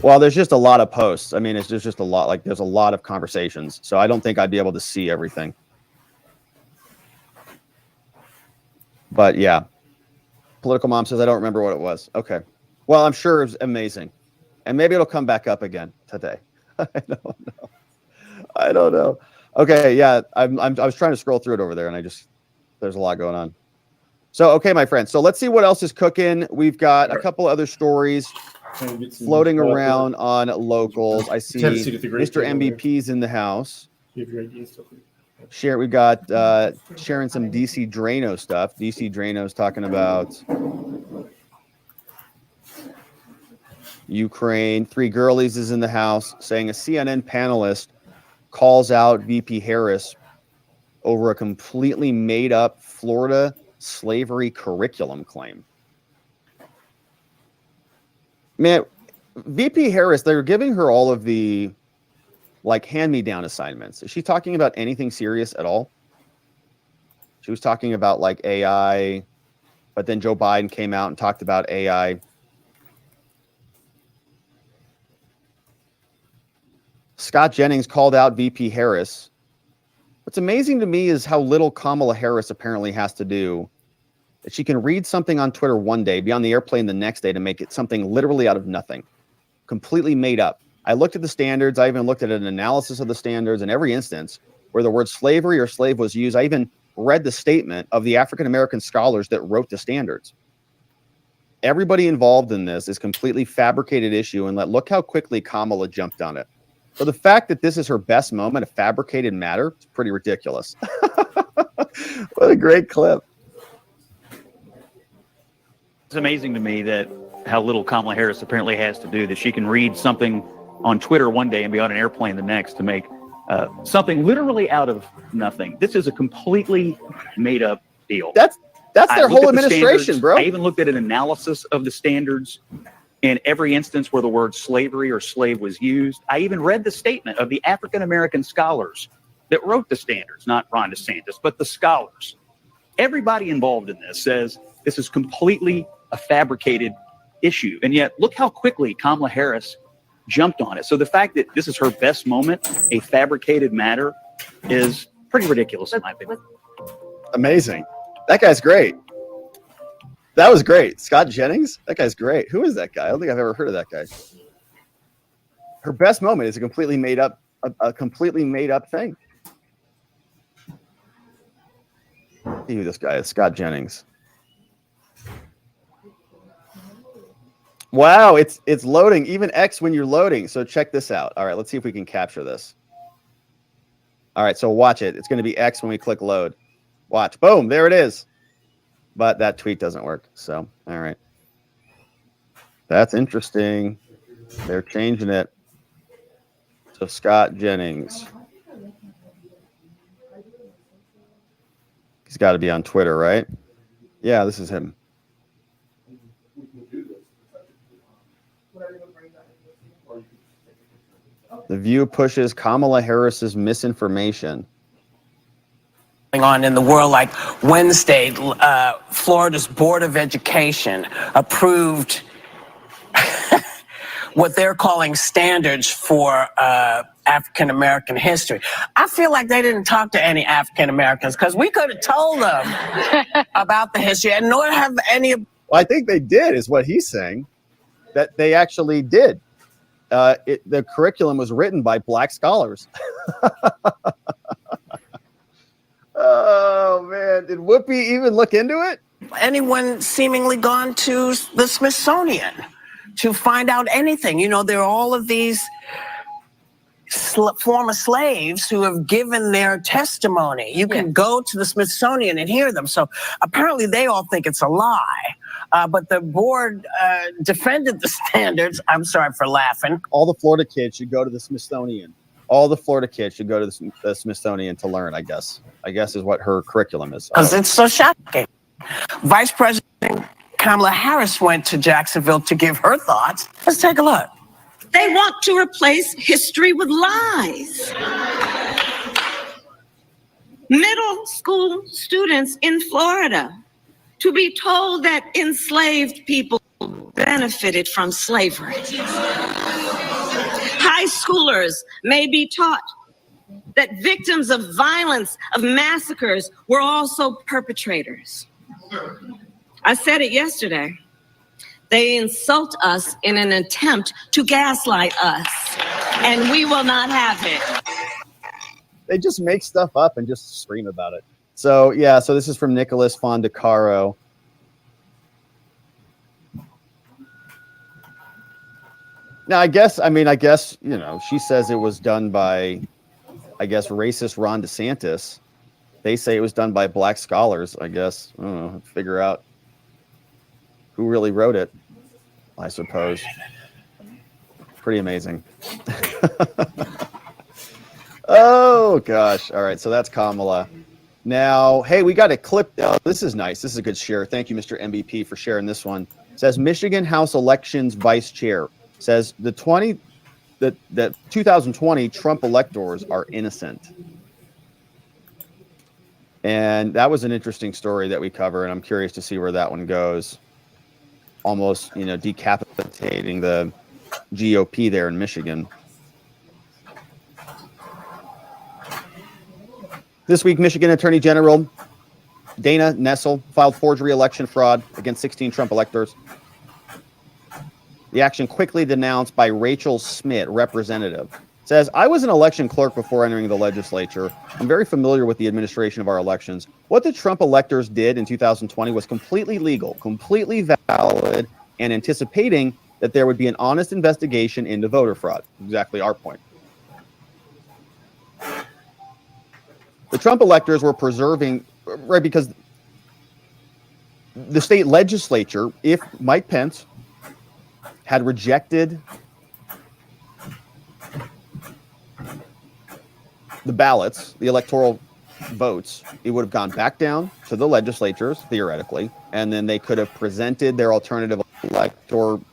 Well, there's just a lot of posts. I mean, it's just a lot. Like, there's a lot of conversations. So I don't think I'd be able to see everything. But yeah. Political Mom says, I don't remember what it was. Okay. Well, I'm sure it was amazing. And maybe it'll come back up again today. I don't know. I don't know. Okay, yeah. I was trying to scroll through it over there, and there's a lot going on. So, okay, my friends. So let's see what else is cooking. We've got a couple other stories floating around on locals. I see Mr. MVP's in the house. Share. We got sharing some DC Drano stuff. DC Drano's talking about Ukraine. Three Girlies is in the house saying a CNN panelist calls out VP Harris over a completely made up Florida slavery curriculum claim. Man, VP Harris, they're giving her all of the like hand-me-down assignments. Is she talking about anything serious at all? She was talking about like AI, but then Joe Biden came out and talked about AI. Scott Jennings called out VP Harris. What's amazing to me is how little Kamala Harris apparently has to do. That she can read something on Twitter one day, be on the airplane the next day to make it something literally out of nothing, completely made up. I looked at the standards. I even looked at an analysis of the standards in every instance where the word slavery or slave was used. I even read the statement of the African-American scholars that wrote the standards. Everybody involved in this is completely fabricated issue, and look how quickly Kamala jumped on it. So the fact that this is her best moment, a fabricated matter, is pretty ridiculous. What a great clip. It's amazing to me that how little Kamala Harris apparently has to do, that she can read something on Twitter one day and be on an airplane the next to make something literally out of nothing. This is a completely made up deal. That's their whole administration, bro. I even looked at an analysis of the standards in every instance where the word slavery or slave was used. I even read the statement of the African-American scholars that wrote the standards, not Ron DeSantis, but the scholars. Everybody involved in this says this is completely a fabricated issue. And yet, look how quickly Kamala Harris jumped on it. So the fact that this is her best moment, a fabricated matter, is pretty ridiculous in my opinion. Amazing. That guy's great. That was great. Scott Jennings? That guy's great. Who is that guy? I don't think I've ever heard of that guy. Her best moment is a completely made up thing. See who this guy is. Scott Jennings. Wow, it's loading. Even X when you're loading. So check this out. All right, let's see if we can capture this. All right, so watch it. It's going to be X when we click load. Watch. Boom, there it is. But that tweet doesn't work. So, all right. That's interesting. They're changing it. So Scott Jennings. He's got to be on Twitter, right? Yeah, this is him. The View pushes Kamala Harris's misinformation. On in the world, like Wednesday, Florida's Board of Education approved what they're calling standards for African American history. I feel like they didn't talk to any African Americans because we could have told them about the history, and nor have any. Well, I think they did, is what he's saying. That they actually did. The curriculum was written by Black scholars. Oh, man. Did Whoopi even look into it? Anyone seemingly gone to the Smithsonian to find out anything? You know, there are all of these former slaves who have given their testimony. You can go to the Smithsonian and hear them. So apparently they all think it's a lie. But the board defended the standards. I'm sorry for laughing. All the Florida kids should go to the Smithsonian. All the Florida kids should go to the Smithsonian to learn, I guess. I guess is what her curriculum is. Because it's so shocking. Vice President Kamala Harris went to Jacksonville to give her thoughts. Let's take a look. They want to replace history with lies. Middle school students in Florida to be told that enslaved people benefited from slavery. high schoolers may be taught that victims of violence, of massacres, were also perpetrators. I said it yesterday. They insult us in an attempt to gaslight us, and we will not have it. They just make stuff up and just scream about it. So, yeah, so this is from Nicholas Fondacaro. Now, I guess, you know, she says it was done by, I guess, racist Ron DeSantis. They say it was done by black scholars, I guess. I don't know, figure out who really wrote it, I suppose. Pretty amazing. Oh, gosh. All right, so that's Kamala. Now, hey, we got a clip. Oh, this is nice. This is a good share. Thank you, Mr. MVP, for sharing this one. It says Michigan House Elections Vice Chair says the 2020 Trump electors are innocent. And that was an interesting story that we cover, and I'm curious to see where that one goes. Almost, you know, decapitating the GOP there in Michigan. This week, Michigan Attorney General Dana Nessel filed forgery election fraud against 16 Trump electors. The action quickly denounced by Rachel Smith, representative. Says, I was an election clerk before entering the legislature. I'm very familiar with the administration of our elections. What the Trump electors did in 2020 was completely legal, completely valid, and anticipating that there would be an honest investigation into voter fraud. Exactly our point. The Trump electors were preserving, right, because the state legislature, if Mike Pence had rejected the ballots, the electoral votes, it would have gone back down to the legislatures, theoretically, and then they could have presented their alternative electoral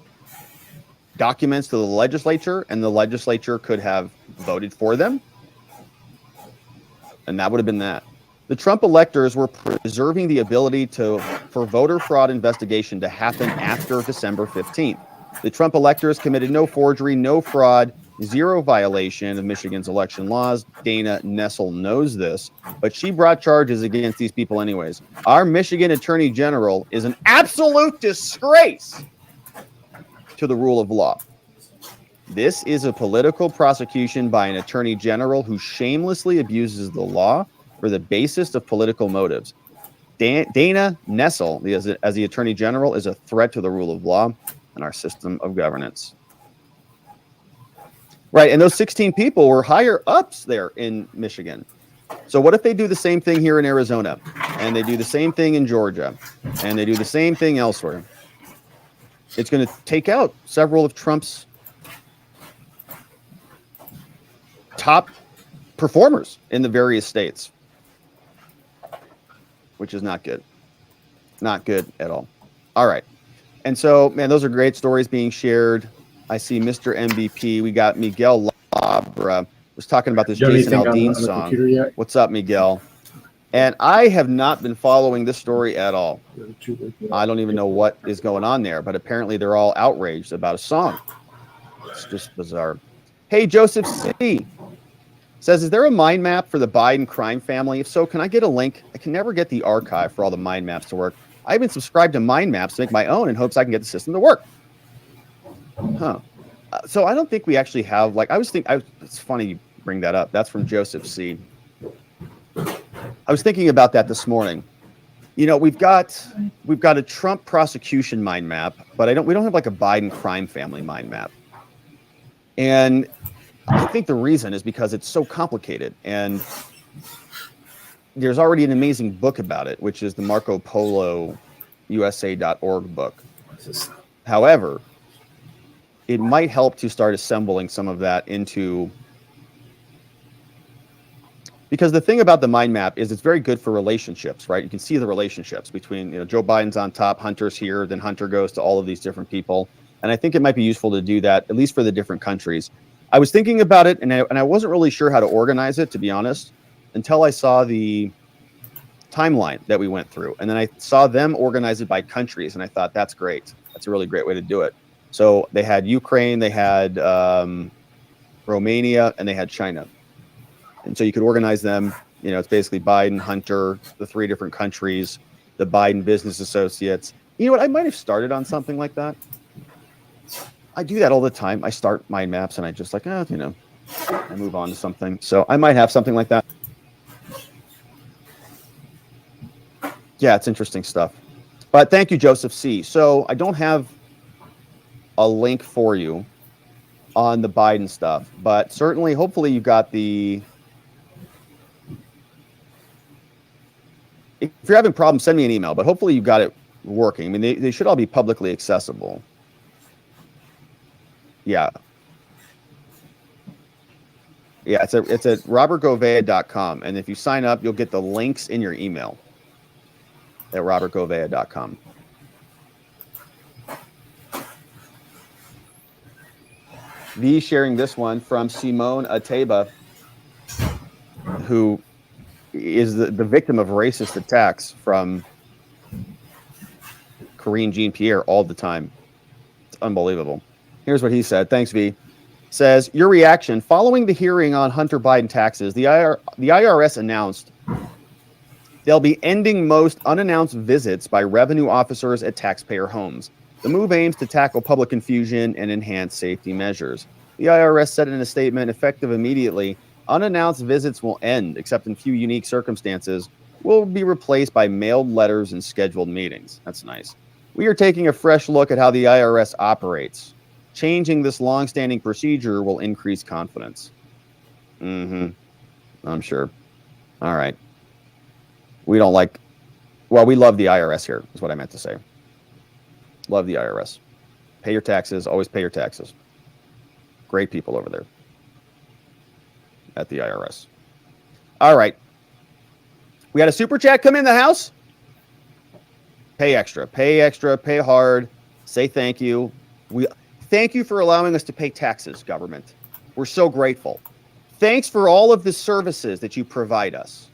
documents to the legislature, and the legislature could have voted for them. And that would have been that. The Trump electors were preserving the ability for voter fraud investigation to happen after December 15th. The Trump electors committed no forgery, no fraud, zero violation of Michigan's election laws. Dana Nessel knows this, but she brought charges against these people anyways. Our Michigan Attorney General is an absolute disgrace to the rule of law. This is a political prosecution by an attorney general who shamelessly abuses the law for the basis of political motives. Dana Nessel, as the attorney general, is a threat to the rule of law and our system of governance. Right, and those 16 people were higher ups there in Michigan. So what if they do the same thing here in Arizona, and they do the same thing in Georgia, and they do the same thing elsewhere? It's going to take out several of Trump's top performers in the various states, which is not good. Not good at all. All right. And so, man, those are great stories being shared. I see Mr. MVP. We got Miguel Labra was talking about this Jason Aldean song. What's up, Miguel? And I have not been following this story at all. I don't even know what is going on there, but apparently they're all outraged about a song. It's just bizarre. Hey, Joseph C. says, is there a mind map for the Biden crime family? If so, can I get a link? I can never get the archive for all the mind maps to work. I even subscribed to mind maps to make my own in hopes I can get the system to work. Huh. So I don't think we actually have, like, it's funny you bring that up. That's from Joseph C. I was thinking about that this morning. You know, we've got a Trump prosecution mind map, but we don't have like a Biden crime family mind map. And I think the reason is because it's so complicated, and there's already an amazing book about it, which is the Marco Polo USA.org book. However, it might help to start assembling some of that into, because the thing about the mind map is it's very good for relationships, right? You can see the relationships between, Joe Biden's on top, Hunter's here, then Hunter goes to all of these different people. And I think it might be useful to do that, at least for the different countries. I was thinking about it, and I wasn't really sure how to organize it, to be honest, until I saw the timeline that we went through. And then I saw them organize it by countries, and I thought, that's great. That's a really great way to do it. So they had Ukraine, they had Romania, and they had China. And so you could organize them. You know, it's basically Biden, Hunter, the 3 different countries, the Biden business associates. You know what? I might have started on something like that. I do that all the time. I start mind maps and I just like, you know, I move on to something. So I might have something like that. Yeah, it's interesting stuff. But thank you, Joseph C. So I don't have a link for you on the Biden stuff, but certainly, hopefully, you got the. If you're having problems, send me an email. But hopefully, you got it working. I mean, they should all be publicly accessible. Yeah. Yeah, it's at robertgovea.com, and if you sign up, you'll get the links in your email at robertgovea.com. V sharing this one from Simone Ateba, who is the victim of racist attacks from Karine Jean-Pierre all the time. It's unbelievable. Here's what he said. Thanks, V. Says, your reaction following the hearing on Hunter Biden taxes, the IRS announced they'll be ending most unannounced visits by revenue officers at taxpayer homes. The move aims to tackle public confusion and enhance safety measures. The IRS said in a statement, effective immediately, unannounced visits will end, except in few unique circumstances, will be replaced by mailed letters and scheduled meetings. That's nice. We are taking a fresh look at how the IRS operates. Changing this longstanding procedure will increase confidence. I'm sure. All right. We don't like, well, we love the IRS here, is what I meant to say. Love the IRS. Pay your taxes. Always pay your taxes. Great people over there at the IRS. All right. We had a super chat come in the house. Pay extra. Pay extra. Pay hard. Say thank you. Thank you for allowing us to pay taxes, government. We're so grateful. Thanks for all of the services that you provide us.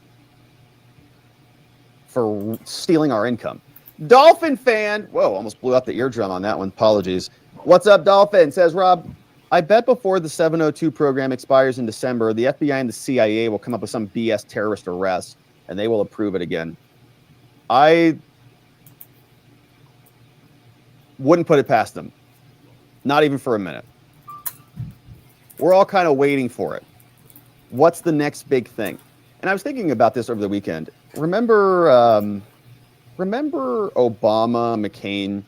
For stealing our income. Dolphin fan. Whoa, almost blew up the eardrum on that one. Apologies. What's up, Dolphin? Says Rob, I bet before the 702 program expires in December, the FBI and the CIA will come up with some BS terrorist arrest, and they will approve it again. I wouldn't put it past them. Not even for a minute. We're all kind of waiting for it. What's the next big thing? And I was thinking about this over the weekend. Remember Obama, McCain?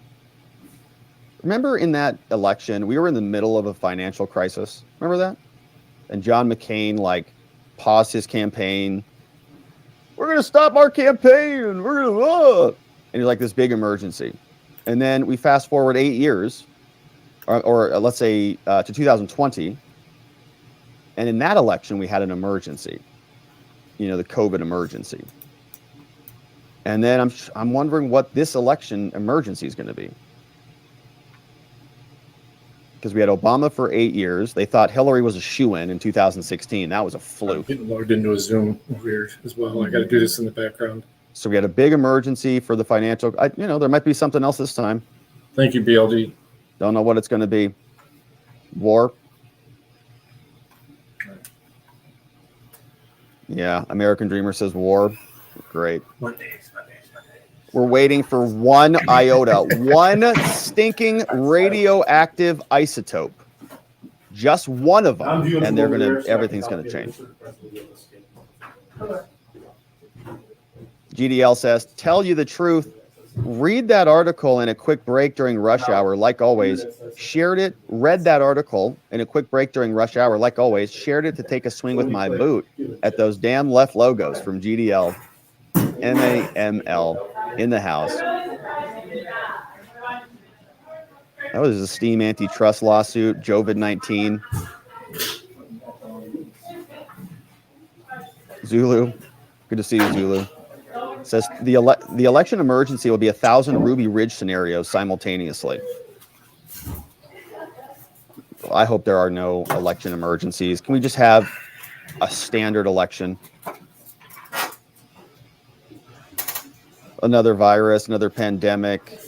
Remember in that election, we were in the middle of a financial crisis. Remember that? And John McCain, paused his campaign. We're going to stop our campaign. We're going to, and it was like this big emergency. And then we fast forward 8 years, or let's say to 2020. And in that election, we had an emergency. The COVID emergency. And then I'm wondering what this election emergency is going to be. Because we had Obama for 8 years. They thought Hillary was a shoo-in in 2016. That was a fluke. I'm getting logged into a Zoom weird as well. I got to do this in the background. So we had a big emergency for the financial. There might be something else this time. Thank you, BLD. Don't know what it's going to be. War. Yeah, American Dreamer says war. Great. Mondays. We're waiting for one iota, one stinking radioactive isotope. Just one of them, and everything's gonna change. GDL says, tell you the truth. Read that article in a quick break during rush hour, like always. Shared it, read that article in a quick break during rush hour, like always. Shared it to take a swing with my boot at those damn left logos from GDL. MAML in the house. That was a Steam antitrust lawsuit, Jovid-19. Zulu, good to see you, Zulu. Says the election emergency will be 1,000 Ruby Ridge scenarios simultaneously. I hope there are no election emergencies. Can we just have a standard election? Another virus, another pandemic.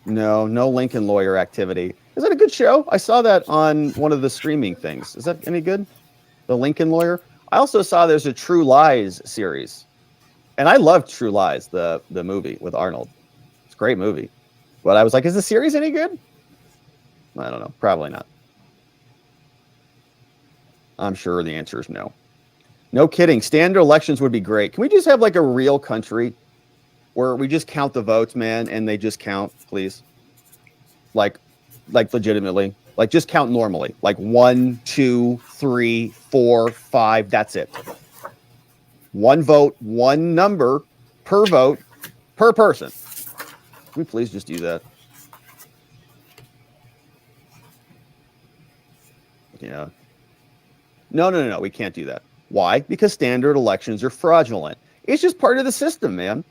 No Lincoln lawyer activity. Is that a good show? I saw that on one of the streaming things. Is that any good? The Lincoln Lawyer. I also saw there's a True Lies series, and I loved True Lies, the movie with Arnold. It's a great movie, but I was like, is the series any good? I don't know. Probably not. I'm sure the answer is no. No kidding. Standard elections would be great. Can we just have like a real country where we just count the votes, man, and they just count, please? Like legitimately. Like just count normally. Like 1, 2, 3, 4, 5. That's it. One vote, one number per vote per person. Can we please just do that? Yeah. No. We can't do that. Why? Because standard elections are fraudulent. It's just part of the system, man.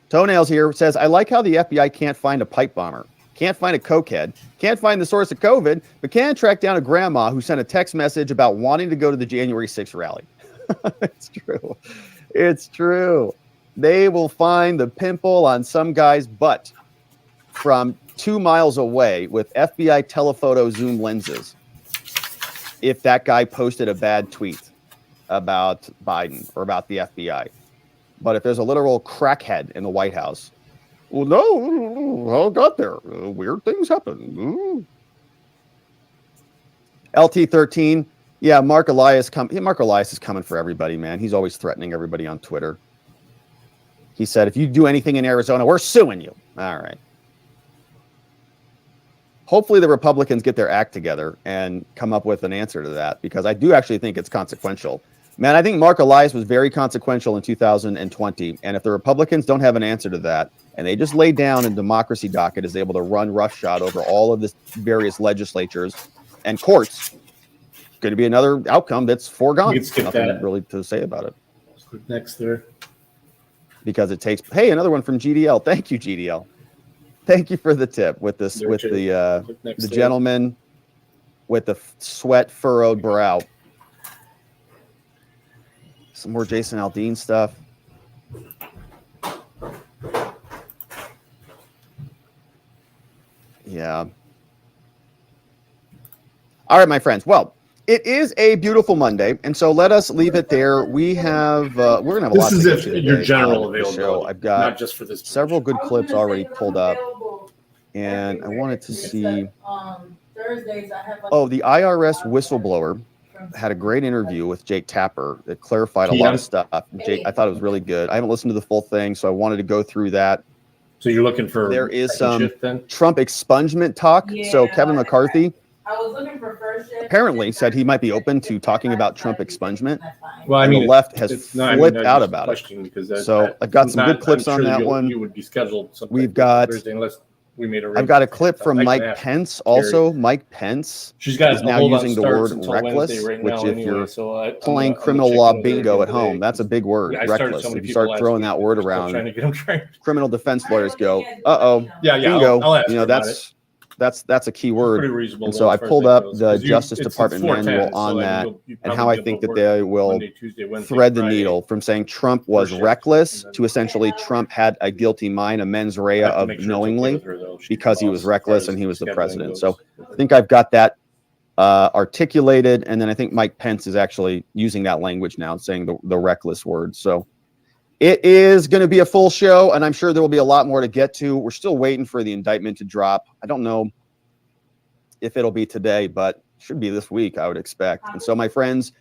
Toenails here says, I like how the FBI can't find a pipe bomber, can't find a cokehead, can't find the source of COVID, but can track down a grandma who sent a text message about wanting to go to the January 6th rally. It's true. It's true. They will find the pimple on some guy's butt from 2 miles away with FBI telephoto zoom lenses if that guy posted a bad tweet about Biden or about the FBI. But if there's a literal crackhead in the White House, well, no, how it got there? Weird things happen. LT13, yeah, Mark Elias is coming for everybody, man. He's always threatening everybody on Twitter. He said, if you do anything in Arizona, we're suing you. All right. Hopefully the Republicans get their act together and come up with an answer to that, because I do actually think it's consequential. Man, I think Mark Elias was very consequential in 2020. And if the Republicans don't have an answer to that, and they just lay down in democracy docket is able to run roughshod over all of the various legislatures and courts, going to be another outcome that's foregone. Nothing really to say about it. Let's click next there. Because it takes, hey, another one from GDL. Thank you, GDL. Thank you for the tip with this, with the gentleman with the sweat furrowed brow. Some more Jason Aldean stuff. Yeah. All right, my friends. Well, it is a beautiful Monday, and so let us leave it there. We have we're gonna have a lot. This is if your general availability. I've got not just for this. Several good clips already pulled up, and I wanted to see. Thursdays I have. Oh, the IRS whistleblower had a great interview with Jake Tapper that clarified a lot of stuff. Jake, I thought it was really good. I haven't listened to the full thing, so I wanted to go through that. So you're looking for there is some Trump expungement talk. Yeah, so Kevin McCarthy I was looking for first shift. Apparently said he might be open to talking about Trump expungement. Well, I mean, the left has flipped out about it. So I've got some good clips on that one. You would be scheduled. We've got. Thursday unless we made I've got a clip from Mike Pence also. Mike Pence is now using the word reckless, which if you're playing criminal law bingo at home, that's a big word, reckless. If you start throwing that word around, criminal defense lawyers go, uh-oh, bingo. You know, that's a key word. And so I pulled up the Justice Department manual on that and how I think that they will thread the needle from saying Trump was reckless to essentially Trump had a guilty mind, a mens rea of knowingly because he was reckless and he was the president. So I think I've got that articulated. And then I think Mike Pence is actually using that language now, saying the reckless word. So it is going to be a full show, and I'm sure there will be a lot more to get to. We're still waiting for the indictment to drop. I don't know if it'll be today, but it should be this week, I would expect. And so, my friends,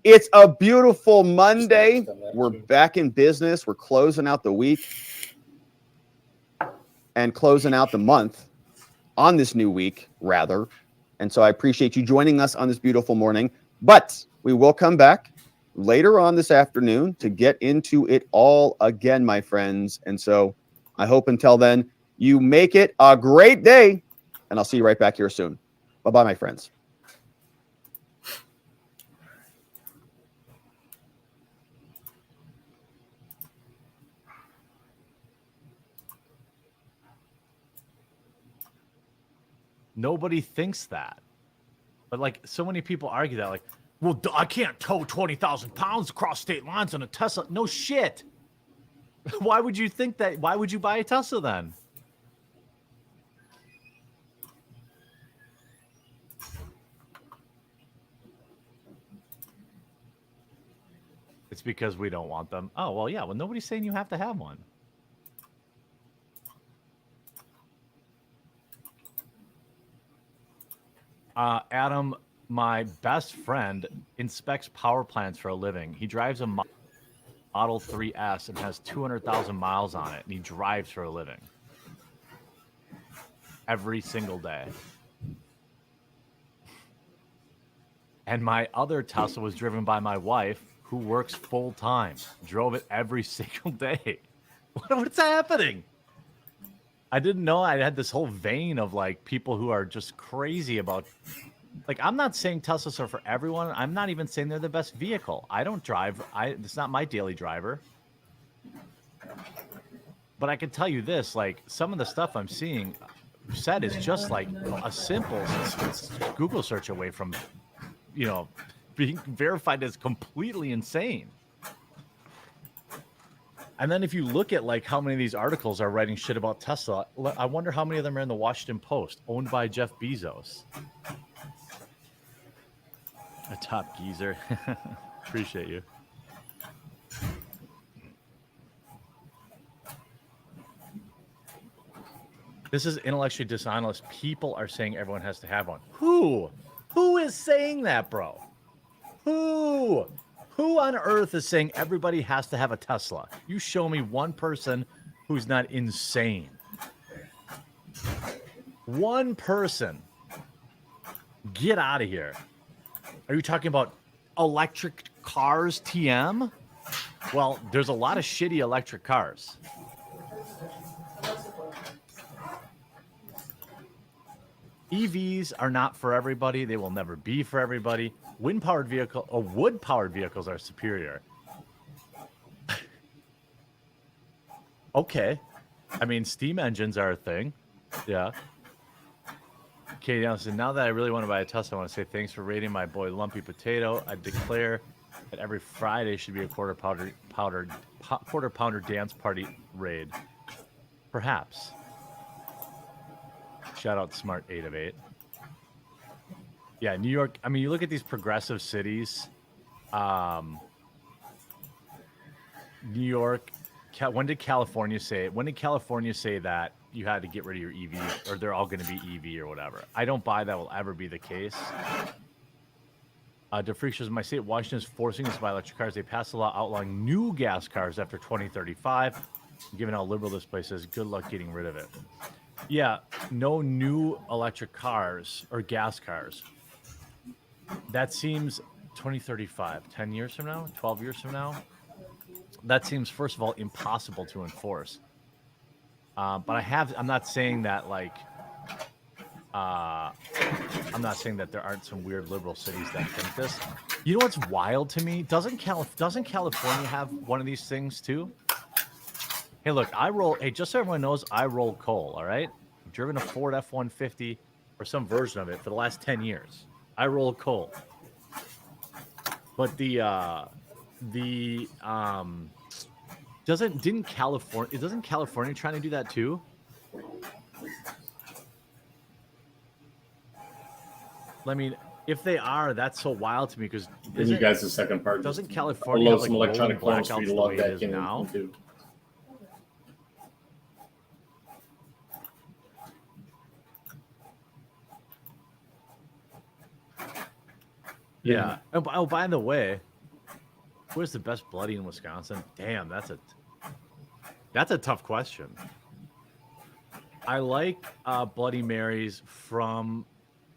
it's a beautiful Monday. We're back in business. We're closing out the week and closing out the month on this new week, rather. And so I appreciate you joining us on this beautiful morning. But we will come back later on this afternoon to get into it all again, my friends. And so I hope until then you make it a great day, and I'll see you right back here soon. Bye-bye, my friends. Nobody thinks that. But like so many people argue that, like, well, I can't tow 20,000 pounds across state lines on a Tesla. No shit. Why would you think that? Why would you buy a Tesla then? It's because we don't want them. Oh, well, yeah. Well, nobody's saying you have to have one. Adam, my best friend, inspects power plants for a living. He drives a Model 3S and has 200,000 miles on it, and he drives for a living. Every single day. And my other Tesla was driven by my wife, who works full time. Drove it every single day. What's happening? I didn't know I had this whole vein of like people who are just crazy about. Like, I'm not saying Teslas are for everyone. I'm not even saying they're the best vehicle. I don't drive. It's not my daily driver. But I can tell you this: like, some of the stuff I'm seeing said is just like a simple Google search away from, you know, being verified as completely insane. And then if you look at like how many of these articles are writing shit about Tesla, I wonder how many of them are in the Washington Post, owned by Jeff Bezos. A top geezer. Appreciate you. This is intellectually dishonest. People are saying everyone has to have one. Who? Who is saying that, bro? Who? Who on earth is saying everybody has to have a Tesla? You show me one person who's not insane. One person. Get out of here. Are you talking about electric cars, TM? Well, there's a lot of shitty electric cars. EVs are not for everybody. They will never be for everybody. Wind-powered vehicle or wood-powered vehicles are superior. Okay. I mean, steam engines are a thing. Yeah. Okay, now that I really want to buy a Tesla, I want to say thanks for rating my boy Lumpy Potato. I declare that every Friday should be a quarter pounder dance party raid. Perhaps. Shout out Smart 8 of 8. Yeah, New York. I mean, you look at these progressive cities. New York. When did California say it? When did California say that you had to get rid of your EV, or they're all going to be EV or whatever? I don't buy that will ever be the case. DeFreak says, my state, Washington, is forcing us to buy electric cars. They passed a law outlawing new gas cars after 2035. Given how liberal this place is, good luck getting rid of it. Yeah, no new electric cars or gas cars. That seems 2035, 10 years from now, 12 years from now. That seems, first of all, impossible to enforce. But I'm not saying that like, I'm not saying that there aren't some weird liberal cities that think this. You know what's wild to me? Doesn't California have one of these things too? Hey, look, just so everyone knows, I roll coal, all right? I've driven a Ford F-150 or some version of it for the last 10 years. I roll coal. But doesn't California trying to do that too? I mean, if they are, that's so wild to me because you guys the second part. Doesn't California have like some electronic blackouts the way it is that now? do. Yeah. Oh, by the way, where's the best bloody in Wisconsin? Damn, that's a tough question. I like Bloody Marys from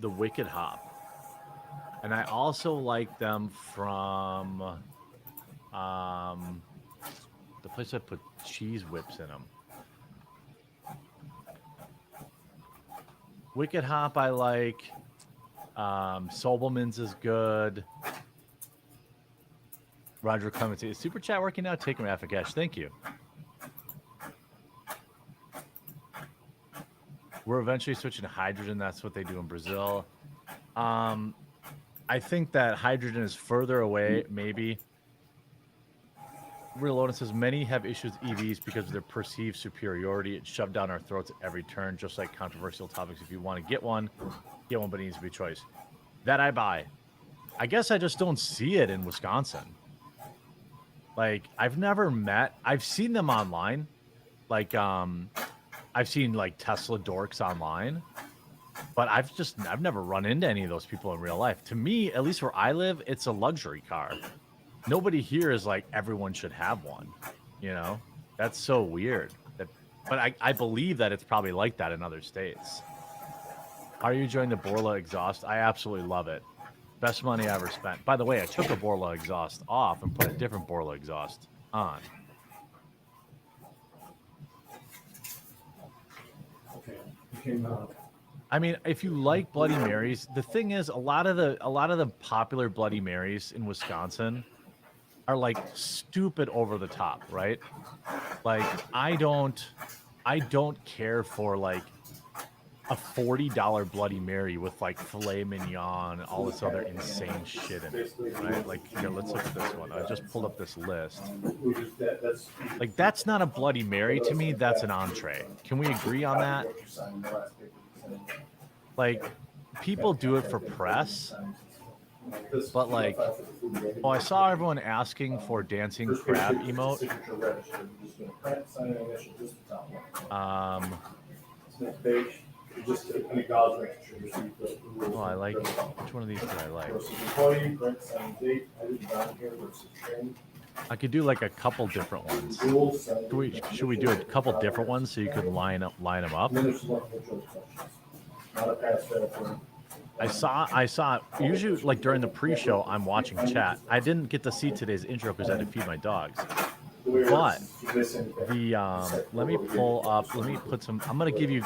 the Wicked Hop, and I also like them from the place I put cheese whips in them. Wicked Hop I like. Sobelman's is good. Roger Clements, is Super Chat working now? Take him half a cash. Thank you. We're eventually switching to hydrogen. That's what they do in Brazil. I think that hydrogen is further away, maybe. Real Lotus says, many have issues with EVs because of their perceived superiority. It's shoved down our throats at every turn, just like controversial topics. If you want to get one, but it needs to be a choice. That I buy. I guess I just don't see it in Wisconsin. Like I've seen them online. Like I've seen like Tesla dorks online, but I've never run into any of those people in real life. To me, at least where I live, it's a luxury car. Nobody here is like everyone should have one. You know, that's so weird. But I believe that it's probably like that in other states. Are you enjoying the Borla exhaust? I absolutely love it. Best money I ever spent. By the way, I took a Borla exhaust off and put a different Borla exhaust on. Okay. I mean, if you like Bloody Marys, the thing is, a lot of the popular Bloody Marys in Wisconsin are like stupid over the top, right? Like I don't care for like a $40 Bloody Mary with like filet mignon and all this other insane shit in it, right? Like here, let's look at this one. I just pulled up this list. Like that's not a Bloody Mary to me. That's an entree. Can we agree on that? Like people do it for press. But like, oh, I saw everyone asking for dancing crab emote. Oh, I like. Which one of these do I like? I could do like a couple different ones. Should we do a couple different ones so you could line them up? I saw usually like during the pre-show I'm watching chat. I didn't get to see today's intro because I had to feed my dogs. But the let me put some. I'm gonna give you.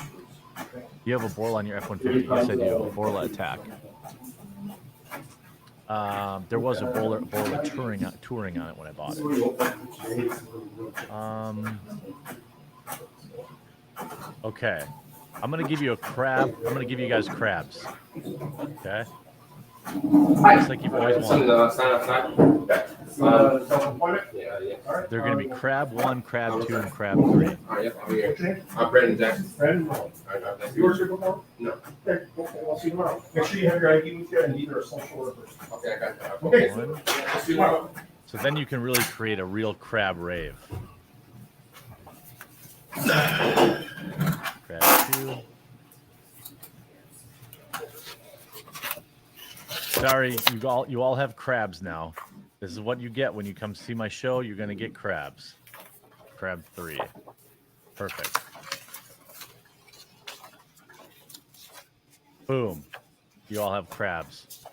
You have a Borla on your F-150. Yes, I do. A Borla attack. There was a Borla touring on it when I bought it. Okay. I'm gonna give you a crab. I'm gonna give you guys crabs. Okay. Just like you've always wanted. They're gonna be crab 1, crab 2, and crab 3. I'm Brandon Jackson. Brandon, yours are before? No. Okay, I'll see you tomorrow. Make sure you have your ID with you and either a social worker. Okay, I got that. Okay. I'll see you tomorrow. So then you can really create a real crab rave. Crab 2. Sorry, you all have crabs now. This is what you get when you come see my show. You're gonna get crabs. Crab 3. Perfect. Boom. You all have crabs.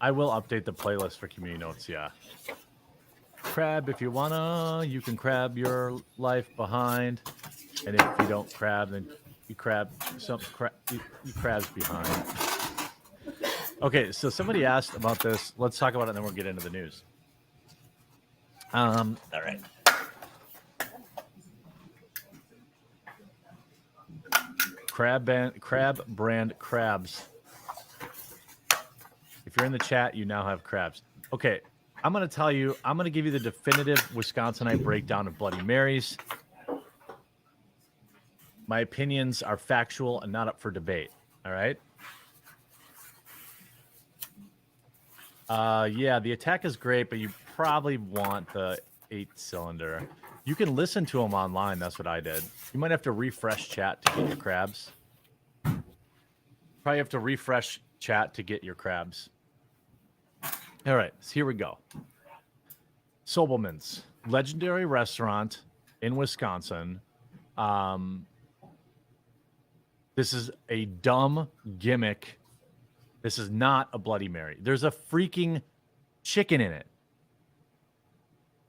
I will update the playlist for community notes, yeah. Crab if you wanna, you can crab your life behind. And if you don't crab, then you crab you crabs behind. Okay, so somebody asked about this. Let's talk about it and then we'll get into the news. All right. Crab brand crabs. If you're in the chat, you now have crabs. Okay, I'm going to give you the definitive Wisconsinite breakdown of Bloody Marys. My opinions are factual and not up for debate. All right. Yeah, the attack is great, but you probably want the 8-cylinder. You can listen to them online. That's what I did. You might have to refresh chat to get your crabs. Probably have to refresh chat to get your crabs. All right, so here we go. Sobelman's, legendary restaurant in Wisconsin. This is a dumb gimmick. This is not a Bloody Mary. There's a freaking chicken in it.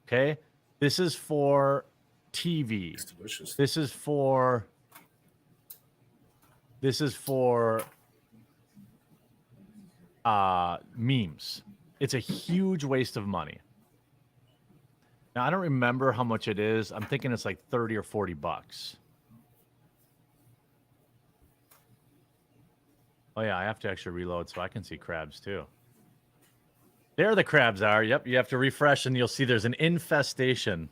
Okay? This is for TV. It's delicious. This is for memes. It's a huge waste of money. Now, I don't remember how much it is. I'm thinking it's like 30 or 40 bucks. Oh, yeah, I have to actually reload so I can see crabs, too. There the crabs are. Yep, you have to refresh, and you'll see there's an infestation.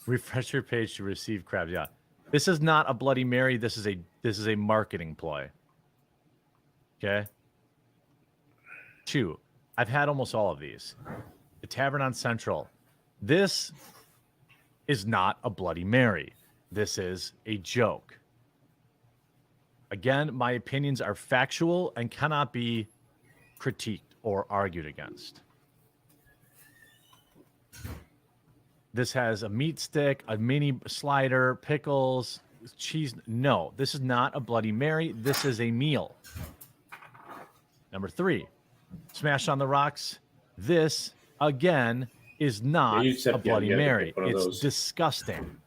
Refresh your page to receive crabs. Yeah. This is not a Bloody Mary. This is a marketing ploy. Okay? 2. I've had almost all of these. The Tavern on Central. This is not a Bloody Mary. This is a joke. Again, my opinions are factual and cannot be critiqued or argued against. This has a meat stick, a mini slider, pickles, cheese. No, this is not a Bloody Mary. This is a meal. Number 3, Smash on the Rocks. This, again, is not a Bloody Mary. It's disgusting.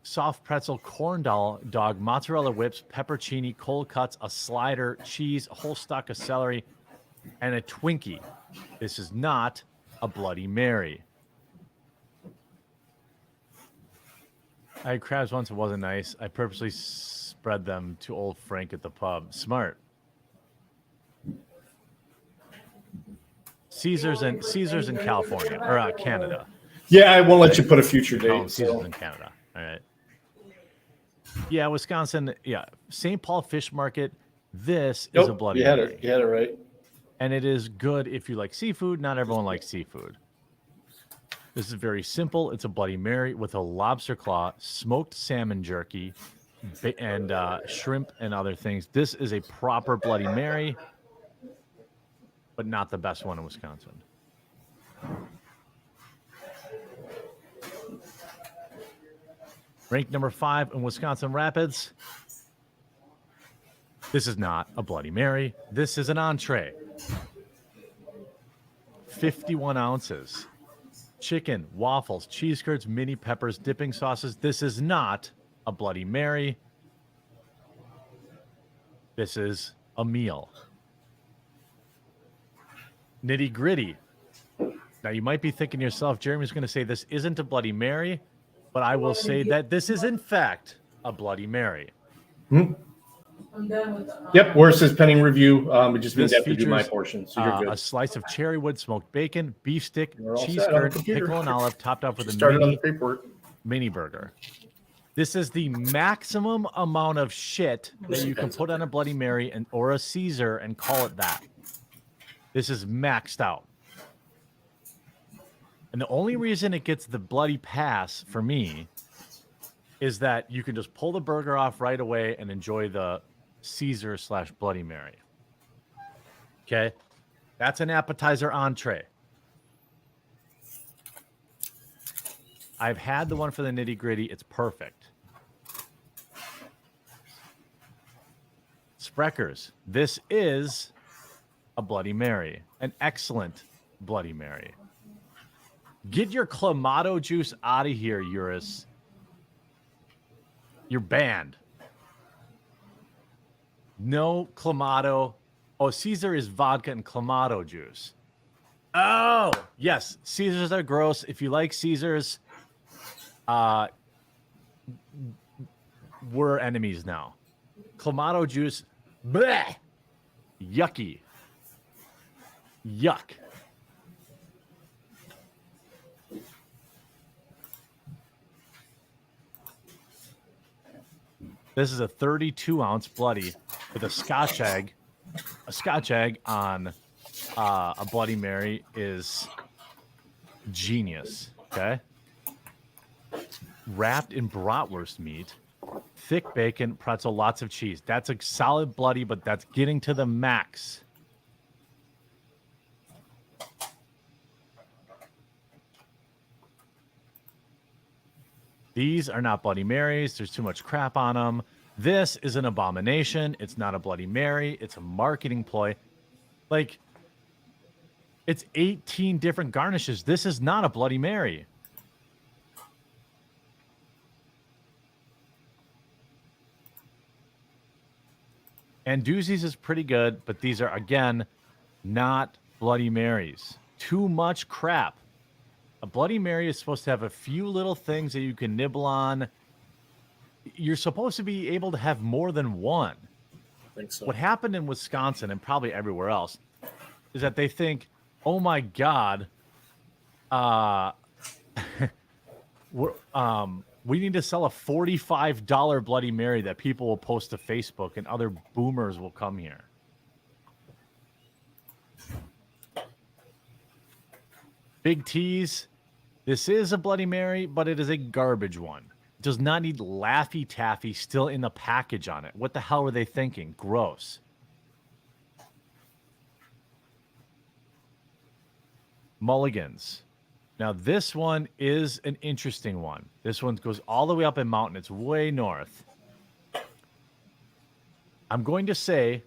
Soft pretzel, corn dog, mozzarella whips, peppercini, cold cuts, a slider, cheese, a whole stalk of celery, and a Twinkie. This is not a Bloody Mary. I had crabs once. It wasn't nice. I purposely spread them to old Frank at the pub. Smart. Caesar's in California or Canada. Yeah, I won't let you put a future date. Oh, Caesar's in Canada. All right. Yeah, Wisconsin. Yeah, St. Paul Fish Market. This is a Bloody Mary. You had it right. And it is good if you like seafood. Not everyone likes seafood. This is very simple. It's a Bloody Mary with a lobster claw, smoked salmon jerky, and shrimp and other things. This is a proper Bloody Mary, but not the best one in Wisconsin. Ranked number 5 in Wisconsin Rapids. This is not a Bloody Mary. This is an entree. 51 ounces. Chicken, waffles, cheese curds, mini peppers, dipping sauces. This is not a Bloody Mary. This is a meal. Nitty Gritty. Now, you might be thinking to yourself, Jeremy's going to say this isn't a Bloody Mary, but I will say that this is, in fact, a Bloody Mary. I'm done with the. Yep, where it says pending review, it just means I have to do features, my portion. So you're good. A slice of cherry wood, smoked bacon, beef stick, We're all cheese set on the curd, computer. pickle and olive, topped off with Started on a the paperwork. mini burger. This is the maximum amount of shit that you can put on a Bloody Mary or a Caesar and call it that. This is maxed out. And the only reason it gets the bloody pass for me is that you can just pull the burger off right away and enjoy the Caesar / Bloody Mary. Okay? That's an appetizer entree. I've had the one for the Nitty Gritty. It's perfect. Sprecher's. This is a Bloody Mary. An excellent Bloody Mary. Get your Clamato juice out of here, Eurus. You're banned. No Clamato. Oh, Caesar is vodka and Clamato juice. Oh, yes. Caesars are gross. If you like Caesars, we're enemies now. Clamato juice, bleh, yucky. Yuck. This is a 32-ounce bloody with a Scotch egg. A Scotch egg on a Bloody Mary is genius. Okay. Wrapped in bratwurst meat, thick bacon, pretzel, lots of cheese. That's a solid bloody, but that's getting to the max. These are not Bloody Marys. There's too much crap on them. This is an abomination. It's not a Bloody Mary. It's a marketing ploy. Like, it's 18 different garnishes. This is not a Bloody Mary. And Doozies is pretty good, but these are, again, not Bloody Marys. Too much crap. A Bloody Mary is supposed to have a few little things that you can nibble on. You're supposed to be able to have more than one. I think so. What happened in Wisconsin and probably everywhere else is that they think, oh my God, we need to sell a $45 Bloody Mary that people will post to Facebook and other boomers will come here. Big tease. This is a Bloody Mary, but it is a garbage one. It does not need Laffy Taffy still in the package on it. What the hell were they thinking? Gross. Mulligans. Now, this one is an interesting one. This one goes all the way up in Mountain. It's way north. I'm going to say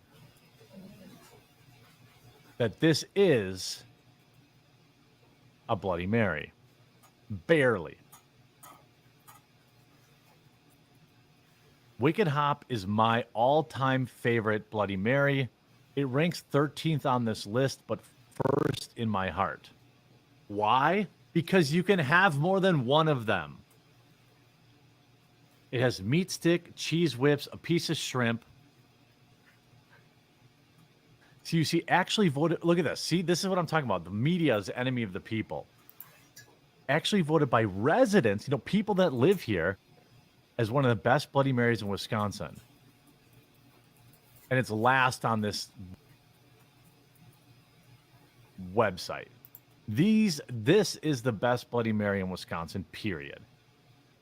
that this is a Bloody Mary. Barely. Wicked Hop is my all-time favorite Bloody Mary. It ranks 13th on this list, but first in my heart. Why? Because you can have more than one of them. It has meat stick, cheese whips, a piece of shrimp. So you see, actually voted. Look at this. See, this is what I'm talking about. The media is the enemy of the people. Actually voted by residents, people that live here, as one of the best Bloody Marys in Wisconsin. And it's last on this website. This is the best Bloody Mary in Wisconsin, period.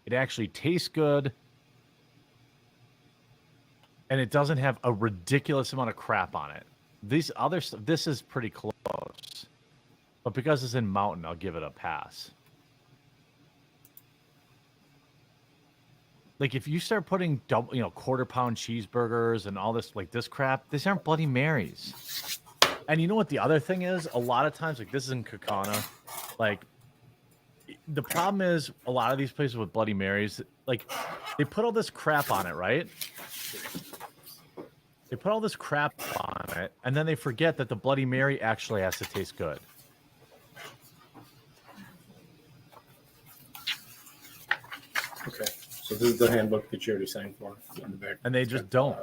It actually tastes good. And it doesn't have a ridiculous amount of crap on it. These other stuff, this is pretty close. But because it's in Mountain, I'll give it a pass. Like, if you start putting double, quarter-pound cheeseburgers and all this, like this crap, these aren't Bloody Marys. And you know what the other thing is? A lot of times, like this is in Kaukauna, like the problem is a lot of these places with Bloody Marys, like they put all this crap on it, right? They put all this crap on it, and then they forget that the Bloody Mary actually has to taste good. Okay, so this is the handbook that you already signed for on the back. And they just don't.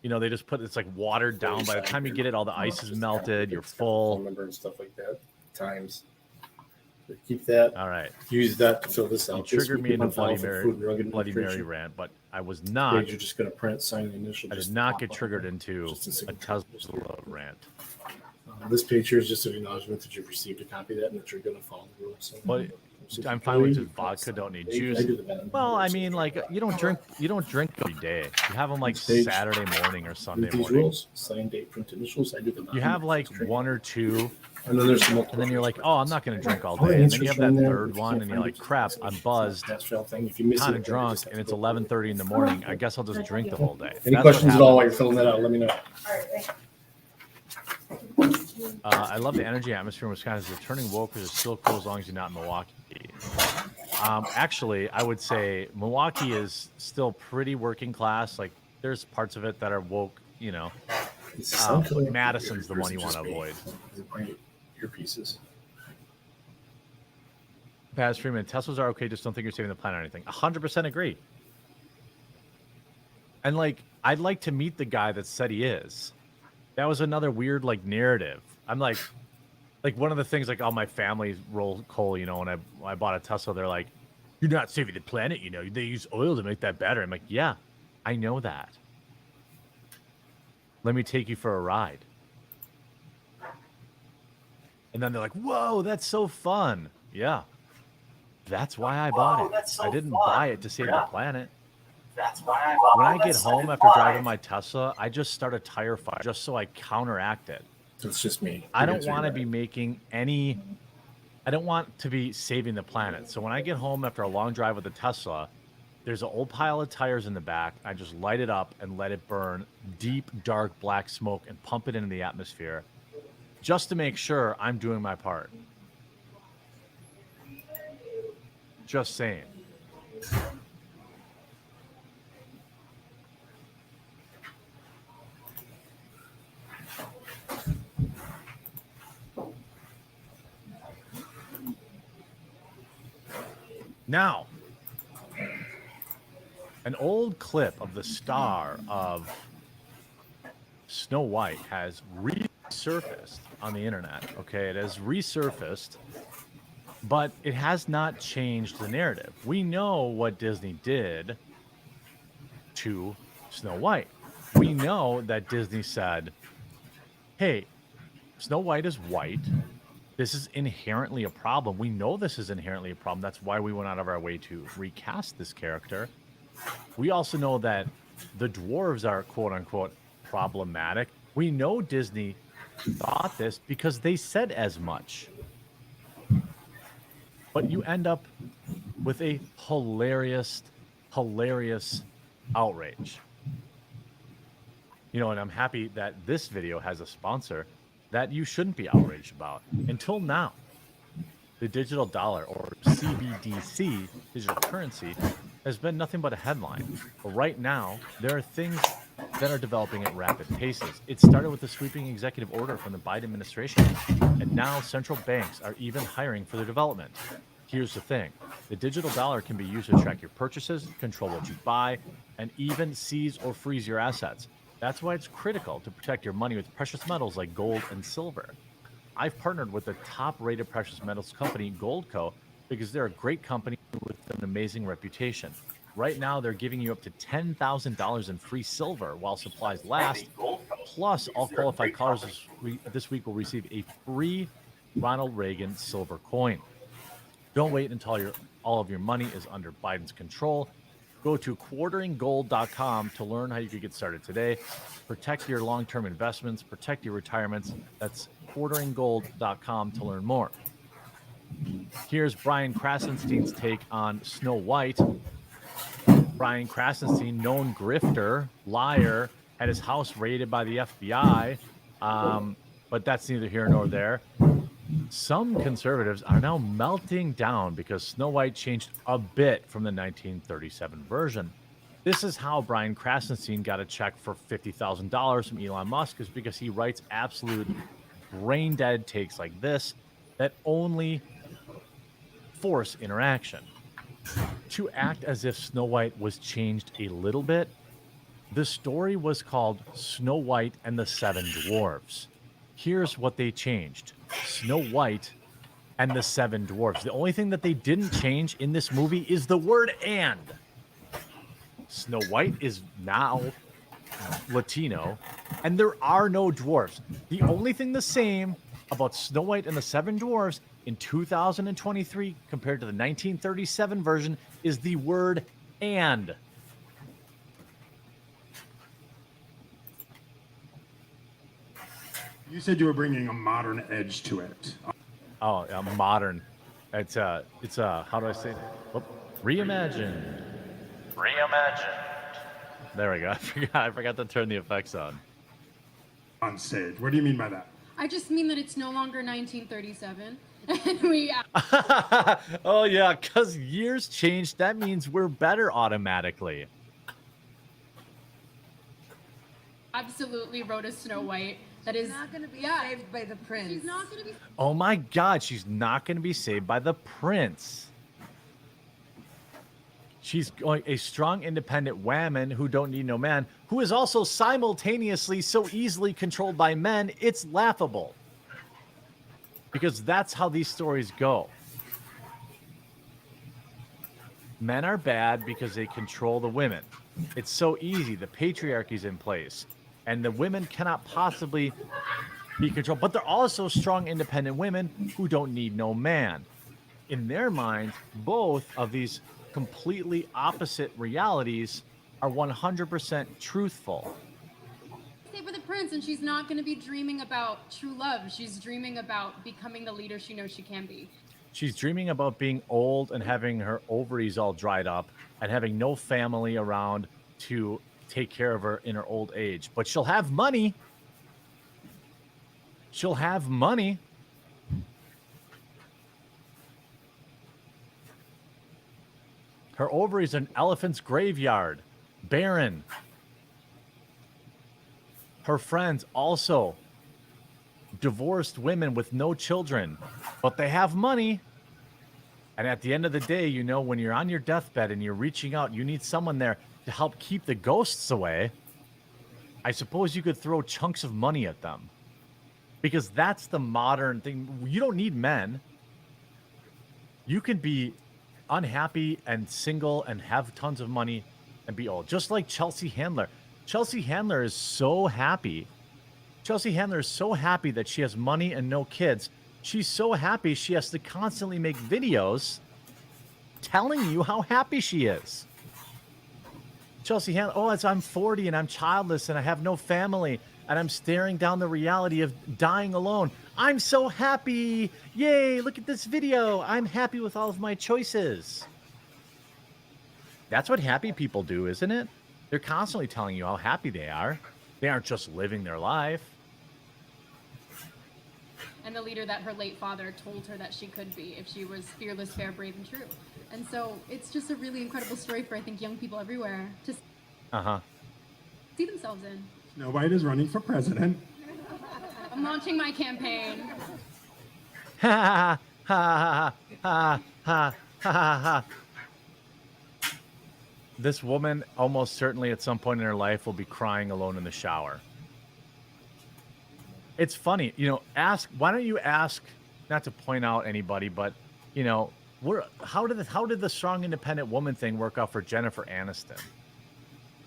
They just put it's like watered down. By the time you get it, all the ice is melted. You're full. Phone number and stuff like that. Times. So keep that. All right. Use that to fill this You out. triggered me into Bloody Mary Nutrition. rant, but I was Page not. you're just going to print, sign the initial. I did just not pop get up. triggered into Just a a signature. Tesla rant. This page here is just an acknowledgement that you've received a copy of that and that you're going to follow the rules. So, But I'm fine with just vodka. Don't need juice. Well, I mean, like you don't drink every day. You have them like Page. Saturday morning or Sunday Read these morning. rules, sign date, print initials. I do them. You have like one or two, And then there's some and then you're like, oh, I'm not going to drink all All the day. And then you answers have are in that there. third If you one, can't and you're find like, it, crap, it's I'm not a buzzed, pass-fail thing. If you miss kind it, of then you drunk, just have and to it's go. 11:30 in the morning. I guess I'll just drink the whole day. Any That's what questions at all while happens. you're filling that out? Let me know. I love the energy atmosphere in Wisconsin. Is it turning woke, or is it still cool as long as you're not in Milwaukee? Actually, I would say Milwaukee is still pretty working class. Like, there's parts of it that are woke, but Madison's the one you want to avoid. Earpieces. Paz Freeman, Teslas are okay, just don't think you're saving the planet or anything. 100% agree. And, like, I'd like to meet the guy that said he is. That was another weird, like, narrative. I'm like one of the things, like, all my family roll coal, when I bought a Tesla, they're like, you're not saving the planet, they use oil to make that better. I'm like, yeah, I know that. Let me take you for a ride. And then they're like, whoa, that's so fun. Yeah. That's why I bought it. I didn't buy it to save the planet. When I get home after driving my Tesla, I just start a tire fire just so I counteract it. So it's just me. I don't want to be making any. I don't want to be saving the planet. So when I get home after a long drive with a Tesla, there's an old pile of tires in the back. I just light it up and let it burn deep, dark, black smoke and pump it into the atmosphere just to make sure I'm doing my part. Just saying. Now, an old clip of the star of Snow White has resurfaced on the internet. Okay, it has resurfaced, but it has not changed the narrative. We know what Disney did to Snow White. We know that Disney said, hey, Snow White is white. This is inherently a problem. We know this is inherently a problem. That's why we went out of our way to recast this character. We also know that the dwarves are quote unquote problematic. We know Disney thought this because they said as much. But you end up with a hilarious outrage. You know, and I'm happy that this video has a sponsor that you shouldn't be outraged about. Until now, the digital dollar, or CBDC, digital currency, has been nothing but a headline. But right now, there are things that are developing at rapid paces. It started with a sweeping executive order from the Biden administration, and now central banks are even hiring for their development. Here's the thing. The digital dollar can be used to track your purchases, control what you buy, and even seize or freeze your assets. That's why it's critical to protect your money with precious metals like gold and silver. I've partnered with the top-rated precious metals company, Goldco, because they're a great company with an amazing reputation. Right now, they're giving you up to $10,000 in free silver while supplies last. Plus, all qualified callers this week will receive a free Ronald Reagan silver coin. Don't wait until all of your money is under Biden's control. Go to quarteringgold.com to learn how you can get started today. Protect your long-term investments, protect your retirements. That's quarteringgold.com to learn more. Here's Brian Krasenstein's take on Snow White. Brian Krasenstein, known grifter, liar, had his house raided by the FBI, but that's neither here nor there. Some conservatives are now melting down because Snow White changed a bit from the 1937 version. This is how Brian Krasenstein got a check for $50,000 from Elon Musk, is because he writes absolute brain-dead takes like this that only force interaction. To act as if Snow White was changed a little bit, the story was called Snow White and the Seven Dwarfs. Here's what they changed. Snow White and the Seven Dwarfs. The only thing that they didn't change in this movie is the word "and." Snow White is now Latino, and there are no dwarfs. The only thing the same about Snow White and the Seven Dwarfs in 2023 compared to the 1937 version is the word "and." You said you were bringing a modern edge to it. Oh, modern. It's how do I say it? Oh, reimagined. There we go. I forgot to turn the effects on. On stage. What do you mean by that? I just mean that it's no longer 1937. And we Oh yeah, because years changed. That means we're better automatically. absolutely wrote a Snow White that is not going to be saved by the prince. She's not going to be. Oh my God, she's not going to be saved by the prince. She's a strong, independent woman who don't need no man, who is also simultaneously so easily controlled by men, it's laughable. Because that's how these stories go. Men are bad because they control the women. It's so easy. The patriarchy's in place. And the women cannot possibly be controlled. But they're also strong, independent women who don't need no man. In their minds, both of these completely opposite realities are 100% truthful. Saved by the prince, and she's not going to be dreaming about true love. She's dreaming about becoming the leader she knows she can be. She's dreaming about being old and having her ovaries all dried up and having no family around to take care of her in her old age. But she'll have money. She'll have money. Her ovaries are an elephant's graveyard. Barren. Her friends also divorced women with no children, but they have money. And at the end of the day, you know, when you're on your deathbed and you're reaching out, you need someone there to help keep the ghosts away. I suppose you could throw chunks of money at them, because that's the modern thing. You don't need men. You can be unhappy and single and have tons of money and be old, just like Chelsea Handler. Chelsea Handler is so happy. Chelsea Handler is so happy that she has money and no kids. She's so happy she has to constantly make videos telling you how happy she is. Chelsea Han, I'm 40 and I'm childless and I have no family and I'm staring down the reality of dying alone. I'm so happy. Yay, look at this video. I'm happy with all of my choices. That's what happy people do, isn't it? They're constantly telling you how happy they are. They aren't just living their life. And the leader that her late father told her that she could be if she was fearless, fair, brave, and true. And so it's just a really incredible story for, I think, young people everywhere to see themselves in. Snow White is running for president. I'm launching my campaign. Ha ha ha ha ha ha. This woman almost certainly at some point in her life will be crying alone in the shower. It's funny, why don't you ask, not to point out anybody, but, how did the strong independent woman thing work out for Jennifer Aniston?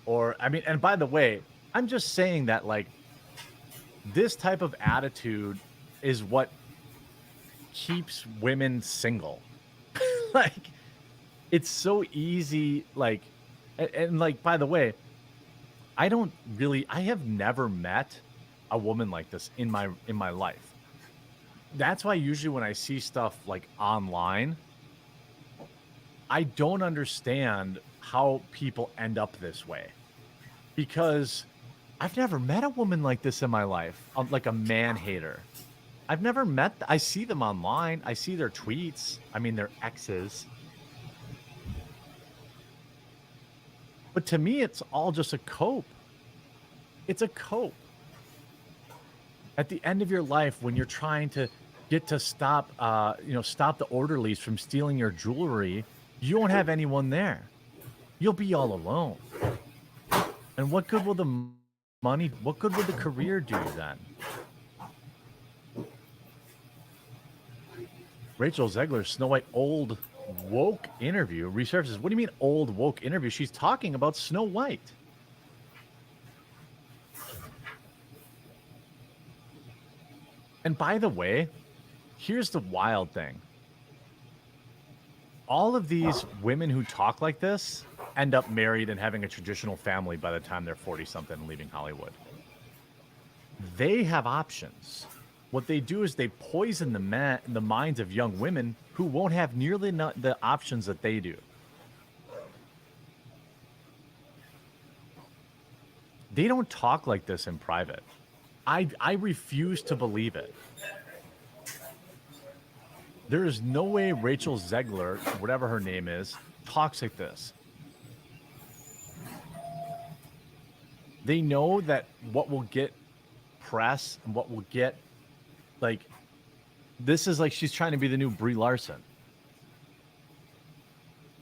Or, and by the way, I'm just saying that, like, this type of attitude is what keeps women single. Like, it's so easy, like, and like, by the way, I have never met a woman like this in my life. That's why usually when I see stuff like online, I don't understand how people end up this way, because I've never met a woman like this in my life, like a man hater. I've never met. I see them online. I see their tweets. Their exes. But to me, it's all just a cope. It's a cope. At the end of your life, when you're trying to get to stop the orderlies from stealing your jewelry, you won't have anyone there. You'll be all alone. And what good will the money, what good would the career do then? Rachel Zegler, Snow White old woke interview resurfaces. What do you mean old woke interview? She's talking about Snow White. And by the way, here's the wild thing. All of these women who talk like this end up married and having a traditional family by the time they're 40-something and leaving Hollywood. They have options. What they do is they poison the minds of young women who won't have nearly the options that they do. They don't talk like this in private. I refuse to believe it. There is no way Rachel Zegler, whatever her name is, talks like this. They know that what will get press and what will get, like, this is like she's trying to be the new Brie Larson.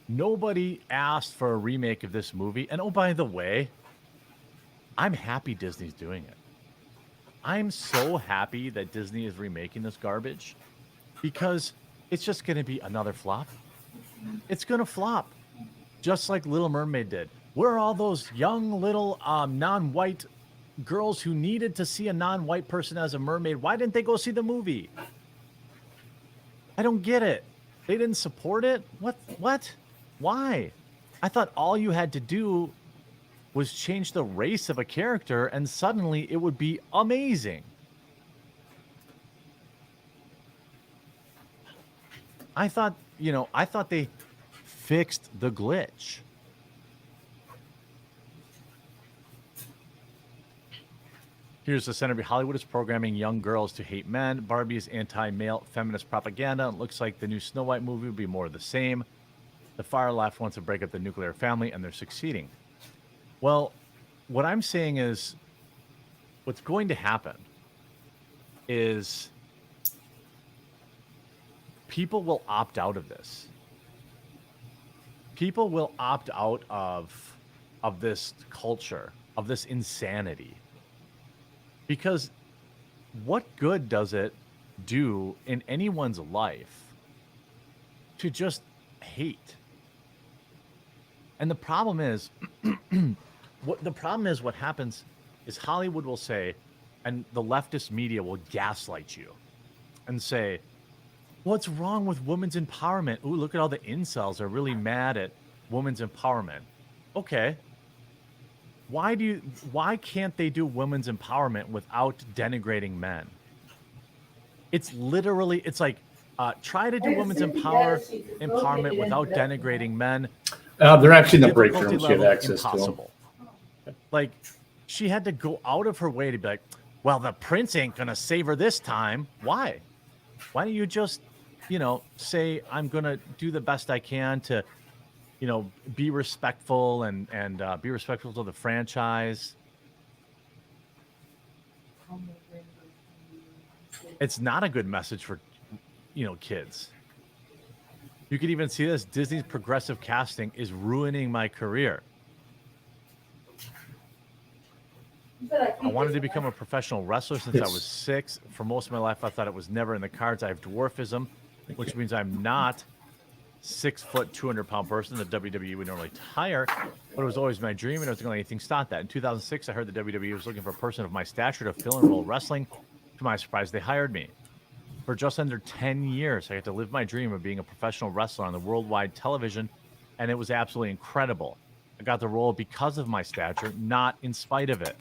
Nobody asked for a remake of this movie. And oh, by the way, I'm happy Disney's doing it. I'm so happy that Disney is remaking this garbage, because it's just going to be another flop. It's going to flop, just like Little Mermaid did. Where are all those young little non-white girls who needed to see a non-white person as a mermaid? Why didn't they go see the movie? I don't get it. They didn't support it? What? Why? I thought all you had to do was change the race of a character and suddenly it would be amazing. I thought they fixed the glitch. Here's the center. Hollywood is programming young girls to hate men. Barbie is anti-male feminist propaganda. It looks like the new Snow White movie will be more of the same. The far left wants to break up the nuclear family, and they're succeeding. Well, what I'm saying is, what's going to happen is people will opt out of this. People will opt out of this culture, of this insanity. Because what good does it do in anyone's life to just hate? And the problem is, what happens is Hollywood will say, and the leftist media will gaslight you. and say, what's wrong with women's empowerment? Ooh, look at all the incels are really mad at women's empowerment. Okay. Why can't they do women's empowerment without denigrating men? It's literally, it's like, try to do women's empowerment without denigrating men. They're actually in the break Difficulty room. She had level, access impossible. Like, she had to go out of her way to be like, well, the prince ain't going to save her this time. Why? Why don't you just, say, I'm going to do the best I can to, be respectful and be respectful to the franchise. It's not a good message for, kids. You could even see this. Disney's progressive casting is ruining my career. I wanted to become a professional wrestler since I was 6. For most of my life, I thought it was never in the cards. I have dwarfism, which means I'm not 6 foot, 200-pound person that WWE would normally hire, but it was always my dream, and I was going to let anything stop that. In 2006, I heard the WWE was looking for a person of my stature to fill in role wrestling. To my surprise, they hired me. For just under 10 years, I got to live my dream of being a professional wrestler on the worldwide television, and it was absolutely incredible. I got the role because of my stature, not in spite of it.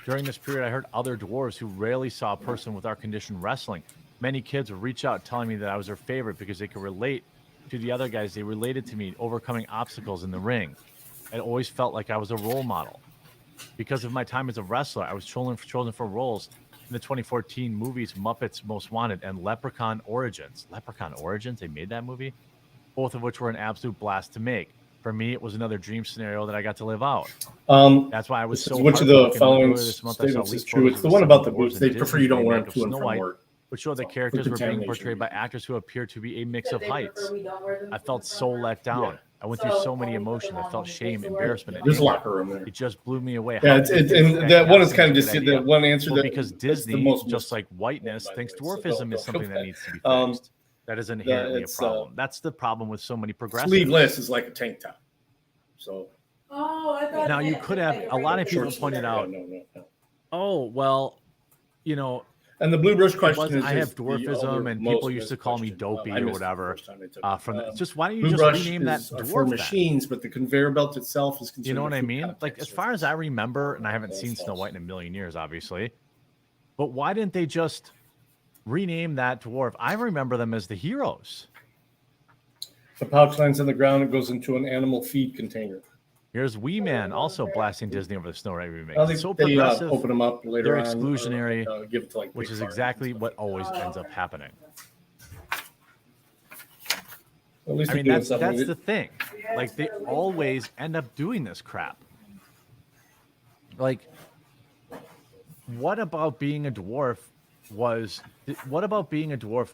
During this period, I heard other dwarves who rarely saw a person with our condition wrestling. Many kids would reach out telling me that I was their favorite because they could relate to the other guys. They related to me overcoming obstacles in the ring. I always felt like I was a role model. Because of my time as a wrestler, I was chosen for roles in the 2014 movies Muppets Most Wanted and Leprechaun Origins. Leprechaun Origins, they made that movie? Both of which were an absolute blast to make. For me, it was another dream scenario that I got to live out. That's why I was so which of the heartbroken following earlier this month I saw statements is leaked true? photos It's of the one about the seven boots. dwarves They in prefer you Disney's don't wear them remake to of and Snow from White, work. which showed the characters were being portrayed by actors who appear to be a mix of heights. I felt so let down. I went through so many emotions. I felt shame, embarrassment, and There's a anger. locker room there. It just blew me away. Yeah, How it's, did they and think that one is casting kind of was a just good the idea? one answer Well, that because that's the Disney, most just like whiteness, thinks dwarfism is something that needs to be fixed. That is inherently a problem. That's the problem with so many progressives. Sleeveless is like a tank top. So now you could have a lot of people pointed out. No. Oh well, And the blue brush question is I have dwarfism, and people used to call me dopey or whatever. Just why don't you just rename that dwarf for then? machines, but the conveyor belt itself is considered. You know what I food mean? context, Like, as so far as I remember, and I haven't seen Snow White in a million years, obviously, but why didn't they just rename that dwarf? I remember them as the heroes. the pouch lands on the ground. It goes into an animal feed container. Here's Wee Man also blasting Disney over the Snow White remake. I think It's so they progressive. open them up later They're on, exclusionary, give it to like which is Pixar. exactly what always ends up happening. At least I mean, that's the thing. Like, they always end up doing this crap. Like, what about being a dwarf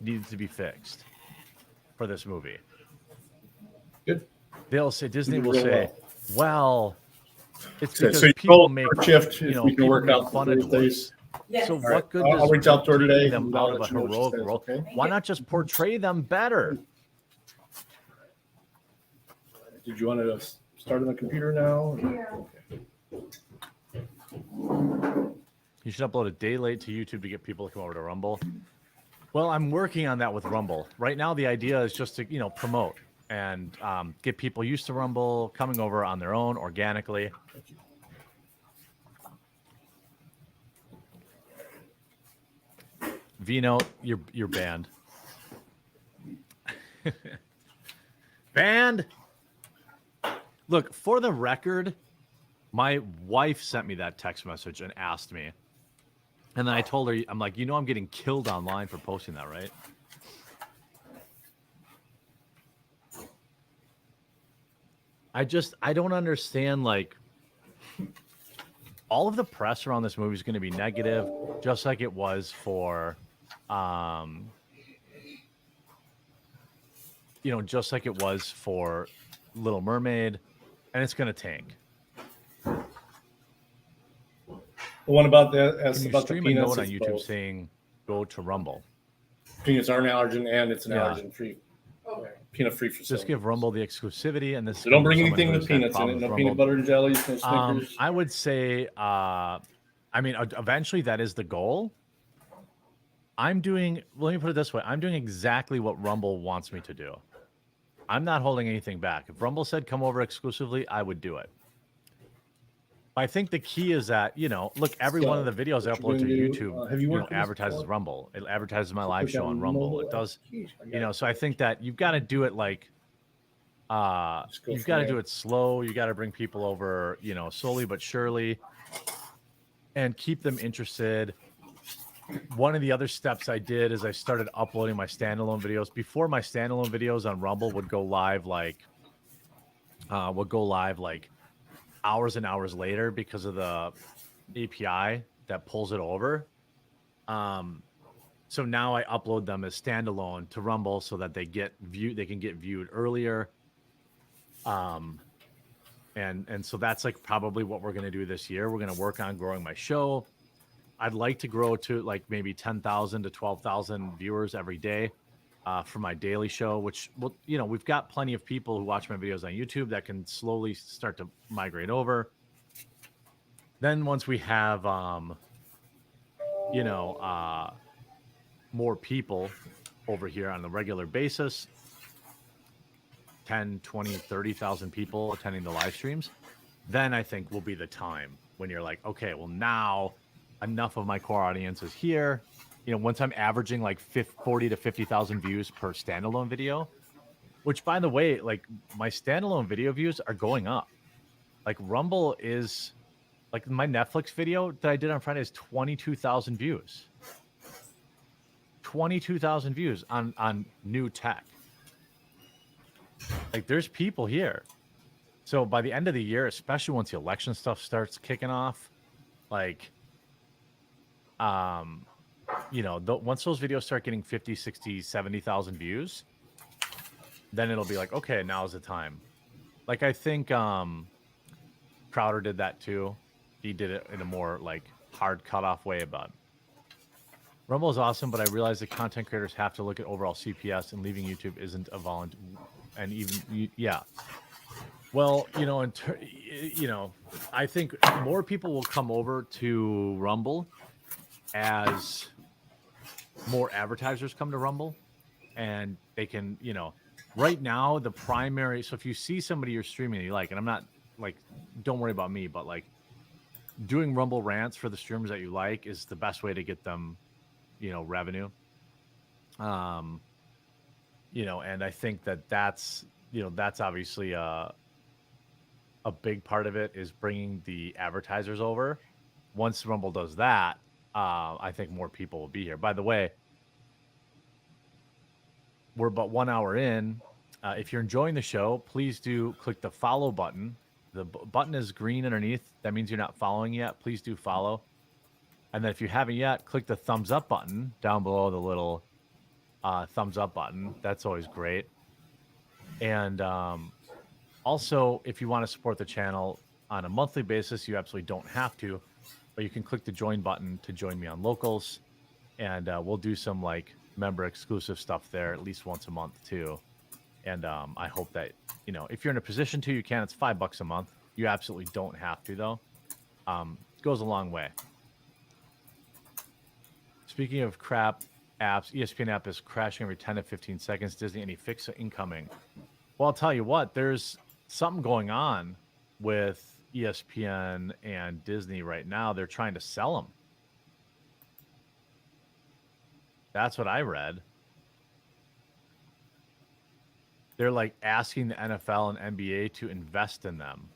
needed to be fixed for this movie? Good. They'll say, Disney will real say, well, it's So because you people roll make, for shift if we can people work make out fun the of Thursdays. dwarfs. So All what right. good I'll does reach out to her taking today, them and out I'll of a let you know what she heroic says, role? okay? Why not just portray them better? Did you want to start on the computer now? You should upload a day late to YouTube to get people to come over to Rumble. Well, I'm working on that with Rumble. Right now, the idea is just to, promote and get people used to Rumble, coming over on their own organically. Vino, you're banned. Banned. Look, for the record, my wife sent me that text message and asked me. And then I told her, I'm like, I'm getting killed online for posting that, right? I don't understand, like, all of the press around this movie is going to be negative, just like it was for, just like it was for Little Mermaid, and it's going to tank. The one about that Can you about stream the a peanuts note on is YouTube both. saying go to Rumble? Peanuts are an allergen, and it's an Yeah. allergen free. Peanut free for Just give Rumble the exclusivity, and this. So don't bring someone anything who's with had peanuts in it. problems No with peanut Rumble. butter and jelly. No Snickers. I would say, eventually that is the goal. I'm doing, let me put it this way. I'm doing exactly what Rumble wants me to do. I'm not holding anything back. If Rumble said come over exclusively, I would do it. I think the key is that, you know, look, every one of the videos I upload to YouTube, you know, advertises Rumble. It advertises my live show on Rumble. It does, you know, so I think that you've got to do it like, you've got to do it slow. You got to bring people over, you know, slowly but surely and keep them interested. One of the other steps I did is I started uploading my standalone videos. Before, my standalone videos on Rumble would go live like hours and hours later because of the API that pulls it over. So now I upload them as standalone to Rumble so that they can get viewed earlier. And so that's like probably what we're going to do this year. We're going to work on growing my show. I'd like to grow to like maybe 10,000 to 12,000 viewers every day for my daily show, which will, you know, we've got plenty of people who watch my videos on YouTube that can slowly start to migrate over. Then once we have, more people over here on a regular basis, 10, 20, 30,000 people attending the live streams, then I think will be the time when you're like, okay, well now enough of my core audience is here. You know, once I'm averaging like 40 to 50,000 views per standalone video, which by the way, like my standalone video views are going up. Like Rumble is, like my Netflix video that I did on Friday is 22,000 views. 22,000 views on new tech. Like there's people here. So by the end of the year, especially once the election stuff starts kicking off, like, you know, once those videos start getting 50, 60, 70,000 views, then it'll be like, okay, now's the time. Like I think Crowder did that too. He did it in a more like hard cutoff way about Rumble is awesome, but I realize that content creators have to look at overall CPS, and leaving YouTube isn't a volunteer. And even yeah, well, you know, I think more people will come over to Rumble as more advertisers come to Rumble, and they can, you know, right now the primary. So if you see somebody you're streaming that you like, and I'm not like, don't worry about me, but like doing Rumble rants for the streamers that you like is the best way to get them, you know, revenue. You know, and I think that's, you know, that's obviously a big part of it is bringing the advertisers over. Once Rumble does that, I think more people will be here. By the way, we're about 1 hour in. If you're enjoying the show, please do click the follow button. The button is green underneath. That means you're not following yet. Please do follow. And then if you haven't yet, click the thumbs up button down below, the little thumbs up button. That's always great. And also, if you want to support the channel on a monthly basis, you absolutely don't have to, but you can click the join button to join me on Locals. And we'll do some like member exclusive stuff there at least once a month too. And I hope that, you know, if you're in a position to, you can. It's $5 a month. You absolutely don't have to though. It goes a long way. Speaking of crap apps, ESPN app is crashing every 10 to 15 seconds. Disney, any fix incoming? Well, I'll tell you what, there's something going on with ESPN and Disney right now. They're trying to sell them. That's what I read. They're like asking the NFL and NBA to invest in them.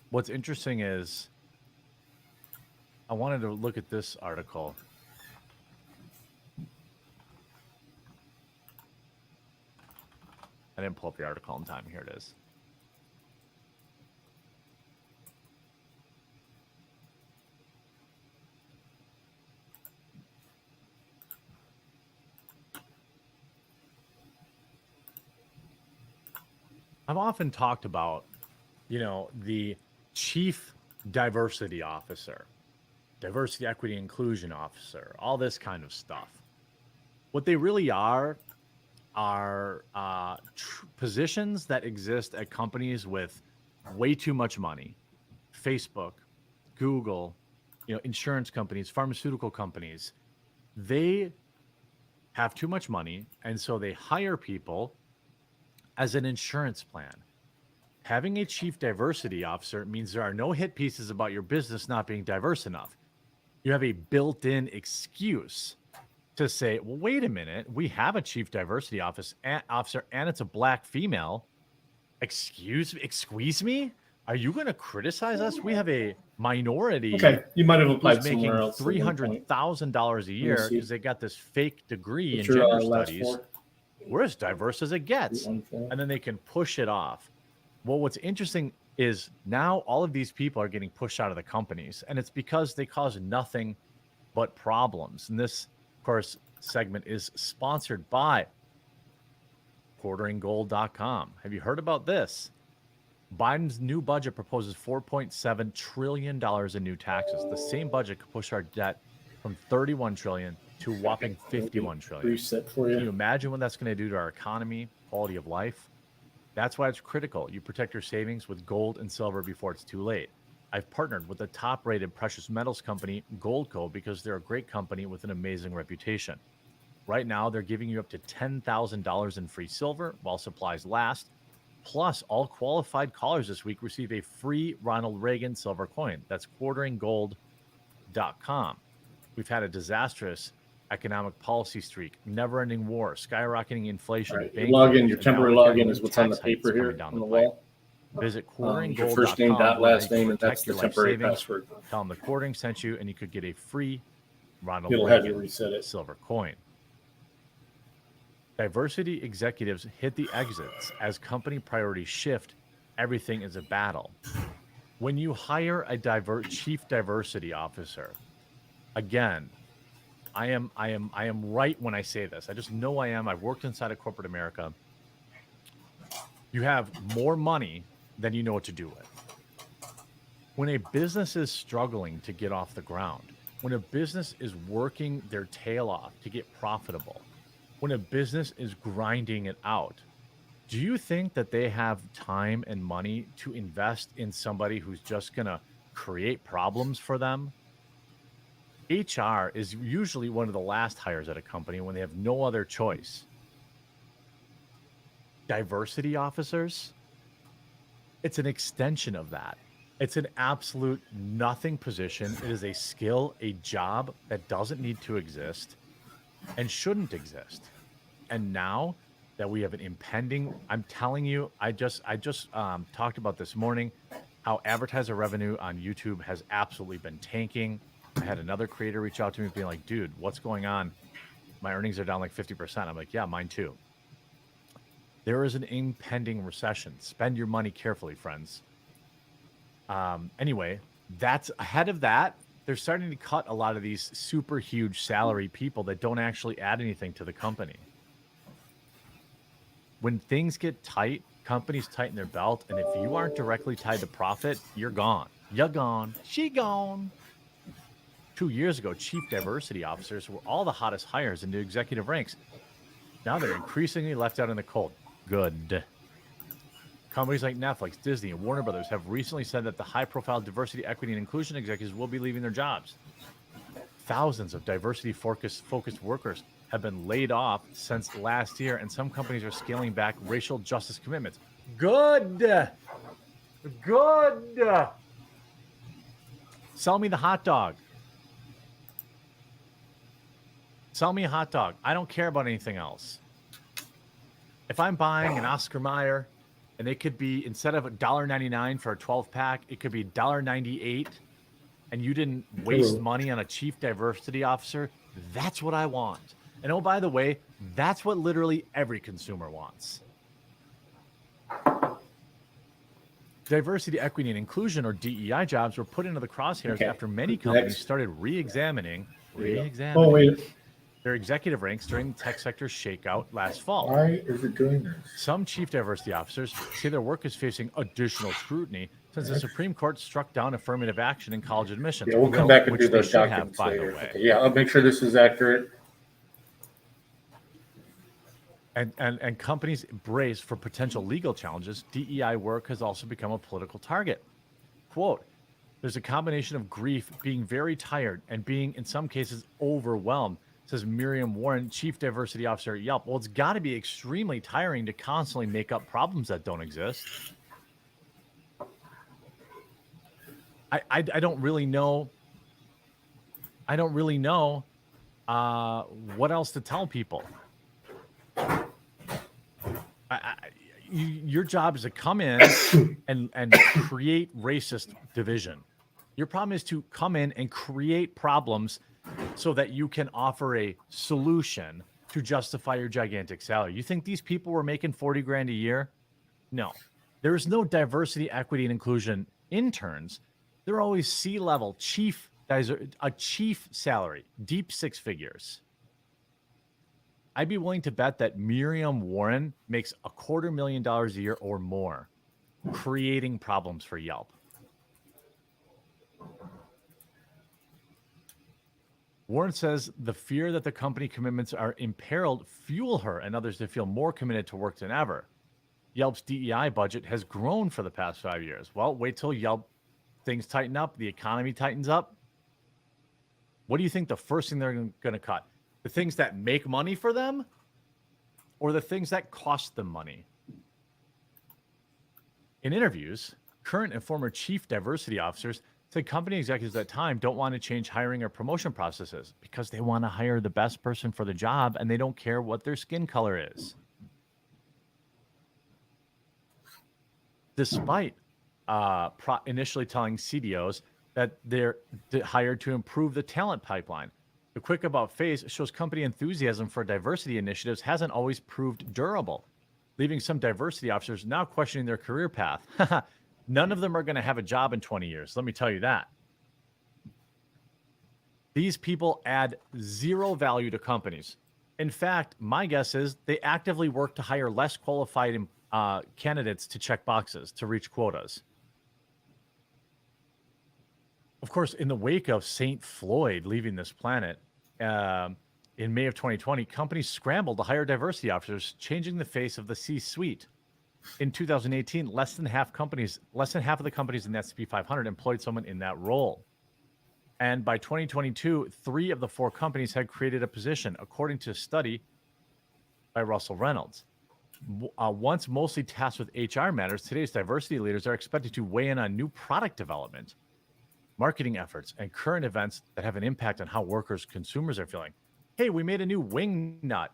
What's interesting is I wanted to look at this article. I didn't pull up the article in time. Here it is. I've often talked about, you know, the chief diversity officer, diversity, equity, inclusion officer, all this kind of stuff. What they really are are positions that exist at companies with way too much money. Facebook, Google, insurance companies, pharmaceutical companies, they have too much money, and so they hire people as an insurance plan. Having a chief diversity officer means there are no hit pieces about your business not being diverse enough. You have a built-in excuse to say, well, wait a minute, we have a chief diversity officer and it's a black female. Excuse me? Are you going to criticize us? We have a minority Okay, you might have who's applied making somewhere else. at one point. $300,000 a year see. because they got this fake degree in What's your, gender last studies. four? We're as diverse as it gets. 814. And then they can push it off. Well, what's interesting is now all of these people are getting pushed out of the companies, and it's because they cause nothing but problems. And this, of course, segment is sponsored by quarteringgold.com. Have you heard about this? Biden's new budget proposes $4.7 trillion in new taxes. The same budget could push our debt from $31 trillion to a whopping $51 trillion. Reset for you. Can you imagine what that's going to do to our economy, quality of life? That's why it's critical you protect your savings with gold and silver before it's too late. I've partnered with the top-rated precious metals company, Goldco, because they're a great company with an amazing reputation. Right now, they're giving you up to $10,000 in free silver while supplies last. Plus, all qualified callers this week receive a free Ronald Reagan silver coin. That's quarteringgold.com. We've had a disastrous economic policy streak, never-ending war, skyrocketing inflation. All right, your login, your temporary login is what's on the paper here down on the pipe. wall. Visit Your quarteringgold.com. first name, dot, where last you can name, and that's protect the your life temporary savings. password. Tell them the quartering sent you, and you could get a free Ronald It'll have you Reagan reset it. silver coin. Diversity executives hit the exits as company priorities shift. Everything is a battle. When you hire a chief diversity officer, again, I am right when I say this. I just know I am. I've worked inside of corporate America. You have more money than you know what to do with. When a business is struggling to get off the ground, when a business is working their tail off to get profitable, when a business is grinding it out, do you think that they have time and money to invest in somebody who's just going to create problems for them? HR is usually one of the last hires at a company when they have no other choice. Diversity officers, it's an extension of that. It's an absolute nothing position. It is a skill, a job that doesn't need to exist and shouldn't exist. And now that we have an impending, I'm telling you, I just talked about this morning how advertiser revenue on YouTube has absolutely been tanking. I had another creator reach out to me being like, dude, what's going on? My earnings are down like 50%. I'm like, yeah, mine too. There is an impending recession. Spend your money carefully, friends. Anyway, that's ahead of that. They're starting to cut a lot of these super huge salary people that don't actually add anything to the company. When things get tight, companies tighten their belt, and if you aren't directly tied to profit, you're gone. You're gone. She gone. 2 years ago, chief diversity officers were all the hottest hires into executive ranks. Now they're increasingly left out in the cold. Good. Companies like Netflix, Disney, and Warner Brothers have recently said that the high-profile diversity, equity, and inclusion executives will be leaving their jobs. Thousands of diversity-focused workers have been laid off since last year, and some companies are scaling back racial justice commitments. Good. Good. Sell me the hot dog. Sell me a hot dog. I don't care about anything else. If I'm buying an Oscar Mayer, and it could be, instead of $1.99 for a 12-pack, it could be $1.98, and you didn't waste money on a chief diversity officer, that's what I want. And oh, by the way, that's what literally every consumer wants. Diversity, equity, and inclusion, or DEI jobs, were put into the crosshairs after many companies started re-examining their executive ranks during the tech sector's shakeout last fall. Why is it doing this? Some chief diversity officers say their work is facing additional scrutiny since the Supreme Court struck down affirmative action in college admissions. Yeah, we'll come back and do those have, documents by later. the way. Okay, yeah, I'll make sure this is accurate. And companies brace for potential legal challenges. DEI work has also become a political target. Quote, there's a combination of grief, being very tired, and being, in some cases, overwhelmed, says Miriam Warren, Chief Diversity Officer at Yelp. Well, it's got to be extremely tiring to constantly make up problems that don't exist. I don't really know. I don't really know what else to tell people. Your job is to come in and create racist division. Your problem is to come in and create problems so that you can offer a solution to justify your gigantic salary. You think these people were making 40 grand a year? No. There is no diversity, equity, and inclusion interns. They're always C-level, a chief salary, deep six figures. I'd be willing to bet that Miriam Warren makes $250,000 a year or more creating problems for Yelp. Warren says the fear that the company commitments are imperiled fuel her and others to feel more committed to work than ever. Yelp's DEI budget has grown for the past 5 years. Well, wait till Yelp things tighten up, the economy tightens up. What do you think the first thing they're going to cut? The things that make money for them or the things that cost them money? In interviews, current and former chief diversity officers said company executives at the time don't want to change hiring or promotion processes because they want to hire the best person for the job and they don't care what their skin color is. Despite initially telling CDOs that they're hired to improve the talent pipeline. The Quick About Face shows company enthusiasm for diversity initiatives hasn't always proved durable, leaving some diversity officers now questioning their career path. None of them are going to have a job in 20 years. Let me tell you that. These people add zero value to companies. In fact, my guess is they actively work to hire less qualified candidates to check boxes, to reach quotas. Of course, in the wake of St. Floyd leaving this planet in May of 2020, companies scrambled to hire diversity officers, changing the face of the C-suite. In 2018, less than half of the companies in the S&P 500 employed someone in that role. And by 2022, 3 of the 4 companies had created a position, according to a study by Russell Reynolds. Once mostly tasked with HR matters, today's diversity leaders are expected to weigh in on new product development, marketing efforts, and current events that have an impact on how workers, consumers are feeling. Hey, we made a new wing nut.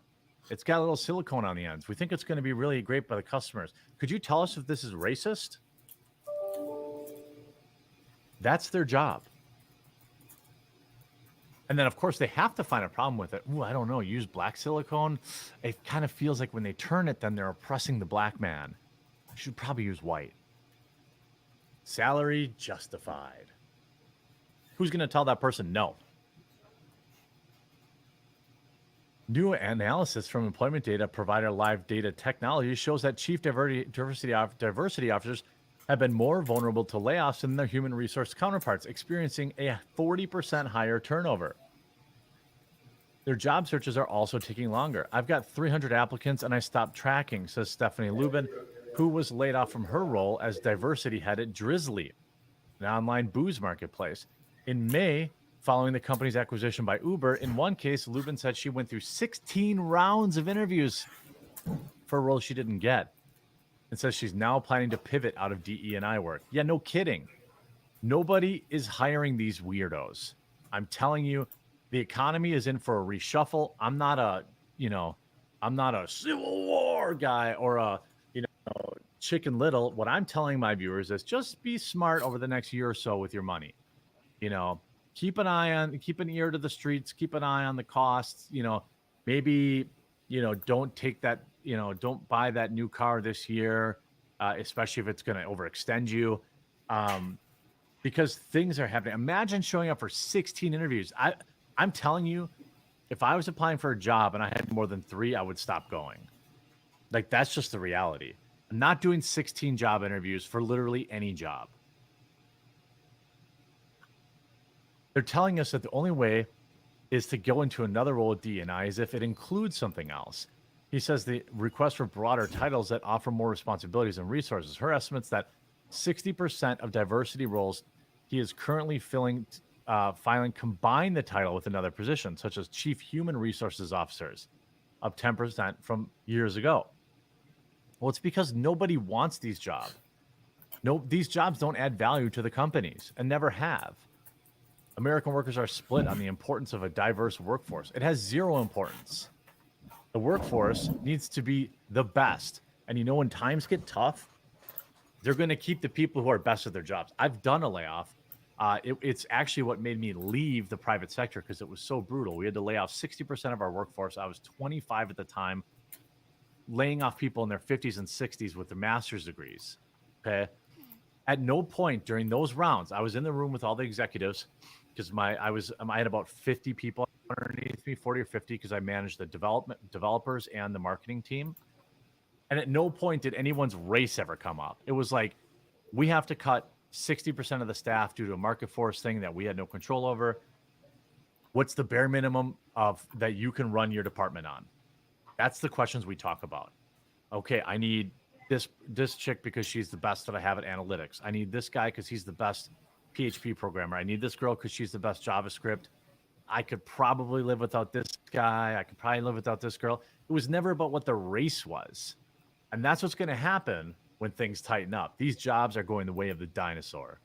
It's got a little silicone on the ends. We think it's going to be really great by the customers. Could you tell us if this is racist? That's their job. And then, of course, they have to find a problem with it. Ooh, I don't know. Use black silicone. It kind of feels like when they turn it, then they're oppressing the black man. You should probably use white. Salary justified. Who's going to tell that person no? New analysis from employment data provider Live Data Technology shows that chief diversity officers have been more vulnerable to layoffs than their human resource counterparts, experiencing a 40% higher turnover. Their job searches are also taking longer. I've got 300 applicants and I stopped tracking, says Stephanie Lubin, who was laid off from her role as diversity head at Drizzly, an online booze marketplace. In May, following the company's acquisition by Uber, in one case, Lubin said she went through 16 rounds of interviews for a role she didn't get. And says she's now planning to pivot out of DE&I work. Yeah, no kidding. Nobody is hiring these weirdos. I'm telling you, the economy is in for a reshuffle. I'm not a Civil War guy or a, Chicken Little. What I'm telling my viewers is just be smart over the next year or so with your money. Keep an ear to the streets, keep an eye on the costs, maybe, don't take that, don't buy that new car this year, especially if it's going to overextend you, because things are happening. Imagine showing up for 16 interviews. I'm telling you, if I was applying for a job and I had more than 3, I would stop going. Like, that's just the reality. I'm not doing 16 job interviews for literally any job. They're telling us that the only way is to go into another role at D&I is if it includes something else. He says the request for broader titles that offer more responsibilities and resources. Her estimates that 60% of diversity roles he is currently filing combine the title with another position, such as Chief Human Resources Officers, up 10% from years ago. Well, it's because nobody wants these jobs. No, these jobs don't add value to the companies and never have. American workers are split on the importance of a diverse workforce. It has zero importance. The workforce needs to be the best. And you know, when times get tough, they're going to keep the people who are best at their jobs. I've done a layoff. It's actually what made me leave the private sector because it was so brutal. We had to lay off 60% of our workforce. I was 25 at the time, laying off people in their 50s and 60s with their master's degrees. Okay. At no point during those rounds, I was in the room with all the executives because I had about 50 people underneath me, 40 or 50, because I managed the developers and the marketing team. And at no point did anyone's race ever come up. It was like, we have to cut 60% of the staff due to a market force thing that we had no control over. What's the bare minimum of that you can run your department on? That's the questions we talk about. Okay, I need this chick because she's the best that I have at analytics. I need this guy because he's the best PHP programmer. I need this girl because she's the best JavaScript. I could probably live without this guy. I could probably live without this girl. It was never about what the race was. And that's what's going to happen when things tighten up. These jobs are going the way of the dinosaur.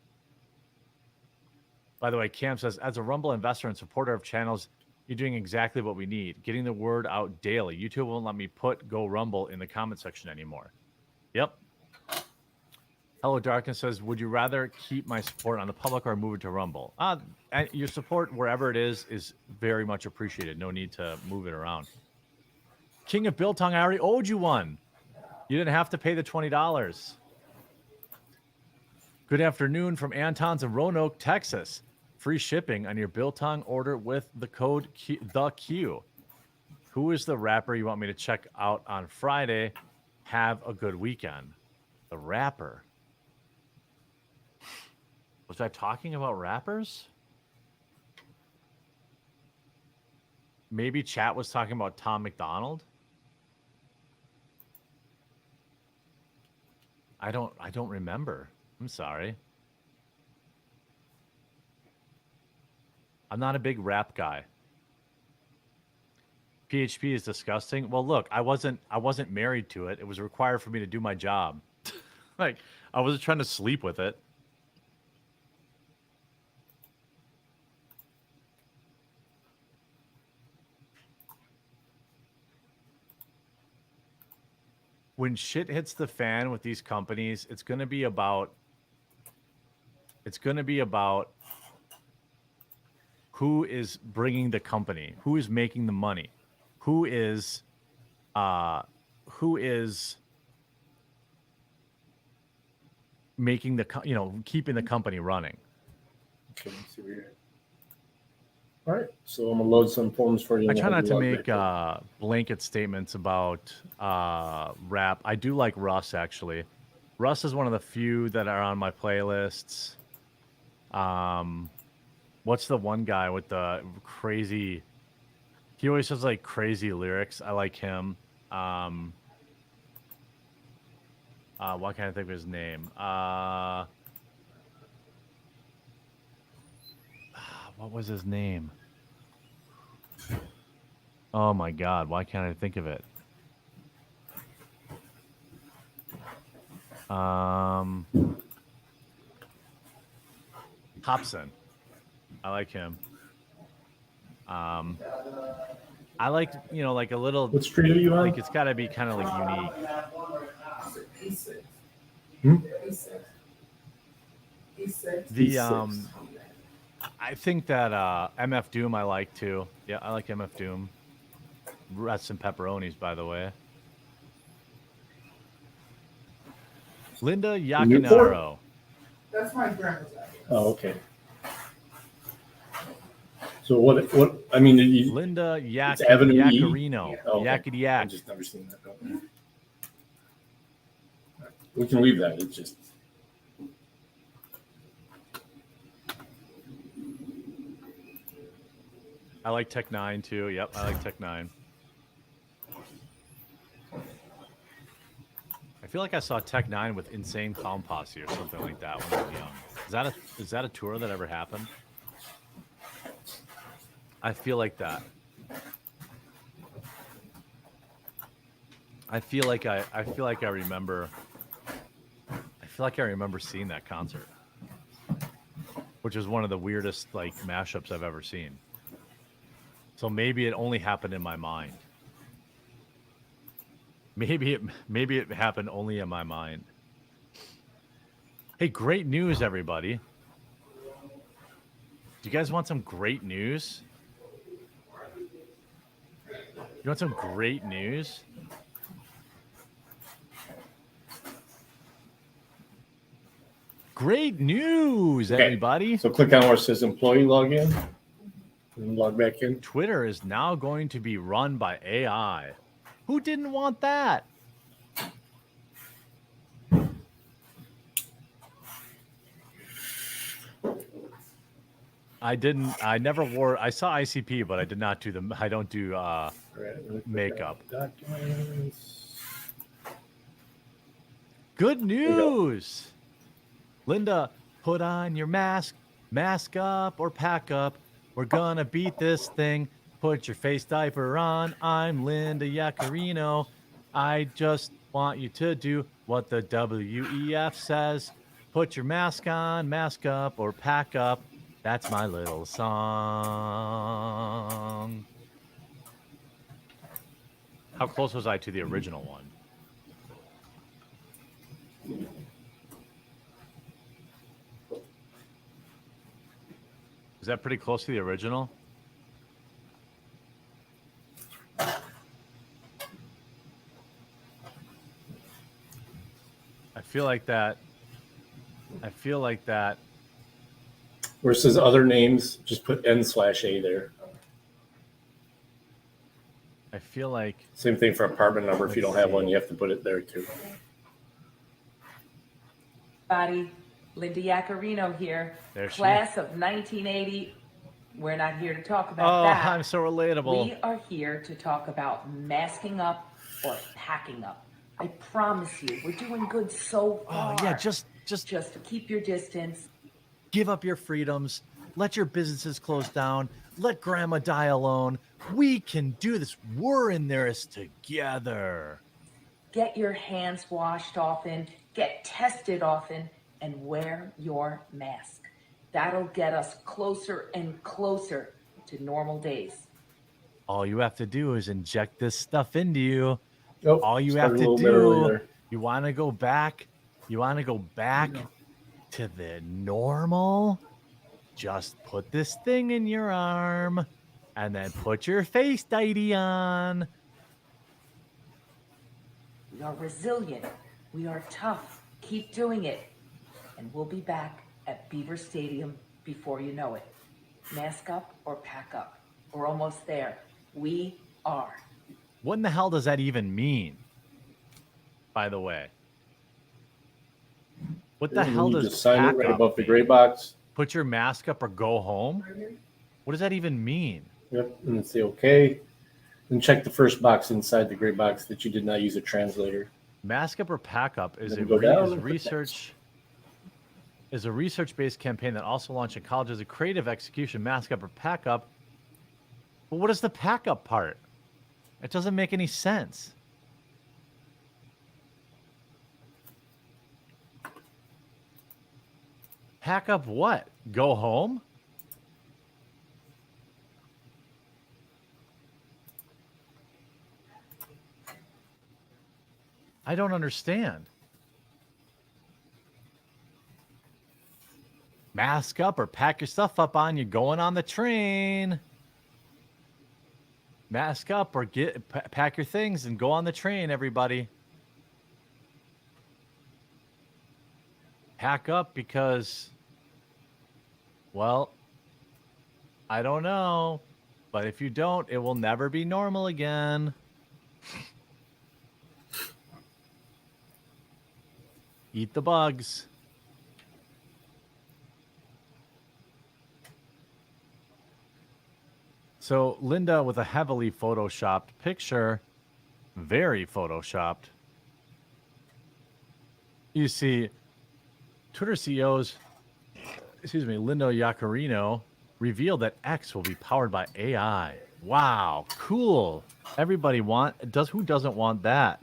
By the way, Cam says, as a Rumble investor and supporter of channels, you're doing exactly what we need. Getting the word out daily. YouTube won't let me put Go Rumble in the comment section anymore. Yep. Hello Darkness says, would you rather keep my support on the public or move it to Rumble? Your support, wherever it is very much appreciated. No need to move it around. King of Biltong, I already owed you one. You didn't have to pay the $20. Good afternoon from Anton's in Roanoke, Texas. Free shipping on your Biltong order with the code the Q. Who is the rapper you want me to check out on Friday? Have a good weekend. The rapper. Was I talking about rappers? Maybe chat was talking about Tom McDonald. I don't remember. I'm sorry. I'm not a big rap guy. PHP is disgusting. Well, look, I wasn't married to it. It was required for me to do my job. Like, I wasn't trying to sleep with it. When shit hits the fan with these companies, it's going to be about who is bringing the company, who is making the money, who is making the keeping the company running. Okay, let's see where you're at. All right, so I'm gonna load some forms for you. I try not to make blanket statements about rap. I do like Russ, actually. Russ is one of the few that are on my playlists. What's the one guy with the crazy... He always has, like, crazy lyrics. I like him. Why can't I think of his name? What was his name? Oh my God, why can't I think of it? Hobson. I like him. I like, like a little... What street are you on? Like, it's got to be kind of, like, unique. The, I think that MF Doom I like too. Yeah, I like MF Doom. Rest and pepperonis, by the way. Linda Yakinaro. That's my grandma's house. Oh, okay. So what I mean, Linda Avenue E? Yacarino. Oh, okay. Yakety Yak. I've just never seen that. We can leave that. It's just... I like Tech 9 too. Yep, I like Tech 9. feel like I saw Tech Nine with Insane Clown Posse or something like that when I was young. Is that a tour that ever happened? I feel like that. I feel like I remember seeing that concert, which is one of the weirdest like mashups I've ever seen. So maybe it only happened in my mind. Maybe it happened only in my mind. Hey, great news, everybody. Do you guys want some great news? You want some great news? Great news, Okay. everybody. So click on where it says employee login and log back in. Twitter is now going to be run by AI. Who didn't want that? I saw ICP, but I did not do I don't do makeup. Documents. Good news. Linda, put on your mask up or pack up. We're gonna beat this thing. Put your face diaper on. I'm Linda Yaccarino. I just want you to do what the WEF says. Put your mask on, mask up, or pack up. That's my little song. How close was I to the original one? Is that pretty close to the original? I feel like that. Where it says other names, just put N/A there. I feel like Same thing for apartment number. If you don't have one, you have to put it there too. Body, Linda Yaccarino here. There she Class of 1980. We're not here to talk about that. I'm so relatable. We are here to talk about masking up or packing up. I promise you, we're doing good so far. Oh yeah, just keep your distance. give up your freedoms. Let your businesses close down. Let grandma die alone. We can do this. We're in this together. Get your hands washed often, get tested often, and wear your mask. That'll get us closer and closer to normal days. All you have to do is inject this stuff into you. Nope, All you started have a to little bit do, earlier. you want to go back to the normal? Just put this thing in your arm and then put your face dighty on. We are resilient. We are tough. Keep doing it. And we'll be back at Beaver Stadium before you know it. Mask up or pack up. We're almost there. We are. What in the hell does that even mean? By the way. What the hell You does just sign it pack right up above the mean? gray box. Put your mask up or go home? What does that even mean? Yep, and then say okay. Then check the first box inside the gray box that you did not use a translator. Mask up or pack up is Then go down is and research is a research-based campaign that also launched in college as a creative execution. Mask up or pack up. But what is the pack up part? It doesn't make any sense. Pack up what? Go home? I don't understand. Mask up or pack your stuff up on you going on the train. Mask up or pack your things and go on the train, everybody. Pack up because, well, I don't know. But if you don't, it will never be normal again. Eat the bugs. So Linda with a heavily photoshopped picture, very photoshopped. You see, Twitter CEOs, Lindo Yaccarino, revealed that X will be powered by AI. Wow, cool. Everybody who doesn't want that?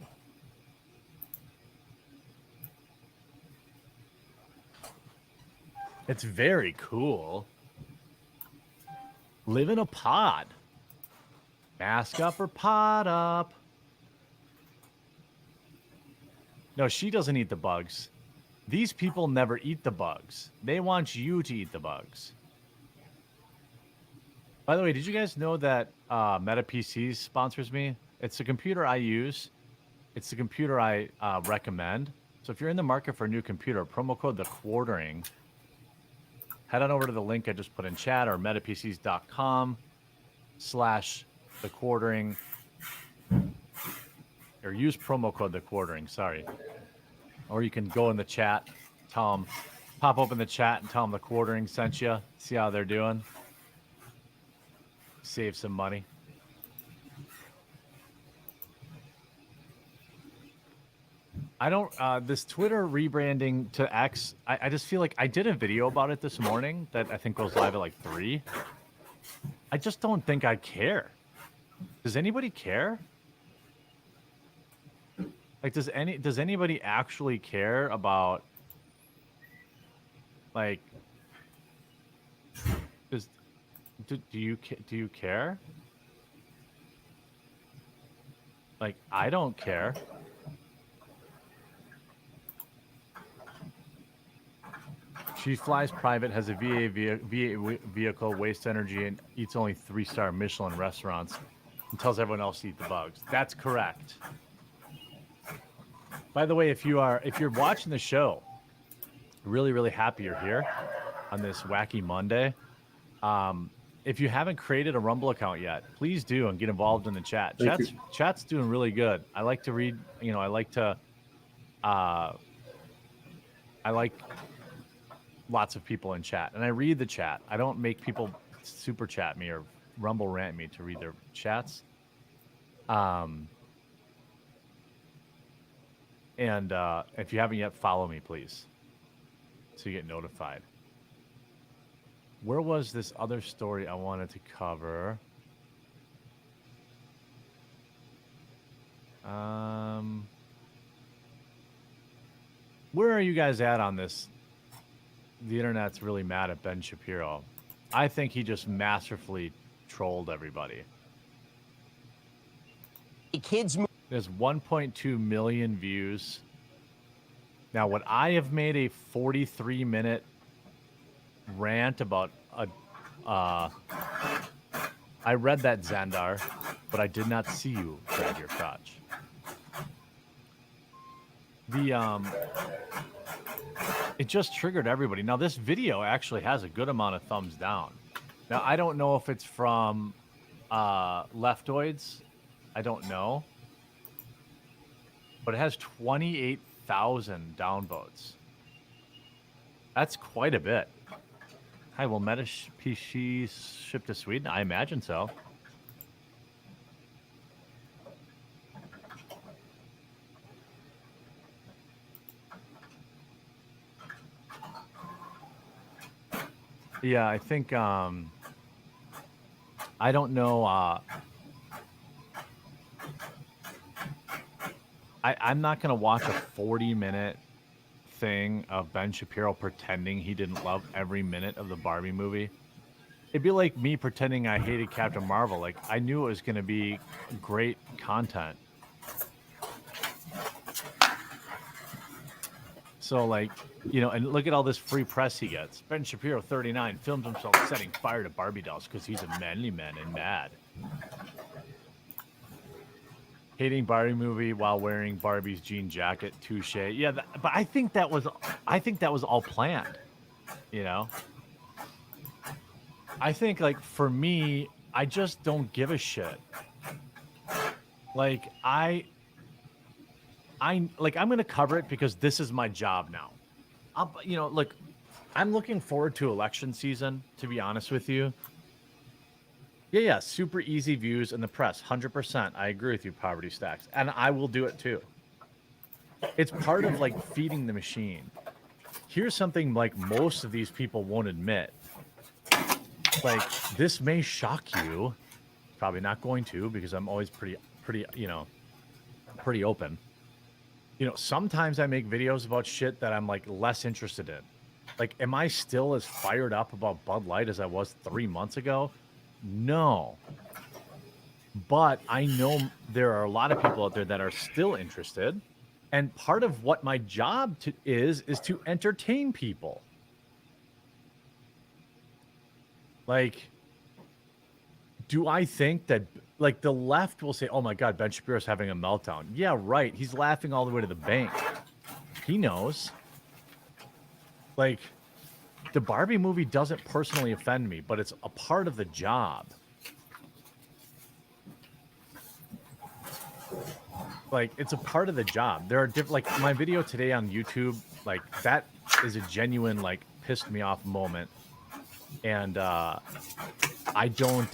It's very cool. Live in a pod. Mask up or pod up. No, she doesn't eat the bugs. These people never eat the bugs. They want you to eat the bugs. By the way, did you guys know that Meta PCs sponsors me? It's the computer I use. It's the computer I recommend. So if you're in the market for a new computer, promo code The Quartering. Head on over to the link I just put in chat or metapcs.com/The Quartering. Or use promo code The Quartering, sorry. Or you can go in the chat, tell them, pop open the chat and tell them The Quartering sent you. See how they're doing. Save some money. I don't, this Twitter rebranding to X, I just feel like I did a video about it this morning that I think goes live at like 3. I just don't think I care. Does anybody care? Like, does anybody actually care about, like, do you care? Like, I don't care. She flies private, has a VA vehicle, wastes energy, and eats only 3-star Michelin restaurants, and tells everyone else to eat the bugs. That's correct. By the way, if you're watching the show, really, really happy you're here on this wacky Monday. If you haven't created a Rumble account yet, please do and get involved in the chat. Chat's doing really good. I like to read, I like lots of people in chat, and I read the chat. I don't make people super chat me or Rumble rant me to read their chats. And if you haven't yet, follow me, please, so you get notified. Where was this other story I wanted to cover? Where are you guys at on this? The internet's really mad at Ben Shapiro. I think he just masterfully trolled everybody. There's 1.2 million views. Now, would I have made a 43-minute rant about I read that, Xandar, but I did not see you grab your crotch. It just triggered everybody. Now, this video actually has a good amount of thumbs down. Now, I don't know if it's from leftoids. I don't know. But it has 28,000 downvotes. That's quite a bit. Hi, will Meta PC ship to Sweden? I imagine so. Yeah, I think, I don't know, I'm not going to watch a 40-minute thing of Ben Shapiro pretending he didn't love every minute of the Barbie movie. It'd be like me pretending I hated Captain Marvel. Like, I knew it was going to be great content. So, like, and look at all this free press he gets. Ben Shapiro, 39, filmed himself setting fire to Barbie dolls because he's a manly man and mad. Hating Barbie movie while wearing Barbie's jean jacket, touche. Yeah, but I think that was all planned. I think, like, for me, I just don't give a shit. Like, I'm going to cover it because this is my job now. Look, I'm looking forward to election season, to be honest with you. Yeah, super easy views in the press, 100%. I agree with you, Poverty Stacks, and I will do it too. It's part of like feeding the machine. Here's something like most of these people won't admit. Like, this may shock you. Probably not going to, because I'm always pretty, you know, pretty open. You know, sometimes I make videos about shit that I'm like less interested in. Like, am I still as fired up about Bud Light as I was 3 months ago? No. But I know there are a lot of people out there that are still interested. And part of what my job is to entertain people. Like, do I think that, like, the left will say, oh my God, Ben Shapiro's having a meltdown. Yeah, right. He's laughing all the way to the bank. He knows. Like, the Barbie movie doesn't personally offend me, but it's a part of the job. Like, it's a part of the job. There are different, like, my video today on YouTube, like, that is a genuine, like, pissed me off moment. And I don't,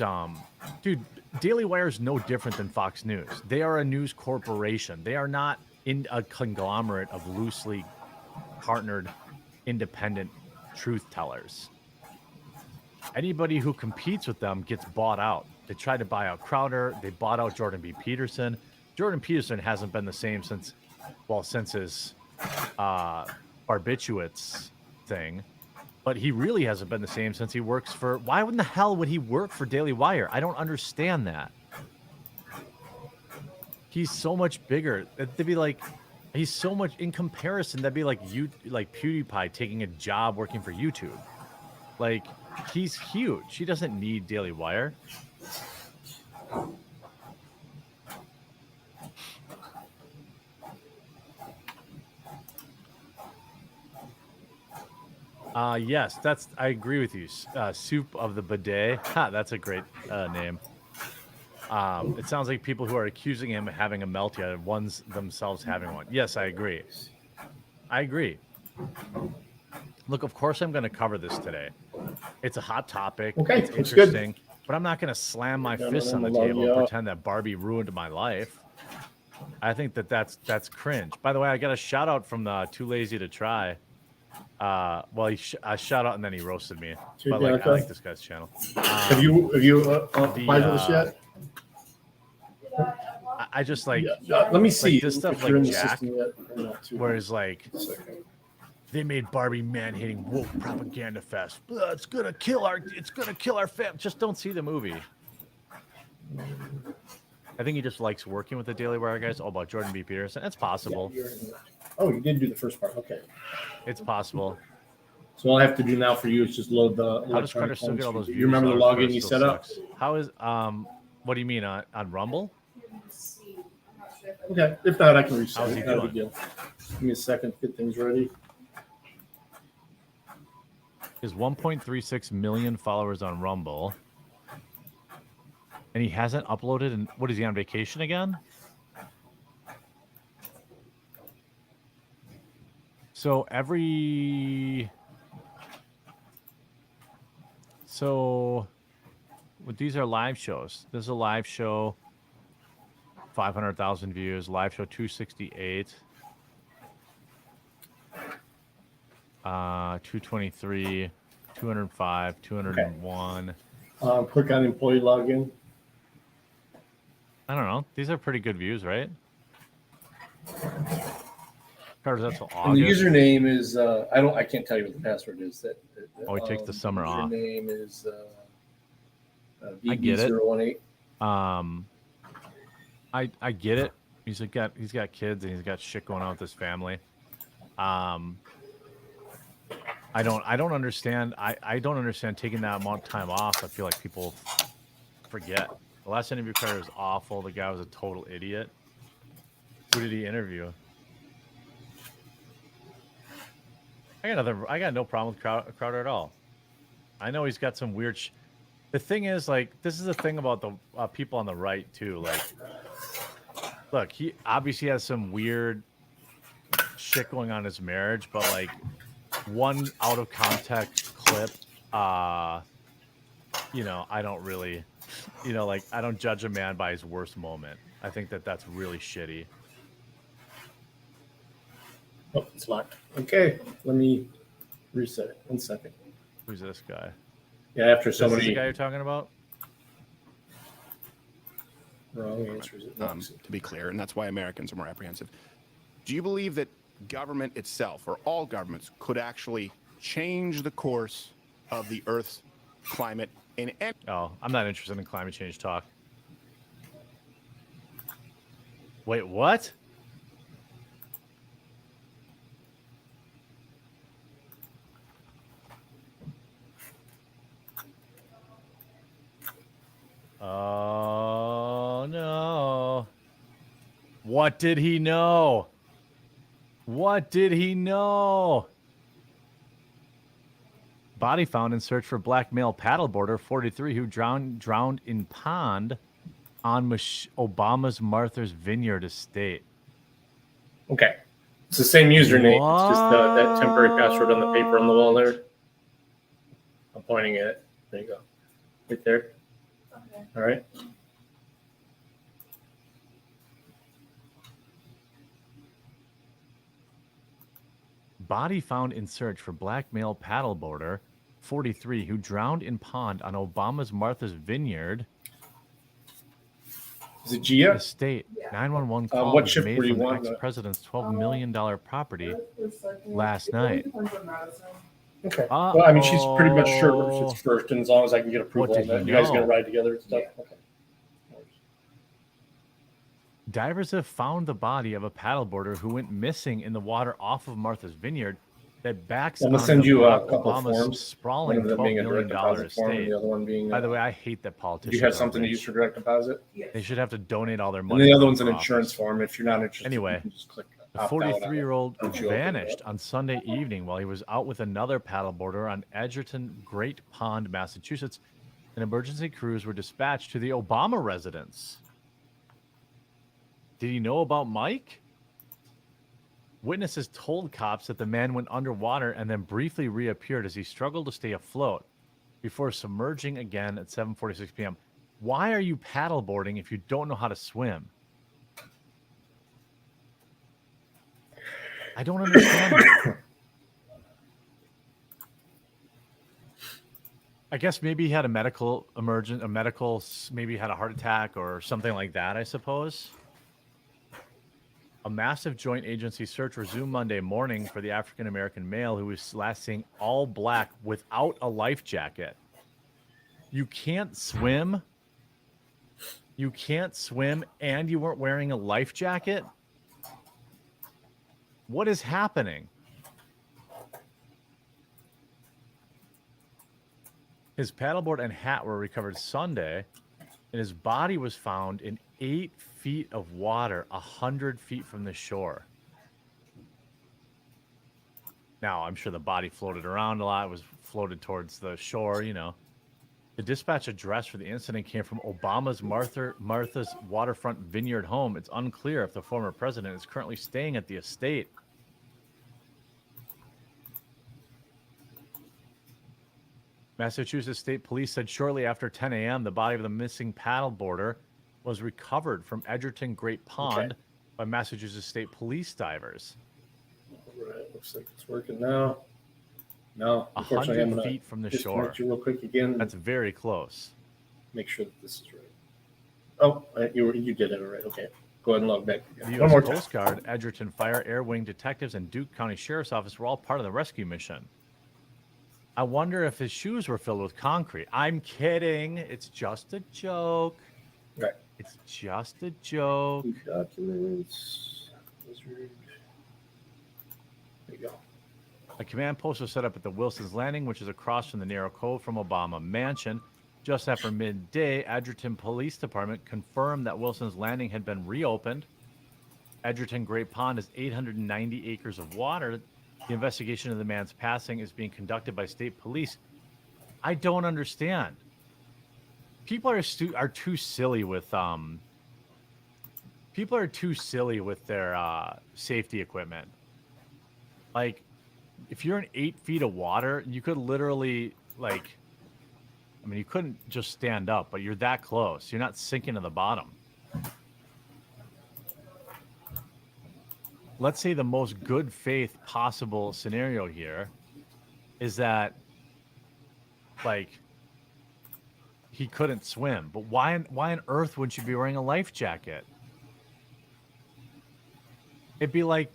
dude, Daily Wire is no different than Fox News. They are a news corporation. They are not in a conglomerate of loosely partnered, independent truth tellers. Anybody who competes with them gets bought out. They tried to buy out Crowder. They bought out Jordan B. Peterson. Jordan Peterson hasn't been the same since his barbiturates thing. But he really hasn't been the same since he works for... Why in the hell would he work for Daily Wire? I don't understand that. He's so much bigger. They'd be like... He's so much... In comparison, that'd be like PewDiePie taking a job working for YouTube. Like, he's huge. He doesn't need Daily Wire. Yes, I agree with you. Soup of the Bidet. Ha, that's a great name. It sounds like people who are accusing him of having a meltdown are ones themselves having one. Yes, I agree. I agree. Look, of course I'm going to cover this today. It's a hot topic. Okay, it's that's interesting. good. But I'm not going to slam my fists on the table and pretend that Barbie ruined my life. I think that's cringe. By the way, I got a shout out from Too Lazy to Try. Well, I shout out and then he roasted me. But like, I like this guy's channel. Have you applied for this yet? I just like. Let me see. Like, this stuff like Jack, whereas like, they made Barbie man-hating woke propaganda fest. It's gonna kill our fam. Just don't see the movie. I think he just likes working with the Daily Wire guys. All about Jordan B. Peterson. It's possible. Oh, you did do the first part. Okay. It's possible. So all I have to do now for you is just load the. How does Carter still get all those views? You remember the login you set up? How is what do you mean on Rumble? Okay. If not, I can reset. How's he Not a big doing? deal. Give me a second to get things ready. His 1.36 million followers on Rumble. And he hasn't uploaded. And what is he on vacation again? So these are live shows. This is a live show. 500,000 views. Live show 268. 223, 205, 201. Okay. Click on employee login. I don't know. These are pretty good views, right? Carter, that's August. And the username is I can't tell you what the password is. He takes the summer off. Username is I get it. VB018. I get it. He's got kids and he's got shit going on with his family. I don't understand. I don't understand taking that amount of time off. I feel like people forget. The last interview Carter was awful. The guy was a total idiot. Who did he interview? I got no problem with Crowder at all. I know he's got some weird. The thing is, like, this is the thing about the people on the right too. Like, look, he obviously has some weird shit going on in his marriage, but like one out of context clip, I don't really, like, I don't judge a man by his worst moment. I think that's really shitty. Oh, it's locked. Okay, let me reset it. 1 second. Who's this guy? Yeah, after so This is the many guy you're talking about? wrong answers. To be clear, and that's why Americans are more apprehensive. Do you believe that government itself, or all governments, could actually change the course of the Earth's climate in any... Oh, I'm not interested in climate change talk. Wait, what? Oh, no. What did he know? What did he know? Body found in search for black male paddleboarder 43 who drowned in pond on Obama's Martha's Vineyard estate. Okay. It's the same username. It's just that temporary password on the paper on the wall there. I'm pointing at it. There you go. Right there. Okay. All right. Body found in search for black male paddleboarder 43 who drowned in pond on Obama's Martha's Vineyard Is it Gia? estate. 911 call what was shift made were you from the wanting? ex-president's $12 million property last night. Okay. Well, I mean, she's pretty much sure Uh-oh. it's first, and as long as I can get approval What on did that, he you guys know? gonna ride together and stuff. Yeah. Okay. No worries. Divers have found the body of a paddleboarder who went missing in the water off of Martha's Vineyard that backs I'm gonna onto send you a Barack couple of Obama's forms. One sprawling of them $12 being a million direct deposit form, and estate. the other one being. By the way, I hate that do politicians you have are something to rich. use for direct deposit? They should have to donate all their And money. the to other run one's an for insurance office. form. If you're not interested, Anyway, you can just click The opt out on it. 43-year-old Once you open it vanished up. on Sunday evening while he was out with another paddleboarder on Edgerton Great Pond, Massachusetts. An emergency crews were dispatched to the Obama residence. Did he know about Mike? Witnesses told cops that the man went underwater and then briefly reappeared as he struggled to stay afloat before submerging again at 7:46 p.m. Why are you paddleboarding if you don't know how to swim? I don't understand that. I guess maybe he had a medical maybe he had a heart attack or something like that, I suppose. A massive joint agency search resumed Monday morning for the African-American male who was last seen all black without a life jacket. You can't swim? You can't swim and you weren't wearing a life jacket? What is happening? His paddleboard and hat were recovered Sunday, and his body was found in 8 feet of water, 100 feet from the shore. Now, I'm sure the body floated around a lot. It was floated towards the shore, you know. The dispatch address for the incident came from Obama's Martha's waterfront vineyard home. It's unclear if the former president is currently staying at the estate. Massachusetts State Police said shortly after 10 a.m. the body of the missing paddleboarder was recovered from Edgerton Great Pond by Massachusetts State Police divers. All right, looks like it's working now. No, unfortunately, I'm 100 gonna feet from the disconnect shore. you real quick again. That's very close. Make sure that this is right. Oh, you did it all right. Okay, go ahead and log back. The One U.S. more time. Coast Guard, Edgerton Fire, Air Wing detectives, and Duke County Sheriff's Office were all part of the rescue mission. I wonder if his shoes were filled with concrete. I'm kidding. It's just a joke. Right. It's just a joke. Documents. Wizard. There you go. A command post was set up at the Wilson's Landing, which is across from the narrow cove from Obama Mansion. Just after midday, Edgerton Police Department confirmed that Wilson's Landing had been reopened. Edgerton Great Pond is 890 acres of water. The investigation of the man's passing is being conducted by state police. I don't understand. People are too silly with their safety equipment. Like, if you're in 8 feet of water, you could literally, like, I mean, you couldn't just stand up, but you're that close. You're not sinking to the bottom. let's say the most good faith possible scenario here is that, like, he couldn't swim. But why on earth would you be wearing a life jacket? It'd be like,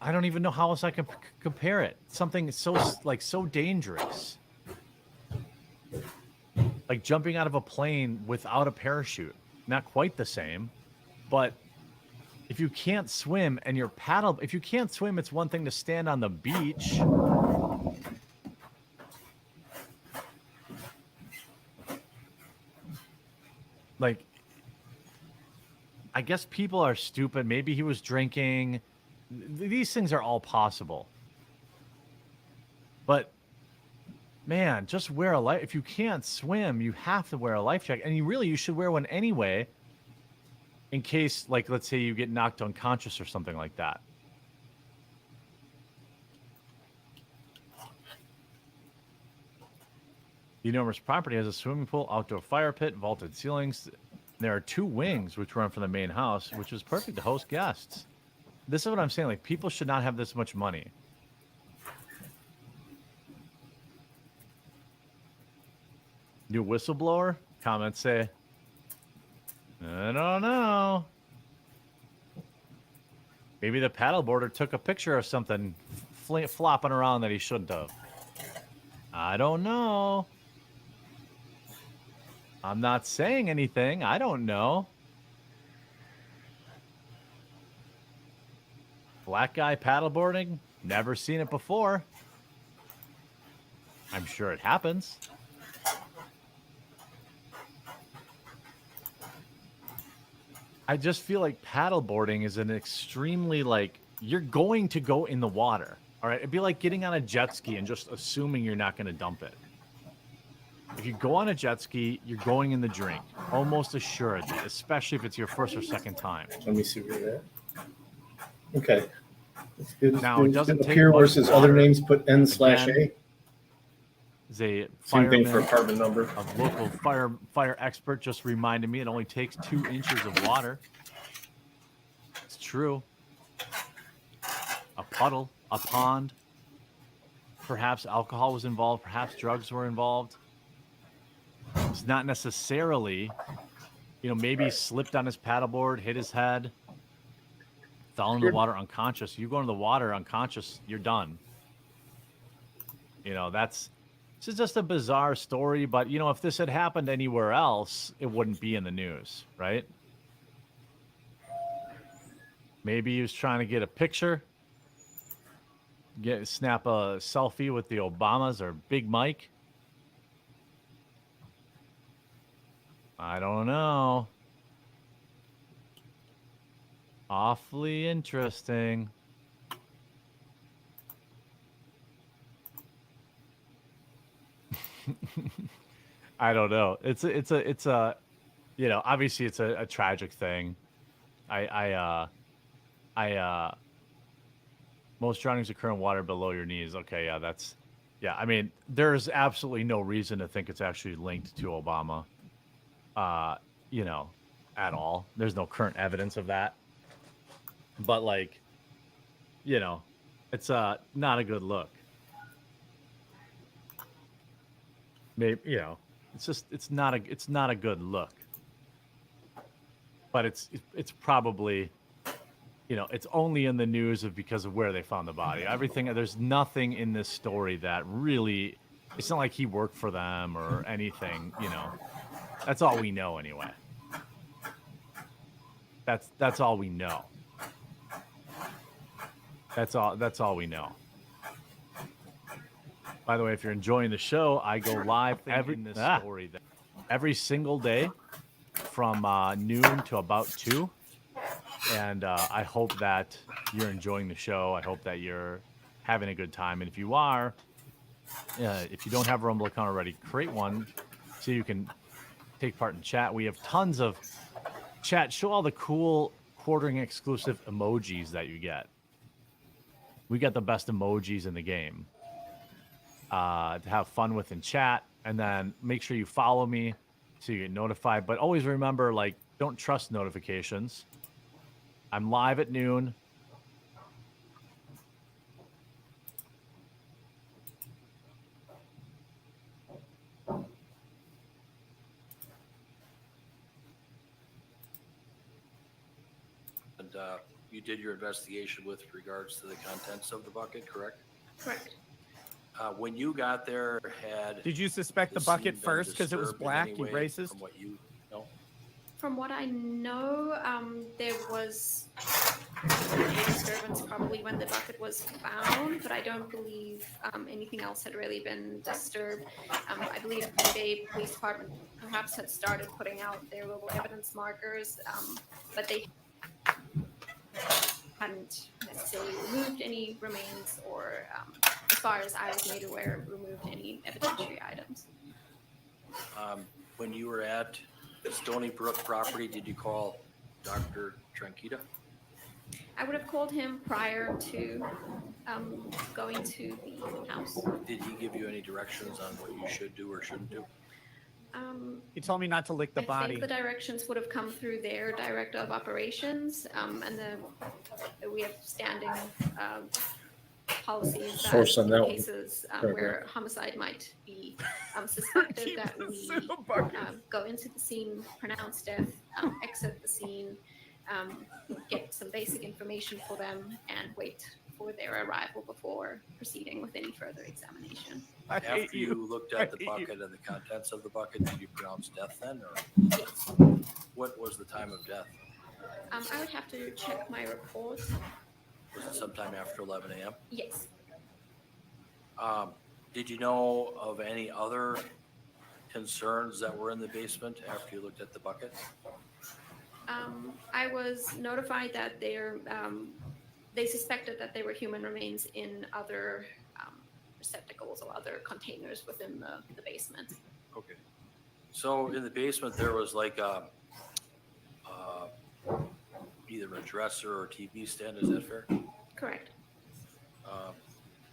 I don't even know how else I can compare it. Something so dangerous. Like jumping out of a plane without a parachute. Not quite the same, but if you can't swim and you're if you can't swim, it's one thing to stand on the beach. Like, I guess people are stupid. Maybe he was drinking. These things are all possible. But man, just wear a life. If you can't swim, you have to wear a life jacket. And you should wear one anyway, in case, like, let's say you get knocked unconscious or something like that. The enormous property has a swimming pool, outdoor fire pit, vaulted ceilings. There are 2 wings which run from the main house, which is perfect to host guests. This is what I'm saying. Like, people should not have this much money. New whistleblower? Comments say, I don't know. Maybe the paddleboarder took a picture of something flopping around that he shouldn't have. I don't know. I'm not saying anything. I don't know. Black guy paddleboarding? Never seen it before. I'm sure it happens. I just feel like paddleboarding is an extremely, like, you're going to go in the water. All right. It'd be like getting on a jet ski and just assuming you're not going to dump it. If you go on a jet ski, you're going in the drink, almost assuredly, especially if it's your first or second time. Let me see where you're at. Okay. It's good. Now, it doesn't take appear much versus water. other names put N/A. Again, is a Same thing for fireman, apartment number. a local fire expert just reminded me it only takes 2 inches of water. It's true. A puddle, a pond. Perhaps alcohol was involved. Perhaps drugs were involved. It's not necessarily, maybe he slipped on his paddleboard, hit his head, fell in the water unconscious. You go into the water unconscious, you're done. This is just a bizarre story, but if this had happened anywhere else, it wouldn't be in the news, right? Maybe he was trying to get a picture, snap a selfie with the Obamas or Big Mike. I don't know. Awfully interesting. I don't know. It's a obviously it's a tragic thing. Most drownings occur in water below your knees. Okay, yeah. I mean, there's absolutely no reason to think it's actually linked to Obama. At all. There's no current evidence of that. But it's not a good look. Maybe it's not a good look. But it's probably it's only in the news because of where they found the body. There's nothing in this story that really, it's not like he worked for them or anything, That's all we know anyway. That's all we know. That's all we know. By the way, if you're enjoying the show, I go live every single day from noon to about 2. And I hope that you're enjoying the show. I hope that you're having a good time. And if you are, if you don't have a Rumble account already, create one so you can take part in chat. We have tons of chat. Show all the cool quartering exclusive emojis that you get. We got the best emojis in the game to have fun with in chat. And then make sure you follow me so you get notified. But always remember, don't trust notifications. I'm live at noon. you did your investigation with regards to the contents of the bucket, correct? Correct. When you got there, Did you suspect the scene bucket been first because it was disturbed in black? any You way racist. From what you know? From what I know, there was a disturbance probably when the bucket was found, but I don't believe anything else had really been disturbed. I believe the Bay Police Department perhaps had started putting out their little evidence markers, but they hadn't necessarily removed any remains or, as far as I was made aware, removed any evidentiary items. When you were at the Stony Brook property, did you call Dr. Tranquita? I would have called him prior to going to the house. Did he give you any directions on what you should do or shouldn't do? He told me not to lick the I body. think the directions would have come through their director of operations, and we have standing policies that Source on that in one. cases where homicide might be suspected, that we go into the scene, pronounce death, exit the scene, get some basic information for them, and wait for their arrival before proceeding with any further examination. After you looked at the bucket and the contents of the bucket, did you pronounce death then, or Yes. what was the time of death? I would have to check my report. Was it sometime after 11 a.m.? Yes. Did you know of any other concerns that were in the basement after you looked at the bucket? I was notified that they suspected that they were human remains in other receptacles or other containers within the basement. Okay. So in the basement, there was like either a dresser or TV stand. Is that fair? Correct.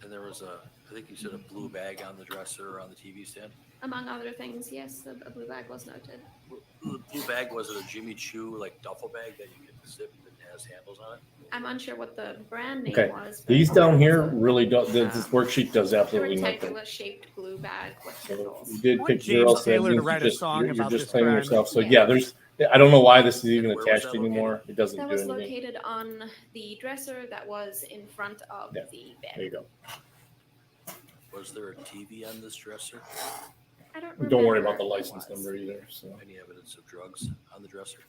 And there was I think you said a blue bag on the dresser or on the TV stand. Among other things, yes, a blue bag was noted. The blue bag, was it a Jimmy Choo like duffel bag that you can zip that has handles on it? I'm unsure what the brand name Okay. was. but These down here really don't. This worksheet does a absolutely nothing. rectangular shaped blue bag with handles. You did I pick want your James Taylor to write a song you're about just this playing crime. yourself. So Yeah. yeah, there's. I don't know why this is even Where was attached that located? anymore. It doesn't That do was anything. located on the dresser that was in front of Yeah. the There you bed. go. Was there a TV on this dresser? I don't remember. Don't worry about the if it license was. number either. So Any evidence of drugs on the dresser?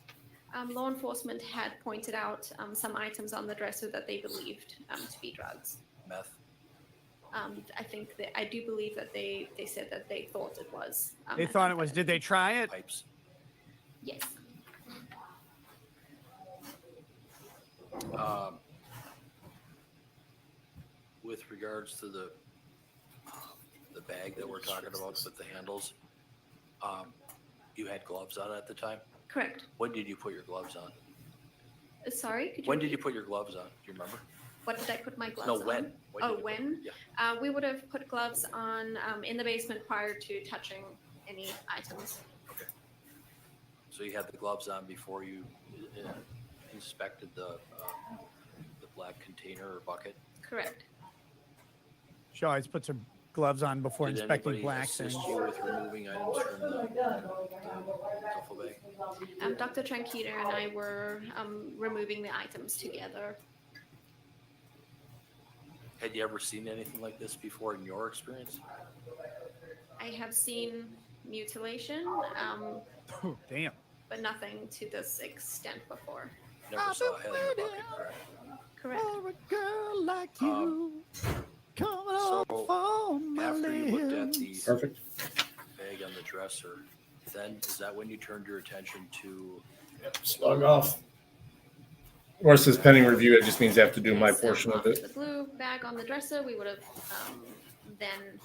Law enforcement had pointed out some items on the dresser that they believed to be drugs. Meth? I do believe that they said that they thought it was. They thought it was. Did they try it? Pipes? Yes. With regards to the bag that we're talking about with the handles, you had gloves on at the time? Correct. When did you put your gloves on? Sorry, could you When did repeat? you put your gloves on? Do you remember? What did I put my gloves No, on? when? Oh, did you put- when? Yeah. We would have put gloves on in the basement prior to touching any items. Okay. So you had the gloves on before you inspected the black container or bucket? Correct. She always puts her gloves on before Did inspecting anybody black assist things. you with removing items from the duffel bag? Dr. Tranquita and I were removing the items together. Had you ever seen anything like this before in your experience? I have seen mutilation, Oh, damn. but nothing to this extent before. Never saw a head in the bucket, correct? Correct. For a girl like you, coming So up on my after you looked at lips. the perfect. bag on the dresser, then is that when you turned your attention to? Slug off. Or it says pending review. It just means I have to do my Yes, portion of after it. The blue bag on the dresser, we would have then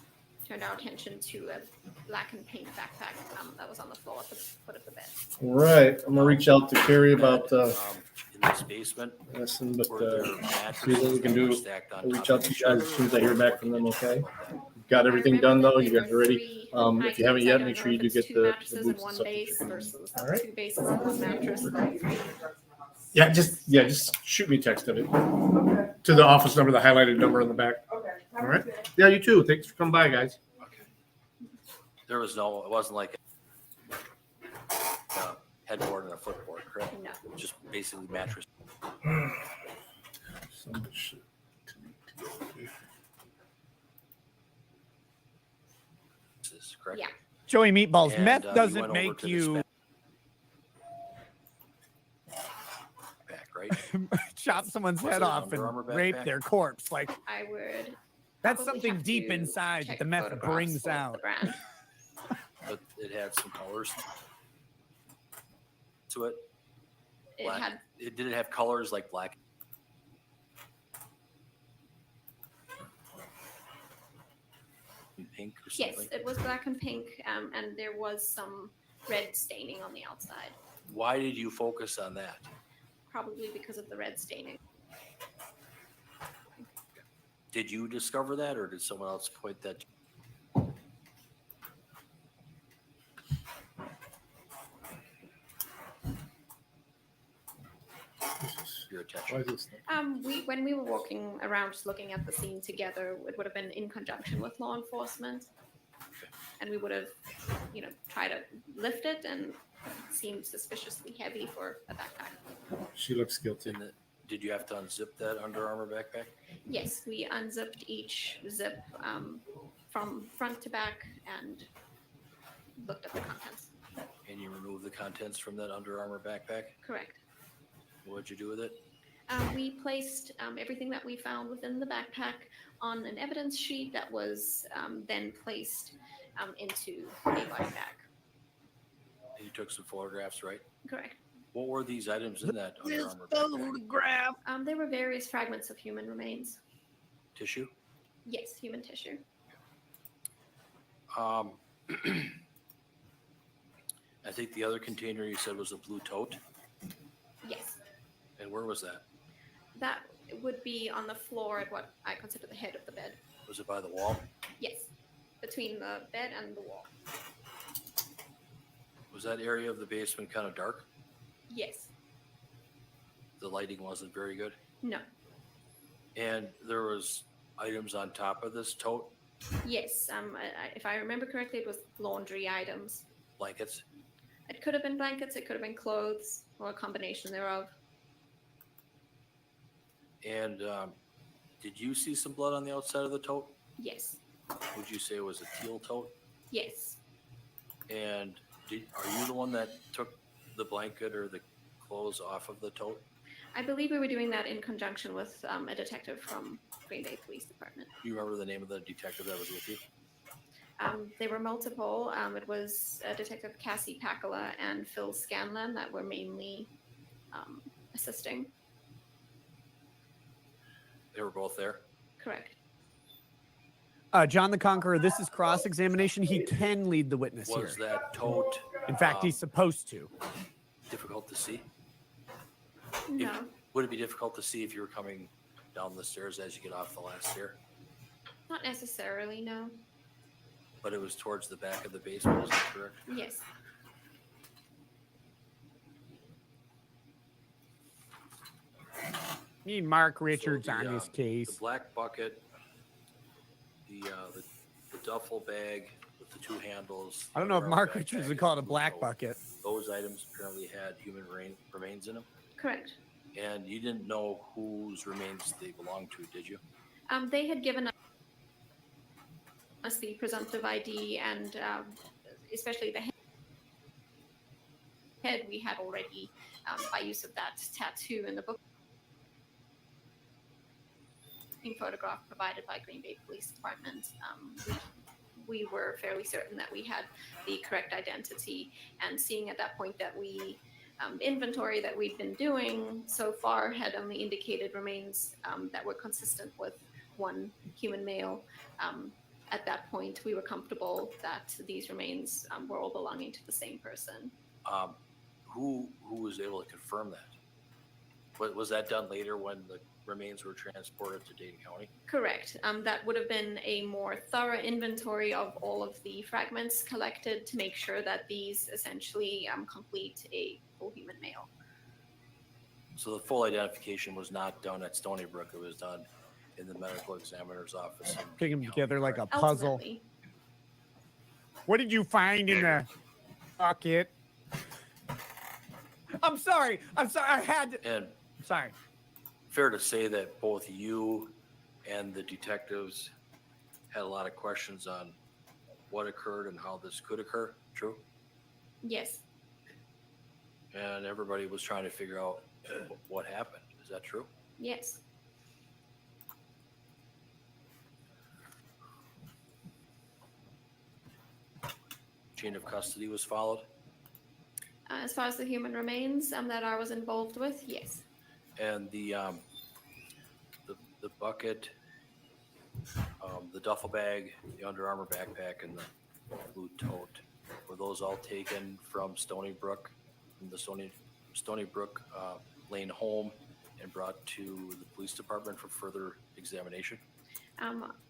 turned our attention to a black and pink backpack that was on the floor at the foot of the bed. All right, I'm gonna reach out to Carrie about in this basement? listen, but Were there see what we mattresses can that were do. stacked on I'll reach top out of to each you guys other, as soon as I hear or back from them. what Okay. about that? Got I everything remember done that though. You there guys were ready? three If you haven't items. yet, I make don't sure know you do if get it's two the mattresses boots and and one stuff. base versus All right. two bases and one mattress. Yeah, just shoot me a text of it to the office number, the highlighted number on the back. Okay. All right. Yeah, you too. Thanks for coming by, guys. Okay. There was no, it wasn't like a headboard and a footboard, correct? No. Just basically mattress. So much. This is correct. Yeah. Joey Meatballs, And, meth you doesn't went over make to the you back, right? chop someone's Was head it an off Under Armour and rape backpack? their corpse. Like, I would. that's probably something have deep to inside that check the meth photographs brings for the out. brand. But it had some colors to it. It had Did it have colors like black? And pink or something? yes, it was black and pink, and there was some red staining on the outside, Why did you focus on that? probably because of the red staining. Did you discover that, or did someone else point that? Your attention. When we were walking around just looking at the scene together, it would have been in conjunction with law enforcement, and we would have, tried to lift it, and it seemed suspiciously heavy for a backpack. She looks guilty. And did you have to unzip that Under Armour backpack? Yes, we unzipped each zip from front to back and looked at the contents. And you removed the contents from that Under Armour backpack? Correct. What'd you do with it? We placed everything that we found within the backpack on an evidence sheet that was then placed into a body bag. And you took some photographs, right? Correct. What were these items in that Under Armour photograph. There were various fragments of human remains. tissue? Yes, human tissue. I think the other container you said was a blue tote. Yes. And where was that? That would be on the floor at what I consider the head of the bed. Was it by the wall? Yes, between the bed and the wall. Was that area of the basement kind of dark? Yes. The lighting wasn't very good? No. And there was items on top of this tote? Yes. If I remember correctly, it was laundry items. Blankets? It could have been blankets, it could have been clothes, or a combination thereof. And did you see some blood on the outside of the tote? Yes. Would you say it was a teal tote? Yes. And are you the one that took the blanket or the clothes off of the tote? I believe we were doing that in conjunction with a detective from Green Bay Police Department. Do you remember the name of the detective that was with you? There were multiple. It was Detective Cassie Pakala and Phil Scanlon that were mainly assisting. They were both there? Correct. John the Conqueror, this is cross-examination. He can lead the witness here. Was that tote? In fact, he's supposed to. Difficult to see? No. Would it be difficult to see if you were coming down the stairs as you get off the last stair? Not necessarily, no. But it was towards the back of the basement, is that correct? Yes. Need Mark Richards So on this case. The black bucket, the duffel bag with the two handles. I don't know if the Mark backpack, Richards would call it a and the black tote. bucket. Those items apparently had human remains in them. Correct. And you didn't know whose remains they belonged to, did you? They had given us the presumptive ID, and especially the head, we had already, by use of that tattoo in the book, photograph provided by Green Bay Police Department, we were fairly certain that we had the correct identity. And seeing at that point that we inventory that we'd been doing so far had only indicated remains that were consistent with one human male. At that point, we were comfortable that these remains were all belonging to the same person. Who was able to confirm that? Was that done later when the remains were transported to Dane County? Correct. That would have been a more thorough inventory of all of the fragments collected to make sure that these essentially complete a full human male. So the full identification was not done at Stony Brook. It was done in the medical examiner's office. Putting them together like a puzzle. Ultimately. What did you find in the bucket? I'm sorry. I had to. And I'm sorry. fair to say that both you and the detectives had a lot of questions on what occurred and how this could occur? True? Yes. And everybody was trying to figure out what happened. Is that true? Yes. Chain of custody was followed? As far as the human remains that I was involved with, yes. And the bucket, the duffel bag, the Under Armour backpack, and the blue tote, were those all taken from Stony Brook, from the Stony Brook Lane home, and brought to the police department for further examination?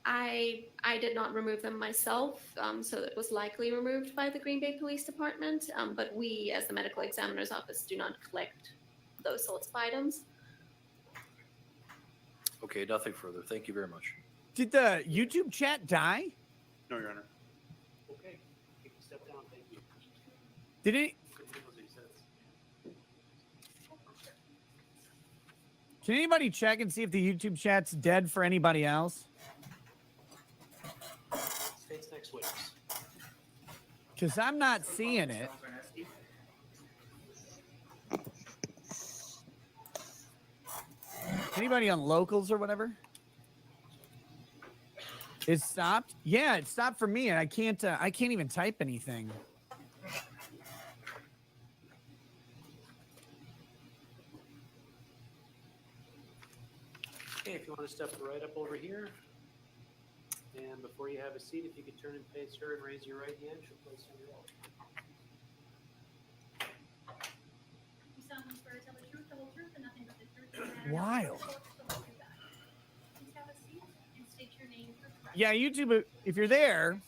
I did not remove them myself, so it was likely removed by the Green Bay Police Department. But we, as the medical examiner's office, do not collect those sorts of items. Okay, nothing further. Thank you very much. Did the YouTube chat die? No, Your Honor. Okay, you can step down. Thank you. Did it? Can anybody check and see if the YouTube chat's dead for anybody else? State's next witness. Because I'm not seeing it. Anybody on locals or whatever? It stopped? Yeah, it stopped for me, and I can't even type anything. Okay, if you want to step right up over here. And before you have a seat, if you could turn and face her and raise your right hand, she'll place on your oath. You solemnly swear to tell the truth, the whole truth, and nothing but the truth. Wild. Please have a seat and state your name for the record. Yeah, YouTube, if you're there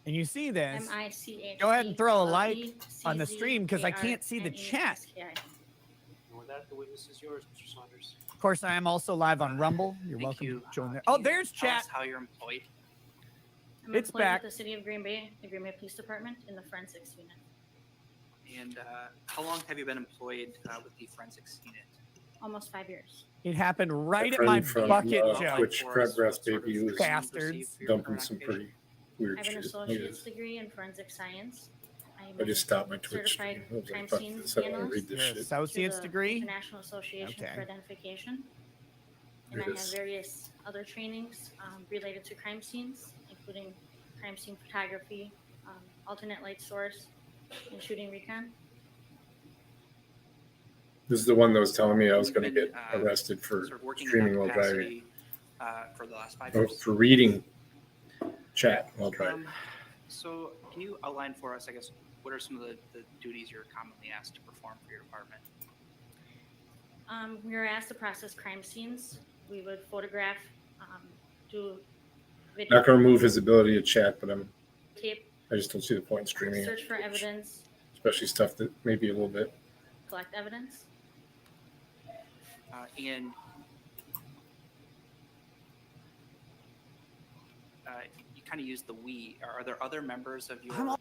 and you see this, MICH. go ahead and throw a like on the stream because I can't see the chat. And with that, the witness is yours, Mr. Saunders. Of course, I am also live on Rumble. You're welcome to join there. Oh, there's chat. How you're employed? I'm It's employed back. with the City of Green Bay, the Green Bay Police Department, in the forensics unit. And how long have you been employed with the forensics unit? Almost 5 years. It happened right at friend my from, bucket, Joe. Which crab breast baby was Bastards. dumping some pretty I weird have an shit. associate's degree in forensic science. I just stopped my Twitch stream. certified I was crime like, fuck scene this, I don't want to analyst read this You're a shit. associate's to the degree? International Association Okay. for Identification. There And I it have is. various other trainings related to crime scenes, including crime scene photography, alternate light source, and shooting recon. This is the one that was telling me I was You've going to been, get arrested for sort of working in streaming that while driving. capacity, for the last 5 Oh, years. for reading chat while driving. So can you outline for us, I guess, what are some of the duties you're commonly asked to perform for your department? We were asked to process crime scenes. We would photograph, do video Not going to remove his ability to chat, but tape, I just don't see the point in streaming search it, for evidence, especially stuff that may be a little bit. collect evidence. And you kind of use the we. Are there other members of your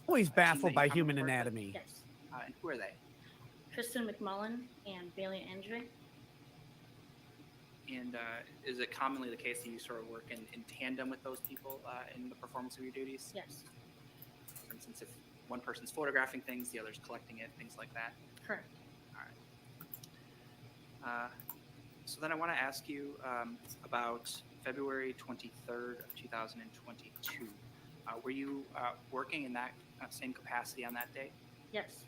Always baffled you by come human to work with? anatomy. Yes. And who are they? Kristen McMullen and Bailey Andre. And is it commonly the case that you sort of work in tandem with those people in the performance of your duties? Yes. For instance, if one person's photographing things, the other's collecting it, things like that. Correct. All right. So then I want to ask you about February 23rd of 2022. Were you working in that same capacity on that day? Yes.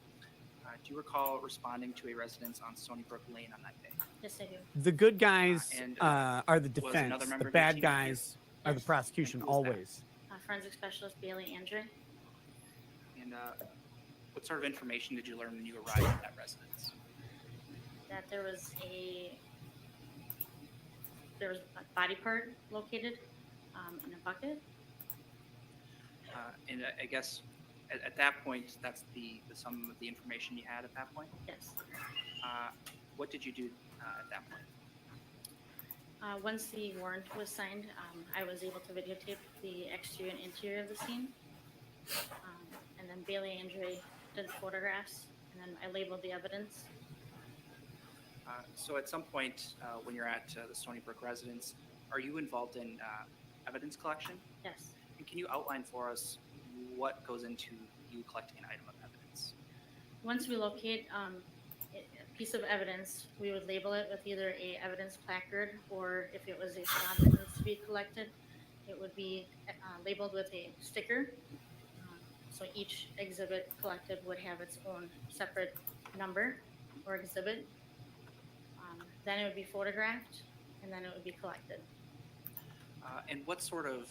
Do you recall responding to a residence on Stony Brook Lane on that day? Yes, I do. The good guys and, are the was another defense. member The of your bad team guys are the Yes. prosecution, And who was that? always. Forensic specialist Bailey Andre. And what sort of information did you learn when you arrived at that residence? That there was a body part located in a bucket. And I guess at that point, that's the sum of the information you had at that point? Yes. What did you do at that point? Once the warrant was signed, I was able to videotape the exterior and interior of the scene. And then Bailey Andre collected photographs, and then I labeled the evidence. So at some point when you're at the Stony Brook residence, are you involved in evidence collection? Yes. And can you outline for us what goes into you collecting an item of evidence? Once we locate a piece of evidence, we would label it with either a evidence placard, or if it was a swab that needs to be collected, it would be labeled with a sticker. So each exhibit collected would have its own separate number or exhibit. Then it would be photographed, and then it would be collected. And what sort of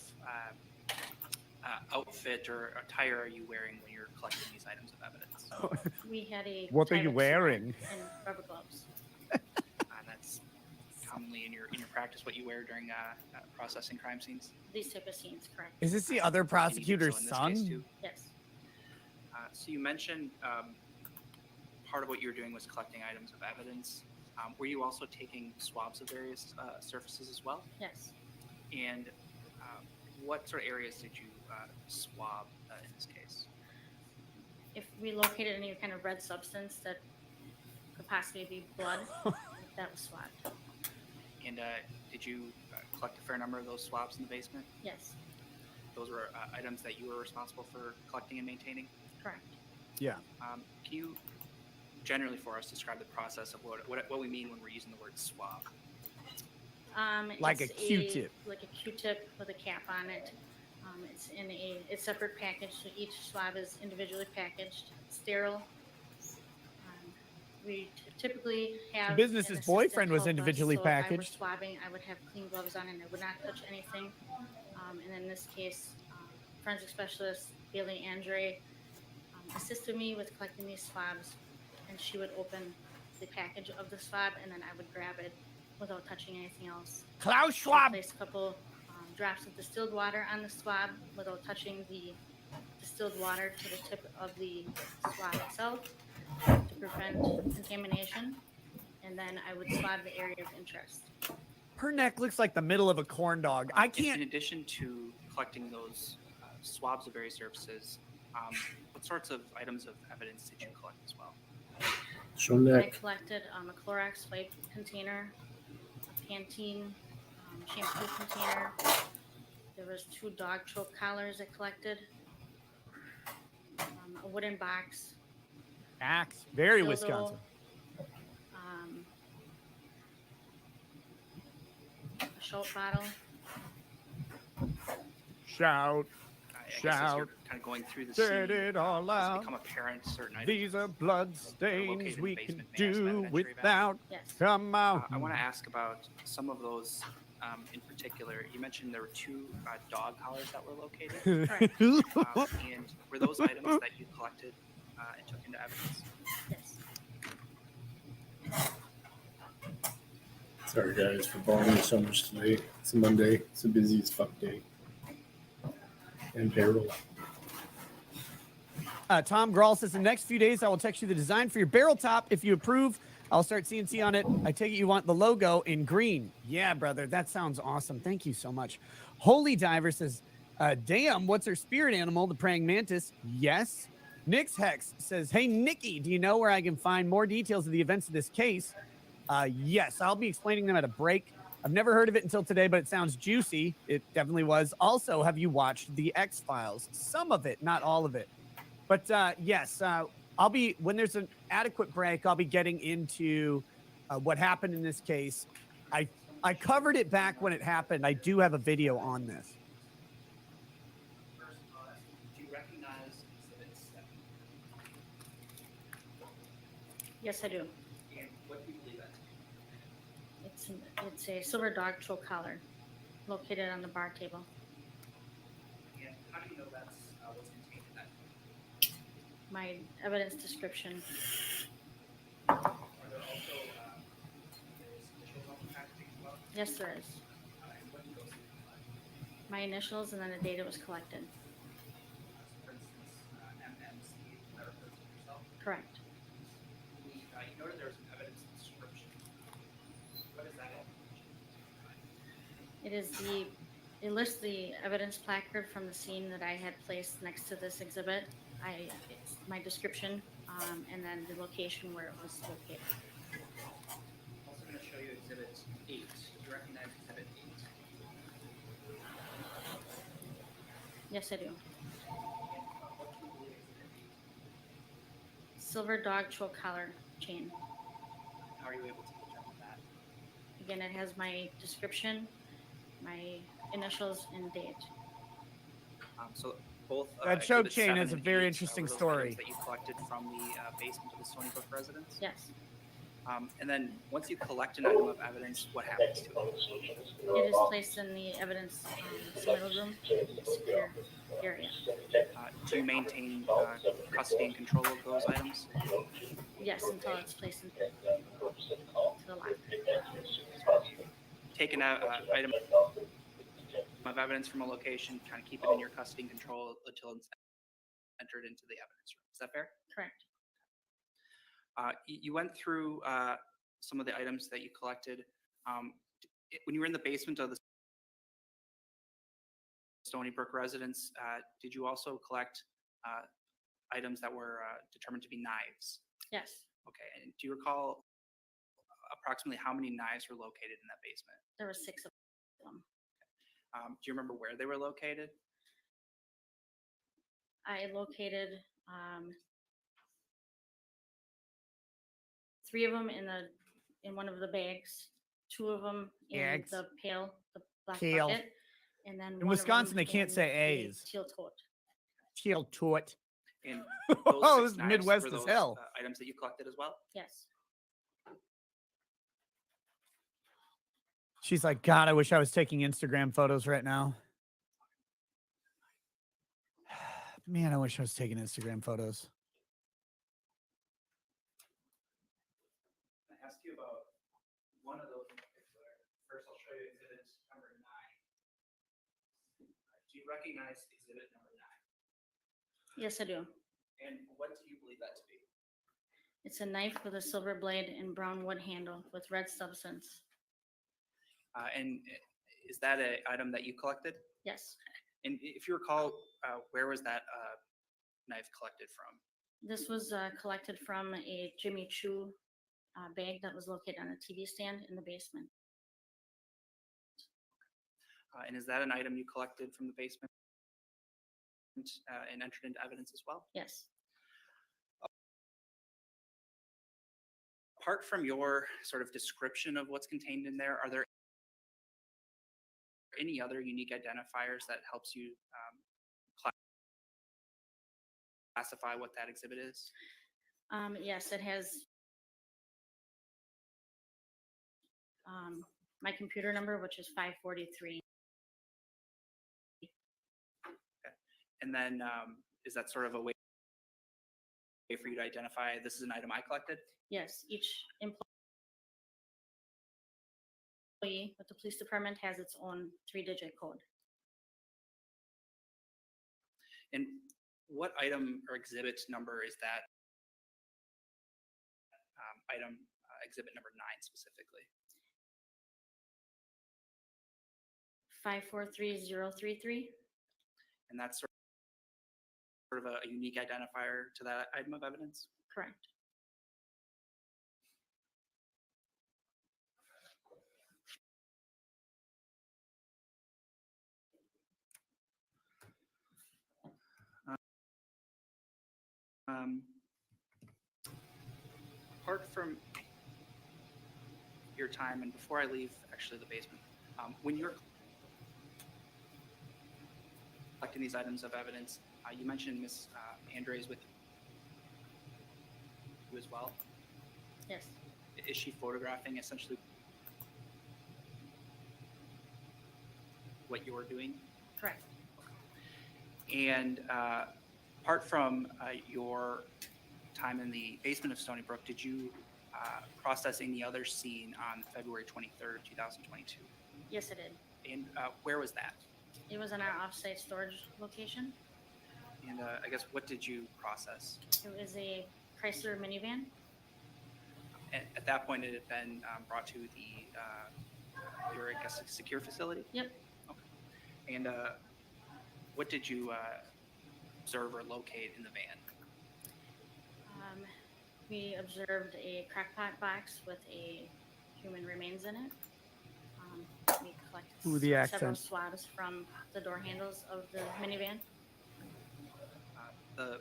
outfit or attire are you wearing when you're collecting these items of evidence? We had a What are you Tyvek suit wearing? And rubber gloves. That's commonly in your practice what you wear during processing crime scenes. These type of scenes, correct? Is this the other prosecutor's So in this case, son? too? Yes. So you mentioned part of what you were doing was collecting items of evidence. Were you also taking swabs of various surfaces as well? Yes. And what sort of areas did you swab in this case? If we located any kind of red substance that could possibly be blood, that was swabbed. And did you collect a fair number of those swabs in the basement? Yes. Those were items that you were responsible for collecting and maintaining? Correct. Yeah. Can you generally for us describe the process of what we mean when we're using the word swab? Like it's a Q-tip. Like a Q-tip with a cap on it. It's in a separate package, so each swab is individually packaged, sterile. We typically have The business's an assistant boyfriend was help us, individually so if I were packaged. swabbing, I would have clean gloves on and I would not touch anything. And in this case, forensic specialist Bailey Andre assisted me with collecting these swabs, and she would open the package of the swab, and then I would grab it without touching anything else. Klaus She Schwab. placed a couple drops of distilled water on the swab without touching the distilled water to the tip of the swab itself to prevent contamination, and then I would swab the area of interest. Her neck looks like the middle of a corn dog. I can't. In addition to collecting those swabs of various surfaces, what sorts of items of evidence did you collect as well? Show I neck. collected a Clorox wipe container, a Pantene shampoo container. There was 2 dog choke collars I collected, a wooden box, Axe. Very dildo, Wisconsin. A shout bottle. Shout. I guess as Shout. you're kind of going through the Set scene, it all it's out. become apparent certain items. These are blood stains located in we the can basement. May I ask do that evidentiary without. Yes. Come out. I want to ask about some of those in particular. You mentioned there were 2 dog collars that were located. Correct. And were those items that you collected and took into evidence? Yes. Sorry guys for bothering you so much today. It's a Monday. It's a busy as fuck day. And payroll. Tom Grawl says, the next few days I will text you the design for your barrel top. If you approve, I'll start CNC on it. I take it you want the logo in green. Yeah, brother. That sounds awesome. Thank you so much. Holy Diver says, damn, what's her spirit animal? The praying mantis. Yes. Nix Hex says, hey, Nikki, do you know where I can find more details of the events of this case? Yes, I'll be explaining them at a break. I've never heard of it until today, but it sounds juicy. It definitely was. Also, have you watched The X-Files? Some of it, not all of it. But yes, I'll be, when there's an adequate break, I'll be getting into what happened in this case. I covered it back when it happened. I do have a video on this. Do you recognize Exhibit 7? Yes, I do. And what do you believe that to be? It's a silver dog choke collar located on the bar table. And how do you know that's what's contained in that? My evidence description. Are there also there's initials on the packaging as well? Yes, there is. And what do those reflect? My initials and then the date it was collected. For instance, MMC, that refers to yourself. Correct. You noted there was an evidence description. What is that? It It lists the evidence placard from the scene that I had placed next to this exhibit. It's my description, and then the location where it was located. I'm also going to show you Exhibit 8. Do you recognize Exhibit 8? Yes, I do. And what do you believe Exhibit 8? Silver dog choke collar chain. How are you able to determine that? Again, it has my description, my initials, and date. So both That choke Exhibit chain 7 is a and very 8 interesting were those story. items that you collected from the basement of the Stony Brook residence. Yes. And then once you collect an item of evidence, what happens to it? It is placed in the evidence submittal room, secure area. Do you maintain custody and control of those items? Yes, until it's placed into the locker. Take an item of evidence from a location, kind of keep it in your custody and control until it's entered into the evidence room. Is that fair? Correct. You went through some of the items that you collected. When you were in the basement of the Stony Brook residence, did you also collect items that were determined to be knives? Yes, Okay, and do you recall approximately how many knives were located in that basement? there were 6 of them. Do you remember where they were located? I located 3 of them in one of the bags, 2 of them in Bags. the pail, the black Pail. bucket, and then In one of Wisconsin, them they can't in say the A's. Teal tote. Teal toot. And Oh, those this 6 is knives, Midwest were as those hell. items that you collected as well? Yes. She's like, God, I wish I was taking Instagram photos right now. Man, I wish I was taking Instagram photos. I asked you about one of those in particular. First, I'll show you exhibit number 9. Do you recognize exhibit number 9? Yes, I do. And what do you believe that to be? It's a knife with a silver blade and brown wood handle with red substance. And is that an item that you collected? Yes. And if you recall, where was that knife collected from? This was collected from a Jimmy Choo bag that was located on a TV stand in the basement. And is that an item you collected from the basement and entered into evidence as well? Yes. Apart from your sort of description of what's contained in there, are there any other unique identifiers that helps you classify what that exhibit is? Yes, it has my computer number, which is 543. And then is that sort of a way for you to identify this is an item I collected? Yes, each employee with the police department has its own 3-digit code. And what item or exhibit number is that item, exhibit number 9 specifically? 543033. And that's sort of a unique identifier to that item of evidence? Correct. Apart from your time, and before I leave actually the basement, when you're collecting these items of evidence, you mentioned Ms. Andres with you as well. Yes. Is she photographing essentially what you're doing? Correct. And apart from your time in the basement of Stony Brook, did you process any other scene on February 23rd, 2022? Yes, I did. And where was that? It was in our off-site storage location. And I guess what did you process? It was a Chrysler minivan. At that point, it had been brought to the your, I guess, secure facility? Yep. Okay. And what did you observe or locate in the van? We observed a crackpot box with a human remains in it. We collected Ooh, the several accent. swabs from the door handles of the minivan. The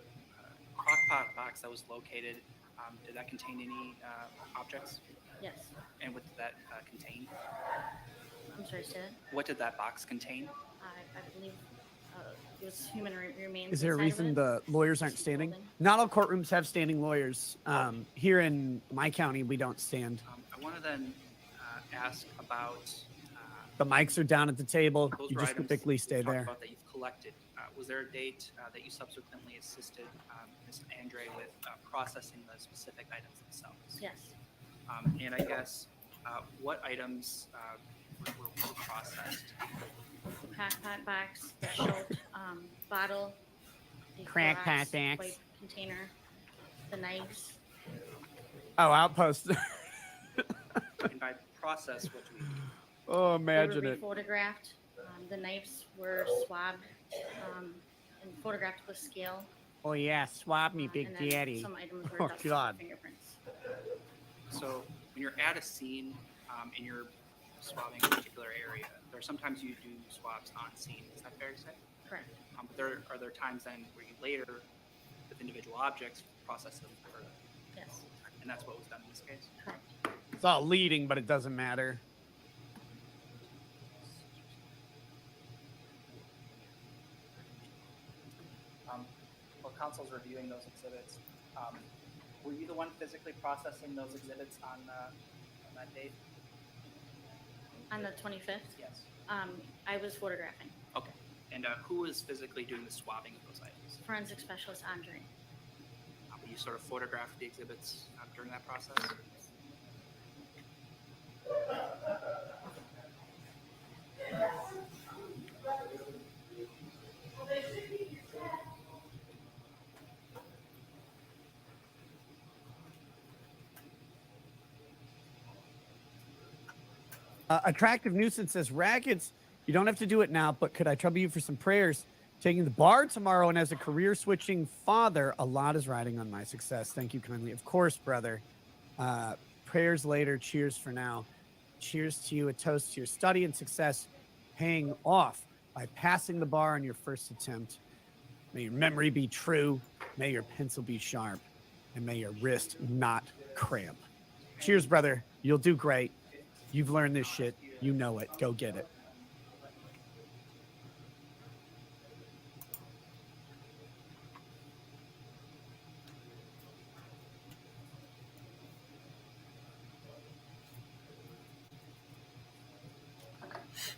crockpot box that was located, did that contain any objects? Yes. And what did that contain? I'm sorry, say that? What did that box contain? I believe it was human remains. Is there a inside of reason it. the lawyers aren't standing? Not all courtrooms have standing lawyers. Here in my county, we don't stand. I want to then ask about The mics are down at the table. those You were just items typically stay you've talked there. about that you've collected. Was there a date that you subsequently assisted Ms. Andre with processing the specific items themselves? Yes. And I guess what items were processed? The crackpot box, the Schultz bottle, the Crackpot Clorox box. wipe container, the knives. Oh, outpost. And by process, what do we mean? Oh, imagine They were it. photographed. The knives were swabbed and photographed with scale. Oh yeah, swab me, big and then daddy. some items were Oh dusted God. with fingerprints. So when you're at a scene and you're swabbing a particular area, there are sometimes you do swabs on scene. Is that fair to say? Correct. But are there times then where you later, with individual objects, process them further? Yes. And that's what was done in this case? Correct. It's all leading, but it doesn't matter. While counsel's reviewing those exhibits, were you the one physically processing those exhibits on that date? On the 25th, Yes. I was photographing. Okay. And who was physically doing the swabbing of those items? Forensic specialist Andre. You sort of photographed the exhibits during that process? Attractive Nuisance says, Rackets, you don't have to do it now, but could I trouble you for some prayers? Taking the bar tomorrow, and as a career-switching father, a lot is riding on my success. Thank you kindly. Of course, brother. Prayers later. Cheers for now. Cheers to you. A toast to your study and success paying off by passing the bar on your first attempt. May your memory be true. May your pencil be sharp. And may your wrist not cramp. Cheers, brother. You'll do great. You've learned this shit. You know it. Go get it.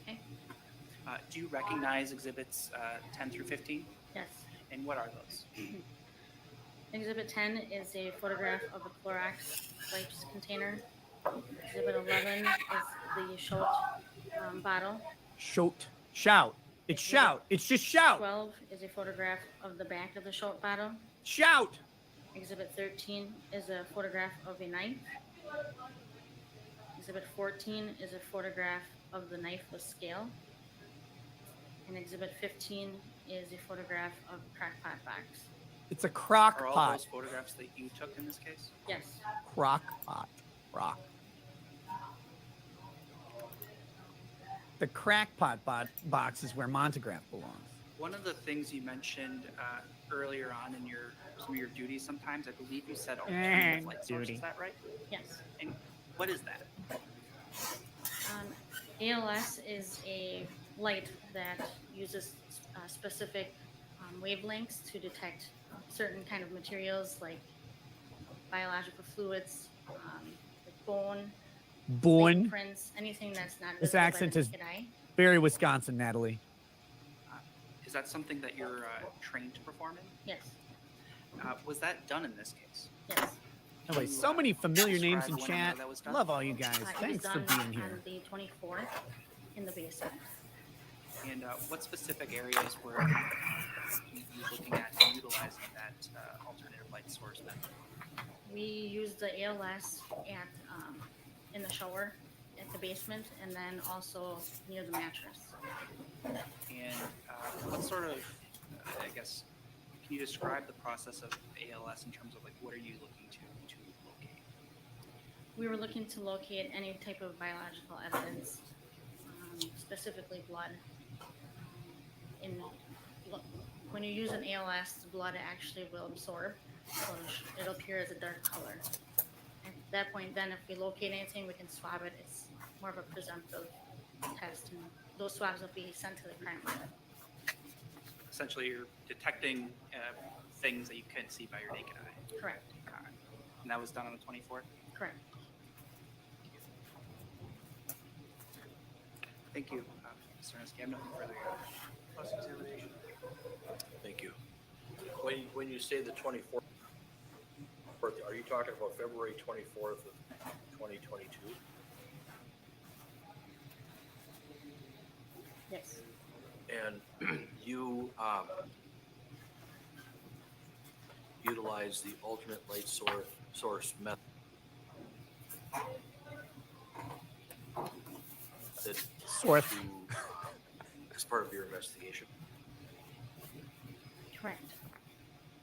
Okay. Do you recognize exhibits 10 through 15? Yes. And what are those? Exhibit 10 is a photograph of a Clorox wipes container. Exhibit 11 is the Schultz bottle. Shout. Shout. It's shout. It's just shout. 12 is a photograph of the back of the Schultz bottle. Shout. Exhibit 13 is a photograph of a knife. Exhibit 14 is a photograph of the knife with scale. And Exhibit 15 is a photograph of a crackpot box. It's a crock Are all pot. those photographs that you took in this case? Yes. Crock pot. Rock. The crackpot box is where Montegraph belongs. One of the things you mentioned earlier on in some of your duties sometimes, I believe you said alternative light source. Is that right? Yes. And what is that? ALS is a light that uses specific wavelengths to detect certain kind of materials like biological fluids, like bone, prints, anything that's not This visible by accent the is naked eye. very Wisconsin, Natalie. Is that something that you're trained to perform in? Yes. Was that done in this case? Yes. Anyway, so many familiar names in describe when chat. that was done? Love all you guys. It was Thanks for done being here. on the 24th in the basement. And what specific areas were you looking at utilizing that alternative light source method? We used the ALS at in the shower at the basement, and then also near the mattress. And what sort of, I guess, can you describe the process of ALS in terms of like what are you looking to locate? We were looking to locate any type of biological evidence, specifically blood. When you use an ALS, the blood actually will absorb, so it'll appear as a dark color. At that point, then if we locate anything, we can swab it. It's more of a presumptive test, and those swabs will be sent to the crime lab. Essentially, you're detecting things that you couldn't see by your naked eye. Correct. And that was done on the 24th? Correct. Thank you, Mr. Niski. I have nothing further here. Cross-examination. Thank you. When you say the 24th, are you talking about February 24th of 2022? Yes. And you utilize the alternate light source method as part of your investigation. Correct.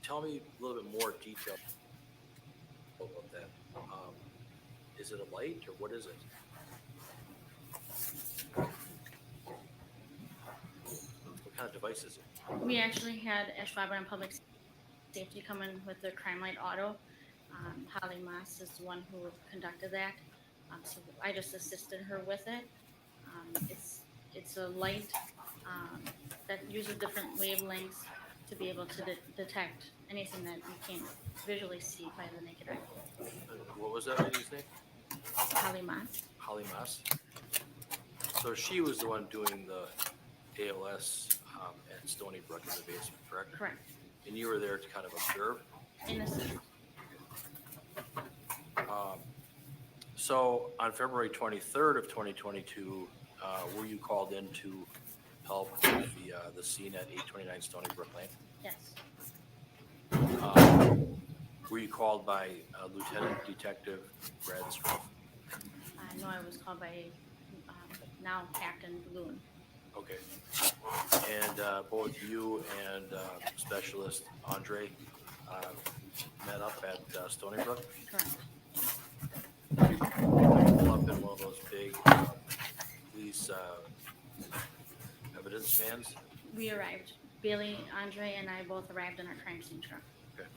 Tell me a little bit more detail about that. Is it a light or what is it? What kind of device is it? We actually had Ashwaubenon and Public Safety come in with the Crime Light Auto. Holly Moss is the one who conducted that. So I just assisted her with it. It's a light that uses different wavelengths to be able to detect anything that you can't visually see by the naked eye. What was that lady's name? Holly Moss. Holly Moss. So she was the one doing the ALS at Stony Brook in the basement, correct? Correct. And you were there to kind of observe? Innocent. So on February 23rd of 2022, were you called in to help with the scene at 829 Stony Brook Lane? Yes. Were you called by Lieutenant Detective Brad Stroh? No, I was called by now Captain Balloon. Okay. And both you and Specialist Andre met up at Stony Brook? Correct. Pull up in one of those big police evidence vans? We arrived. Bailey, Andre, and I both arrived in our crime scene truck. Okay.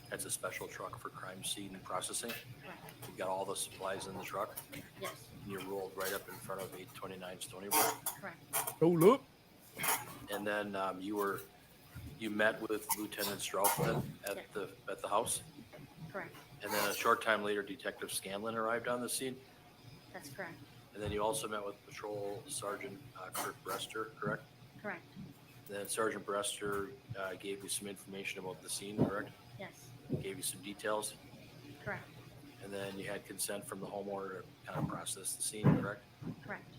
That's a special truck for crime scene processing? Correct. You got all the supplies in the truck? Yes. And you rolled right up in front of 829 Stony Brook? Correct. Hold up. And then you met with Lieutenant Stroh at the house? Correct. And then a short time later, Detective Scanlon arrived on the scene? That's correct. And then you also met with Patrol Sergeant Kurt Brester, correct? Correct. And then Sergeant Brester gave you some information about the scene, correct? Yes. Gave you some details? Correct. And then you had consent from the homeowner to kind of process the scene, correct? Correct.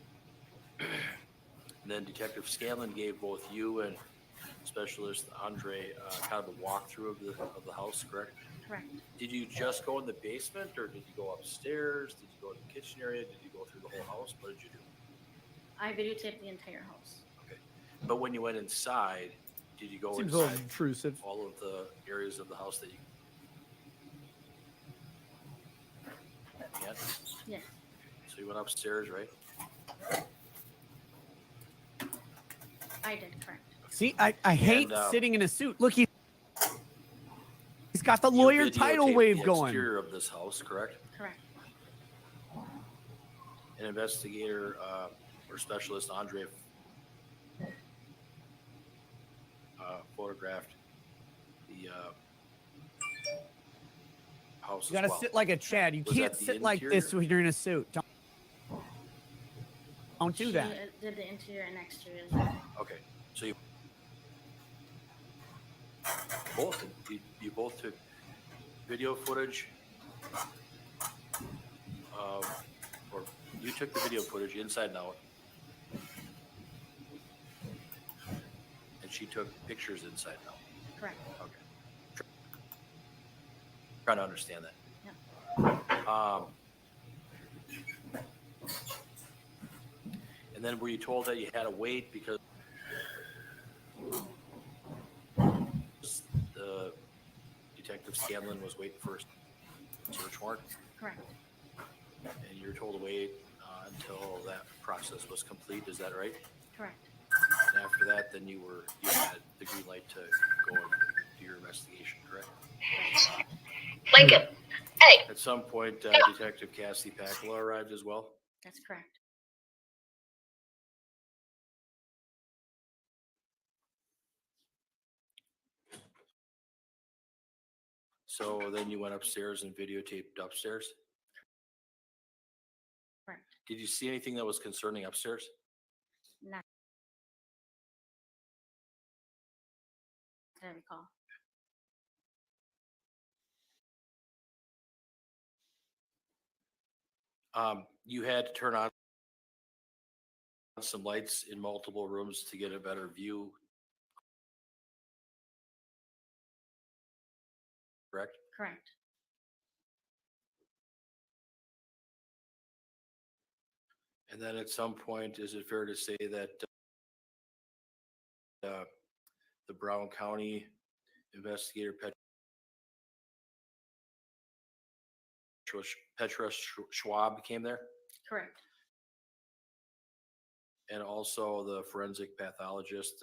And then Detective Scanlon gave both you and Specialist Andre kind of a walkthrough of the house, correct? Correct. Did you just go in the basement, or did you go upstairs? Did you go to the kitchen area? Did you go through the whole house? What did you do? I videotaped the entire house. Okay. But when you went inside, did you go Seems a little inside intrusive. all of the areas of the house that you can't? Yes. So you went upstairs, right? I did, correct. See, I hate And, sitting in a suit. Look, he's got the You lawyer tidal videotaped wave the going. exterior of this house, correct? Correct. An investigator or specialist, Andre, photographed the house. You gotta as well. sit like a Chad. You Was can't that the sit like interior? this when you're in a suit. Don't do She that. did the interior and exterior as well. Okay, so you both took video footage, or you took the video footage inside and out, and she took pictures inside and out. Correct. Okay. Trying to understand that. Yeah. And then were you told that you had to wait because Detective Scanlon was waiting for a search warrant, Correct. and you're told to wait until that process was complete. Is that right? Correct. And after that, then you had the green light to go and do your investigation, correct? Lincoln. Hey. At some point, Detective Cassie Pacula arrived as well. That's correct. So then you went upstairs and videotaped upstairs. Correct. Did you see anything that was concerning upstairs? Not that I recall. You had to turn on some lights in multiple rooms to get a better view, correct? Correct. And then at some point, is it fair to say that the Brown County investigator Petra Schwab came there? Correct. And also the forensic pathologist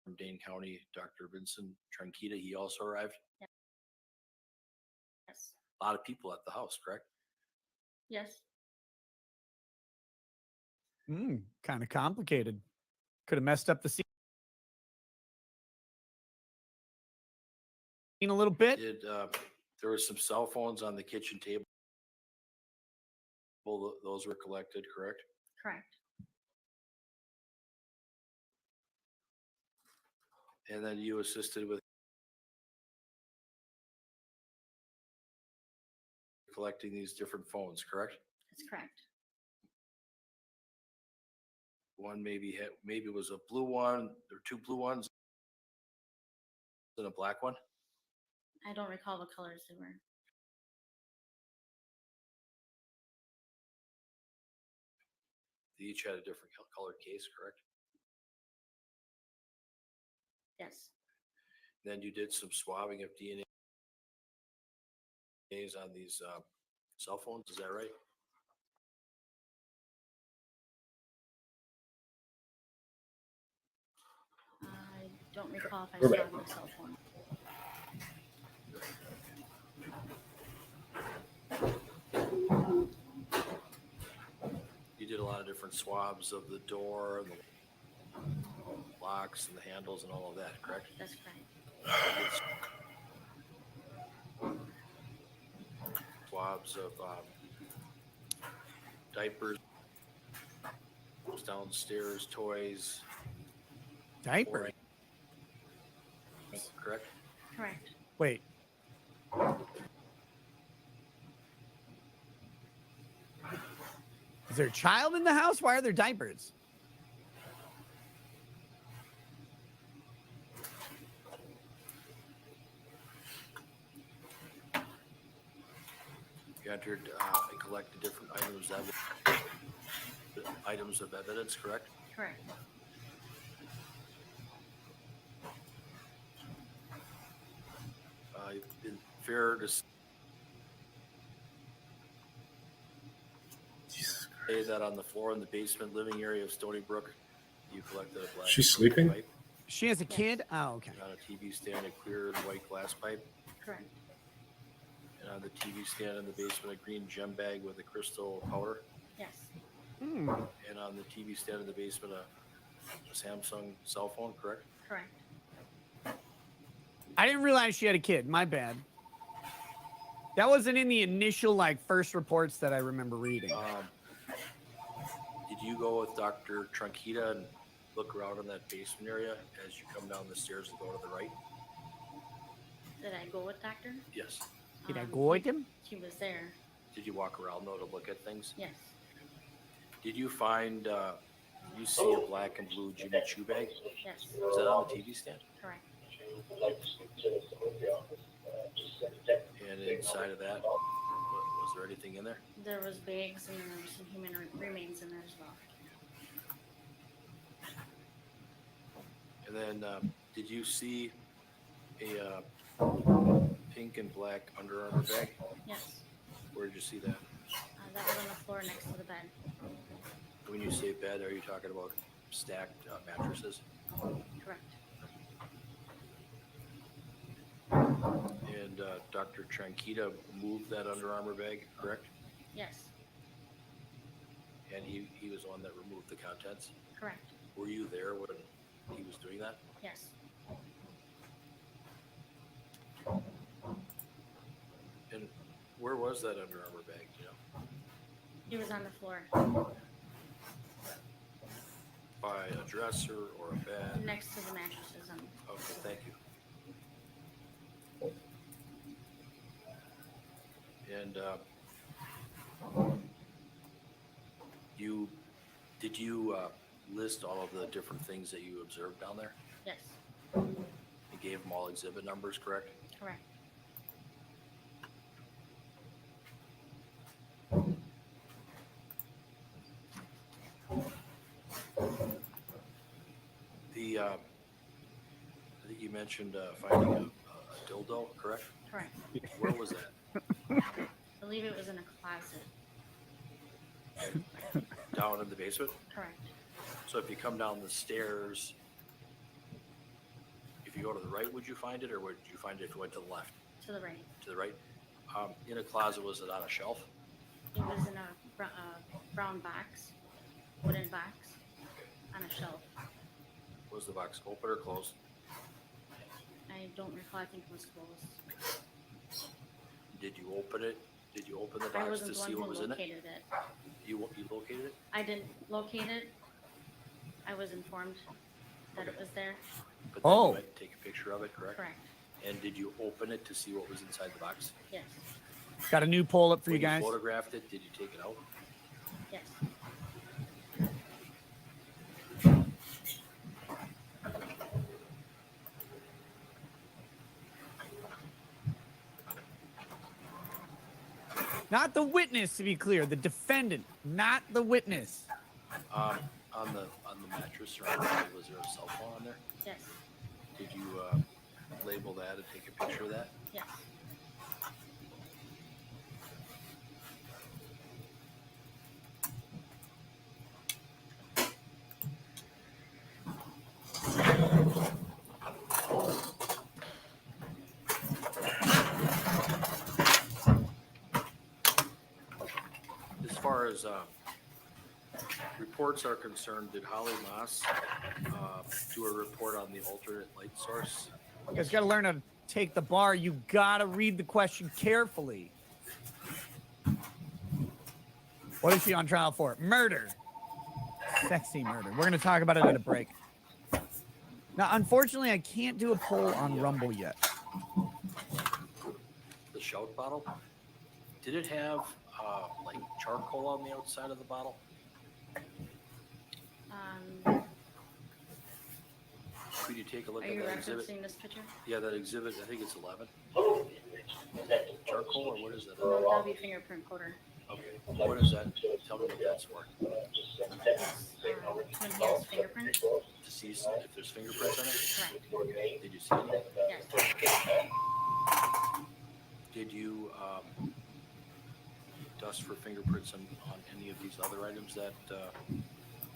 from Dane County, Dr. Vincent Tranquita, he also arrived? Yes. A lot of people at the house, correct? Yes. Kind of complicated. Could have messed up the scene a little bit. There were some cell phones on the kitchen table. Those were collected, correct? Correct. And then you assisted with collecting these different phones, correct? That's correct. One maybe it was a blue one, or two blue ones, and a black one. I don't recall what colors they were. They each had a different colored case, correct? Yes. Then you did some swabbing of DNA on these cell phones, is that right? I don't recall if I We're saw back. the cell phone. You did a lot of different swabs of the door, the locks, and the handles, and all of that, correct? That's correct. Swabs of diapers, downstairs, toys. Diapers. Correct? Correct. Wait. Is there a child in the house? Why are there diapers? You entered and collected different items of evidence, correct? Correct. In fair to say that on the floor in the basement living area of Stony Brook, you collected a black. She's sleeping? pipe, She has a kid? Oh, okay. and on a TV stand, a clear white glass pipe, Correct. and on the TV stand in the basement, a green gem bag with a crystal powder, Yes. Hmm. and on the TV stand in the basement, a Samsung cell phone, correct? Correct. I didn't realize she had a kid. My bad. That wasn't in the initial, first reports that I remember reading. Did you go with Dr. Tranquita and look around in that basement area as you come down the stairs and go to the right? Did I go with doctor? Yes. Did I go with him? He was there. Did you walk around though to look at things? Yes. Did you find, you see a black and blue Jimmy Choo bag? Yes. Was that on the TV stand? Correct. And inside of that, was there anything in there? There was bags and there was some human remains in there as well. And then, did you see a pink and black Under Armour bag? Yes. Where did you see that? That was on the floor next to the bed. When you say bed, are you talking about stacked mattresses? Correct. And Dr. Tranquita moved that Under Armour bag, correct? Yes. And he was the one that removed the contents? Correct. Were you there when he was doing that? Yes. And where was that Under Armour bag, do you know? He was on the floor By a dresser or a bed? next to the mattresses. Okay, thank you. And did you list all of the different things that you observed down there? Yes. You gave them all exhibit numbers, correct? Correct. I think you mentioned finding a dildo, correct? Correct. Where was that? I believe it was in a closet. Down in the basement? Correct. So if you come down the stairs, if you go to the right, would you find it, or would you find it if you went to the left? To the right. To the right? In a closet, was it on a shelf? It was in a brown box, wooden box, on a shelf. Was the box open or closed? I don't recall. I think it was closed. Did you open it? Did you open the I box wasn't to the see one what who was in it? located it. You located it? I didn't locate it. I was informed that it was there. But then you went to take a picture of it, correct? Correct. And did you open it to see what was inside the box? Yes. Got a new poll up for When you guys. Photographed it. Did you take it out? Yes. Not the witness, to be clear. The defendant, not the witness. On the mattress or on the bed, was there a cell phone on there? Yes. Did you label that and take a picture of that? Yes. As far as reports are concerned, did Holly Moss do a report on the alternate light source? You guys got to learn how to take the bar. You got to read the question carefully. What is she on trial for? Murder. Sexy murder. We're going to talk about it at a break. Now, unfortunately, I can't do a poll on Rumble yet. The shout bottle? Did it have like charcoal on the outside of the bottle? Could you take a look Are at you that exhibit? referencing this picture? Yeah, that exhibit, I think it's 11. Charcoal, or what is that? No, that'll be fingerprint coater. Okay, what is that? Tell me what that's for. To enhance fingerprints? To see if there's fingerprints on it? Correct. Did you see any? Yes. Did you dust for fingerprints on any of these other items that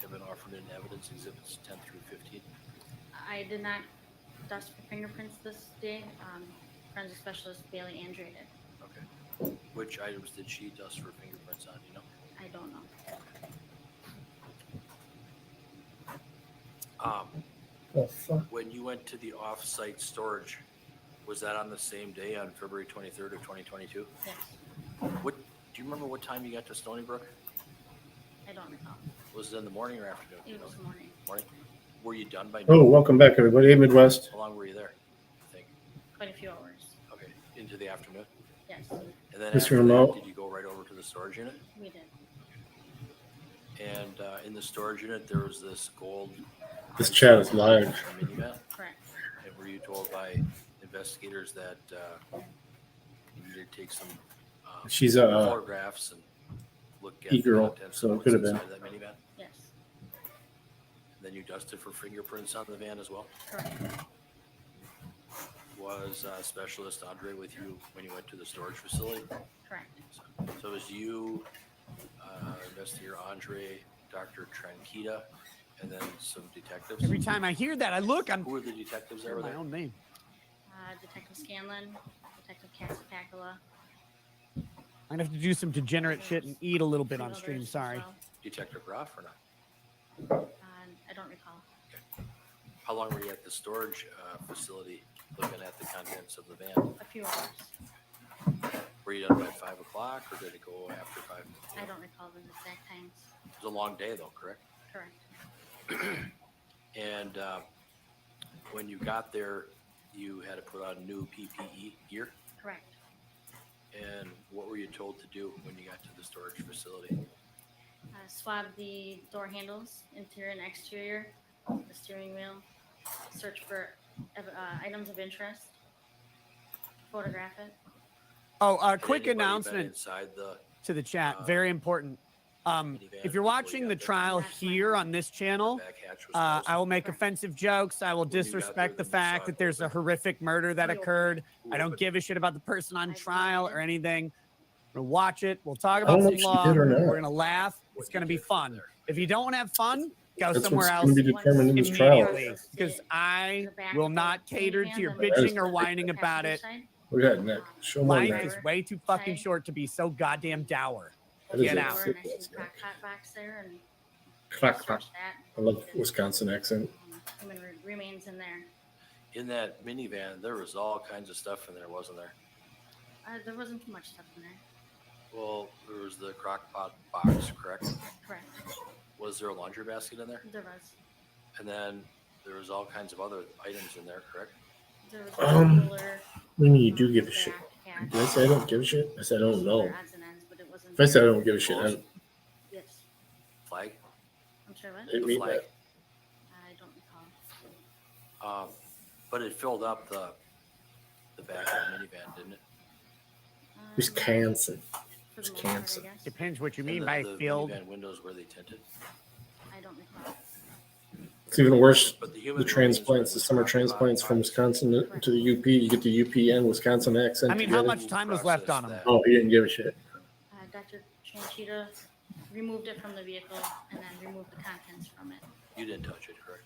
have been offered in evidence, exhibits 10 through 15? I did not dust for fingerprints this day. Forensic specialist Bailey Andrea did. Okay. Which items did she dust for fingerprints on, you know? I don't know. When you went to the off-site storage, was that on the same day, on February 23rd of 2022? Yes. What, do you remember what time you got to Stony Brook? I don't recall. Was it in the morning or afternoon? It was morning. Morning? Were you done by Oh, noon? welcome back, everybody. Hey, Midwest. How long were you there, you think? Quite a few hours. Okay, into the afternoon? Yes, And then Mr. after that, Remote. did you go right over to the storage unit? we did. And in the storage unit, there was this gold This chat is live. minivan. Correct. And were you told by investigators that you needed to take some She's a photographs and look at e-girl, the contents so of it what's could have been. inside that minivan? Yes. Then you dusted for fingerprints on the van as well? Correct. Was Specialist Andre with you when you went to the storage facility? Correct. So it was you, Investigator Andre, Dr. Tranquita, and then some detectives? Every time I hear that, I look. Who were the detectives that were my there? own name. Detective Scanlon, Detective Casapacula. I'm gonna have to do some degenerate shit and eat a little bit on stream. Sorry. Detective Groff or not? I don't recall. How long were you at the storage facility looking at the contents of the van? A few hours. Were you done by 5 o'clock or did it go after 5? I don't recall the exact times. It was a long day though, correct? Correct. And when you got there, you had to put on new PPE gear? Correct. And what were you told to do when you got to the storage facility? Swab the door handles, interior and exterior, the steering wheel, search for items of interest, photograph it. Oh, Had quick anybody been announcement inside the to the chat. Very important. If you're watching the trial here on this channel, I will make offensive jokes. I will disrespect the fact that there's a horrific murder that occurred. I don't give a shit about the person on trial or anything. We're gonna watch it. We'll talk about some law. We're gonna laugh. It's gonna be fun. If you don't want to have fun, go That's somewhere what's else gonna be determined in this trial. immediately, because I will not cater to your bitching or whining about it. Look at that, Nick. Show them on Life that. is way too fucking short to be so goddamn dour. That is Get a out. sick And I see ass the crock pot box there and Clack, search clack. that. I love Wisconsin accent. Human remains in there. In that minivan, there was all kinds of stuff in there, wasn't there? There wasn't too much stuff in there. Well, there was the crock pot box, correct? Correct. Was there a laundry basket in there? There was. And then there was all kinds of other items in there, correct? There was a cooler, When you do give a shit. backpack, Did I say I don't give a shit? I said I don't know. odds and ends, but it wasn't. If I said I don't give a shit, I, Yes. Flag? I'm sorry, what? I didn't The mean flag. that. I don't recall. But it filled up the back of the minivan, didn't it? Wisconsin. For the most part, I Wisconsin. guess. Depends what you And mean the, by the filled. minivan windows, were they tinted? I don't recall. It's even worse. But the The human transplants, the summer transplants from Wisconsin to the UP, you get the UP and Wisconsin accent. I mean, how together. much time was left on him? Oh, he didn't give a shit. Dr. Tranchita removed it from the vehicle and then removed the contents from it. You didn't touch it, correct?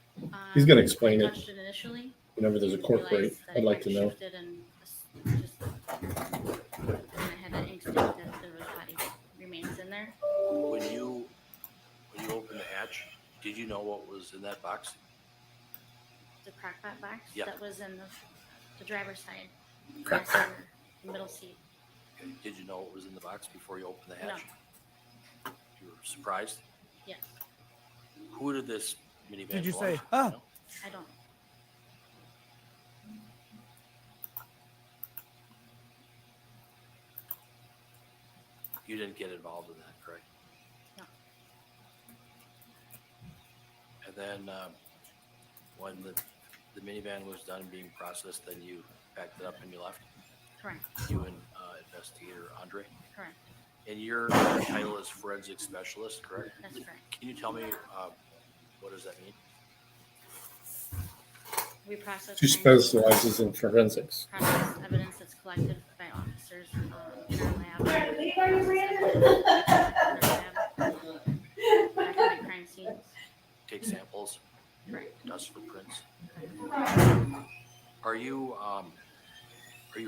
He's gonna explain I it. touched it initially. Whenever there's a court break, Realized that I'd it like to had know. shifted and just and I had an instinct that there was body remains in there. When you opened the hatch, did you know what was in that box? The crockpot box Yeah. that was in the driver's side, Crock passenger, the middle seat. Okay. Did you know what was in the box before you opened the No. hatch? You were surprised? Yes, Who did this minivan Did you belong say, to? oh? No? I don't. You didn't get involved in that, correct? No. And then when the minivan was done being processed, then you packed it up and you left? Correct. You and Investigator Andre? Correct. And your title is forensic specialist, correct? That's correct. Can you tell me what does that mean? We process She specializes in forensics. process evidence that's collected by officers in our lab. Document crime scenes. Take samples? Correct. Dust for prints? Are you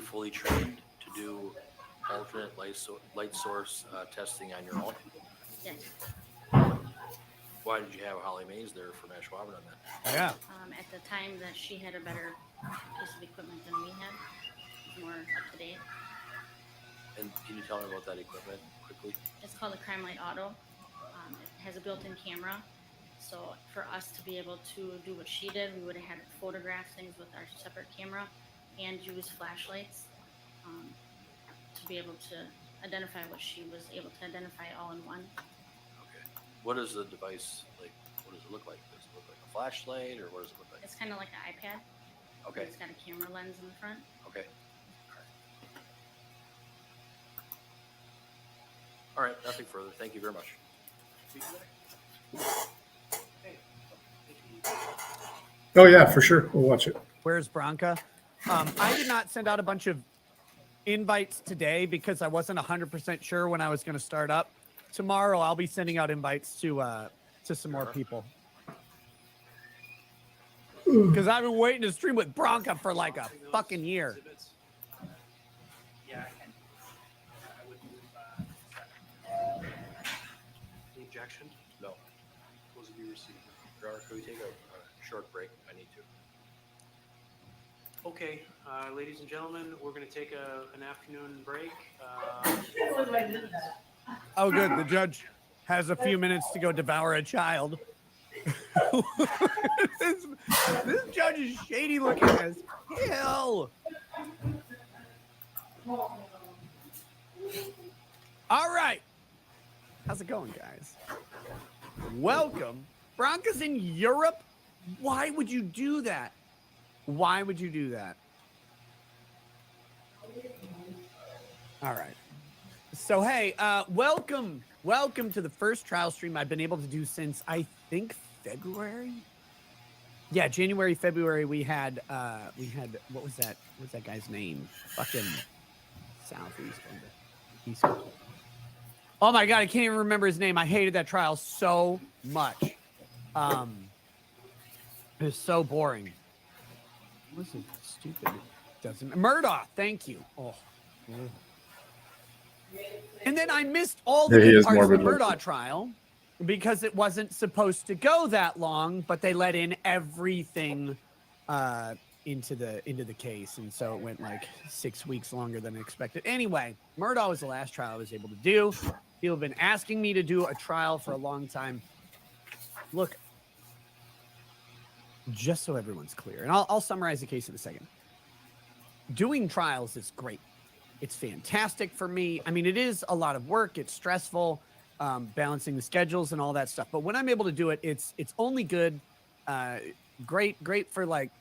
fully trained to do alternate light source testing on your own? Yes. Why did you have Holly Mays there for Matt Schwaben on that? Yeah. At the time that she had a better piece of equipment than we had, it was more up to date. And can you tell me about that equipment quickly? It's called a Crime Light Auto. It has a built-in camera. So for us to be able to do what she did, we would have had to photograph things with our separate camera and use flashlights to be able to identify what she was able to identify all in one. Okay. What is the device like? What does it look like? Does it look like a flashlight or what does it look like? It's kind of like an iPad. Okay. It's got a camera lens in the front. Okay. All right. Nothing further. Thank you very much. Oh yeah, for sure. We'll watch it. Where's Bronca? I did not send out a bunch of invites today because I wasn't 100% sure when I was going to start up. Tomorrow I'll be sending out invites to some more people. Because I've been waiting to stream with Bronca for like a fucking year. Yeah, I can. I would move. Any objection? No. Those will be received. Could we take a short break? I need to. Okay, ladies and gentlemen, we're going to take an afternoon break. Oh, good. The judge has a few minutes to go devour a child. this judge is shady looking as hell. All right. How's it going, guys? Welcome. Bronca's in Europe? Why would you do that? Why would you do that? All right. So, hey, welcome to the first trial stream I've been able to do since, I think, February? Yeah, January, February, we had, what was that? What's that guy's name? Fucking Southeast. East. Oh my God, I can't even remember his name. I hated that trial so much. It was so boring. What was it? Stupid. Doesn't Murdoch, thank you. Oh. And then I missed all the good parts of the Murdoch trial because it wasn't supposed to go that long, but they let in everything into the case, and so it went like 6 weeks longer than expected. Anyway, Murdoch was the last trial I was able to do. People have been asking me to do a trial for a long time. Look, just so everyone's clear, and I'll summarize the case in a second. Doing trials is great. It's fantastic for me. I mean, it is a lot of work. It's stressful, balancing the schedules and all that stuff. But when I'm able to do it, it's only good. Great for like,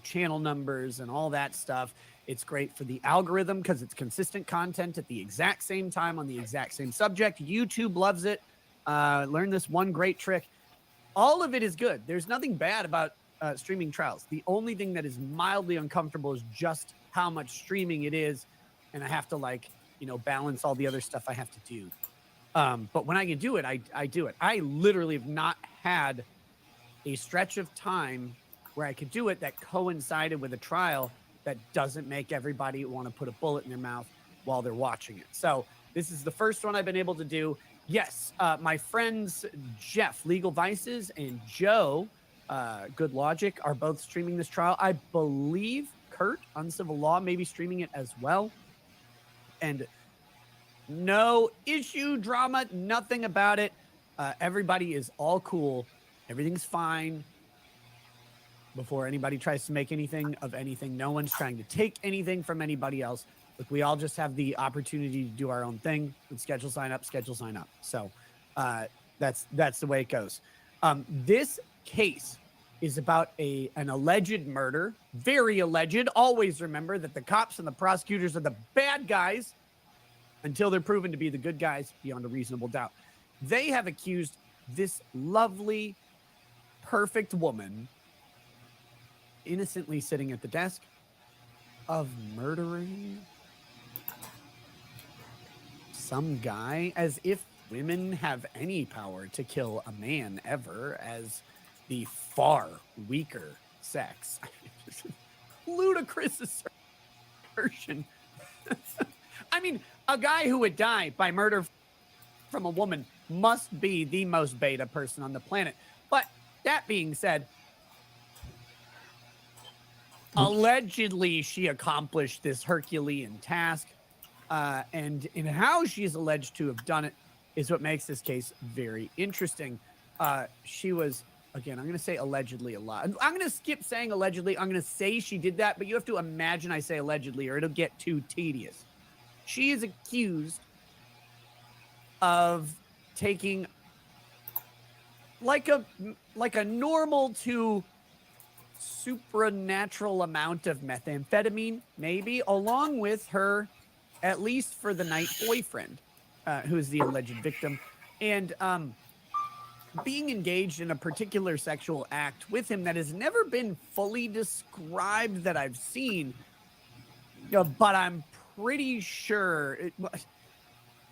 channel numbers and all that stuff. It's great for the algorithm because it's consistent content at the exact same time on the exact same subject. YouTube loves it. Learn this one great trick. All of it is good. There's nothing bad about streaming trials. The only thing that is mildly uncomfortable is just how much streaming it is. And I have to balance all the other stuff I have to do. But when I can do it, I do it. I literally have not had a stretch of time where I could do it that coincided with a trial that doesn't make everybody want to put a bullet in their mouth while they're watching it. So this is the first one I've been able to do. Yes, my friends Jeff, Legal Vices, and Joe, Good Logic, are both streaming this trial. I believe Kurt, Uncivil Law, may be streaming it as well. And no issue, drama, nothing about it. Everybody is all cool. Everything's fine. Before anybody tries to make anything of anything, no one's trying to take anything from anybody else. Look, we all just have the opportunity to do our own thing. And schedule sign up. So that's the way it goes. This case is about an alleged murder. Very alleged. Always remember that the cops and the prosecutors are the bad guys until they're proven to be the good guys beyond a reasonable doubt. They have accused this lovely, perfect woman, innocently sitting at the desk, of murdering some guy, as if women have any power to kill a man ever, as the far weaker sex. Ludicrous assertion. I mean, a guy who would die by murder from a woman must be the most beta person on the planet. But that being said, allegedly she accomplished this Herculean task. And in how she's alleged to have done it is what makes this case very interesting. She was, again, I'm going to say allegedly a lot. I'm going to skip saying allegedly. I'm going to say she did that, but you have to imagine I say allegedly or it'll get too tedious. She is accused of taking like a normal to supernatural amount of methamphetamine, maybe, along with her, at least for the night, boyfriend, who is the alleged victim. And being engaged in a particular sexual act with him that has never been fully described that I've seen. But I'm pretty sure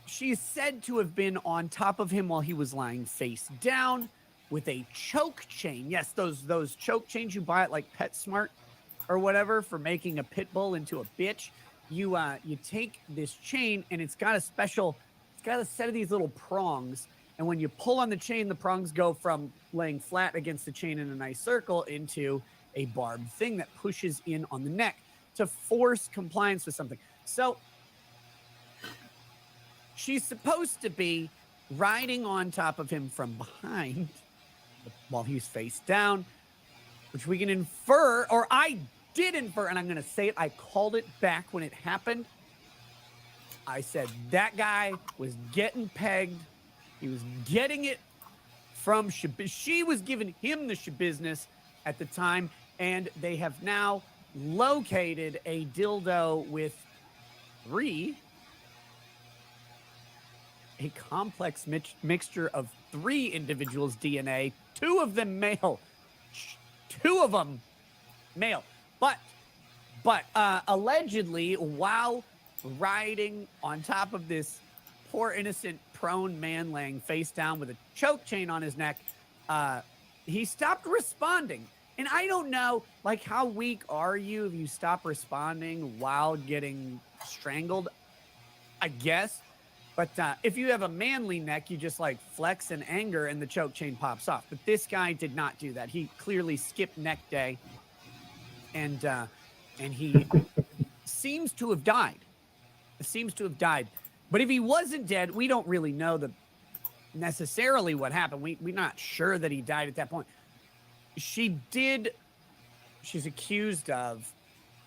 she's said to have been on top of him while he was lying face down with a choke chain. Yes, those choke chains you buy at like PetSmart or whatever for making a pit bull into a bitch. You take this chain and it's got a set of these little prongs. And when you pull on the chain, the prongs go from laying flat against the chain in a nice circle into a barbed thing that pushes in on the neck to force compliance with something. So she's supposed to be riding on top of him from behind while he's face down, which we can infer, or I did infer, and I'm going to say it. I called it back when it happened. I said that guy was getting pegged. He was getting it from she was giving him the business at the time, and they have now located a dildo with a complex mixture of 3 individuals' DNA, 2 of them male, 2 of them male. But allegedly, while riding on top of this poor innocent prone man laying face down with a choke chain on his neck, he stopped responding. And I don't know, like, how weak are you if you stop responding while getting strangled? I guess. But if you have a manly neck, you just like flex in anger and the choke chain pops off. But this guy did not do that. He clearly skipped neck day, and he seems to have died. But if he wasn't dead, we don't really know necessarily what happened. We're not sure that he died at that point. She's accused of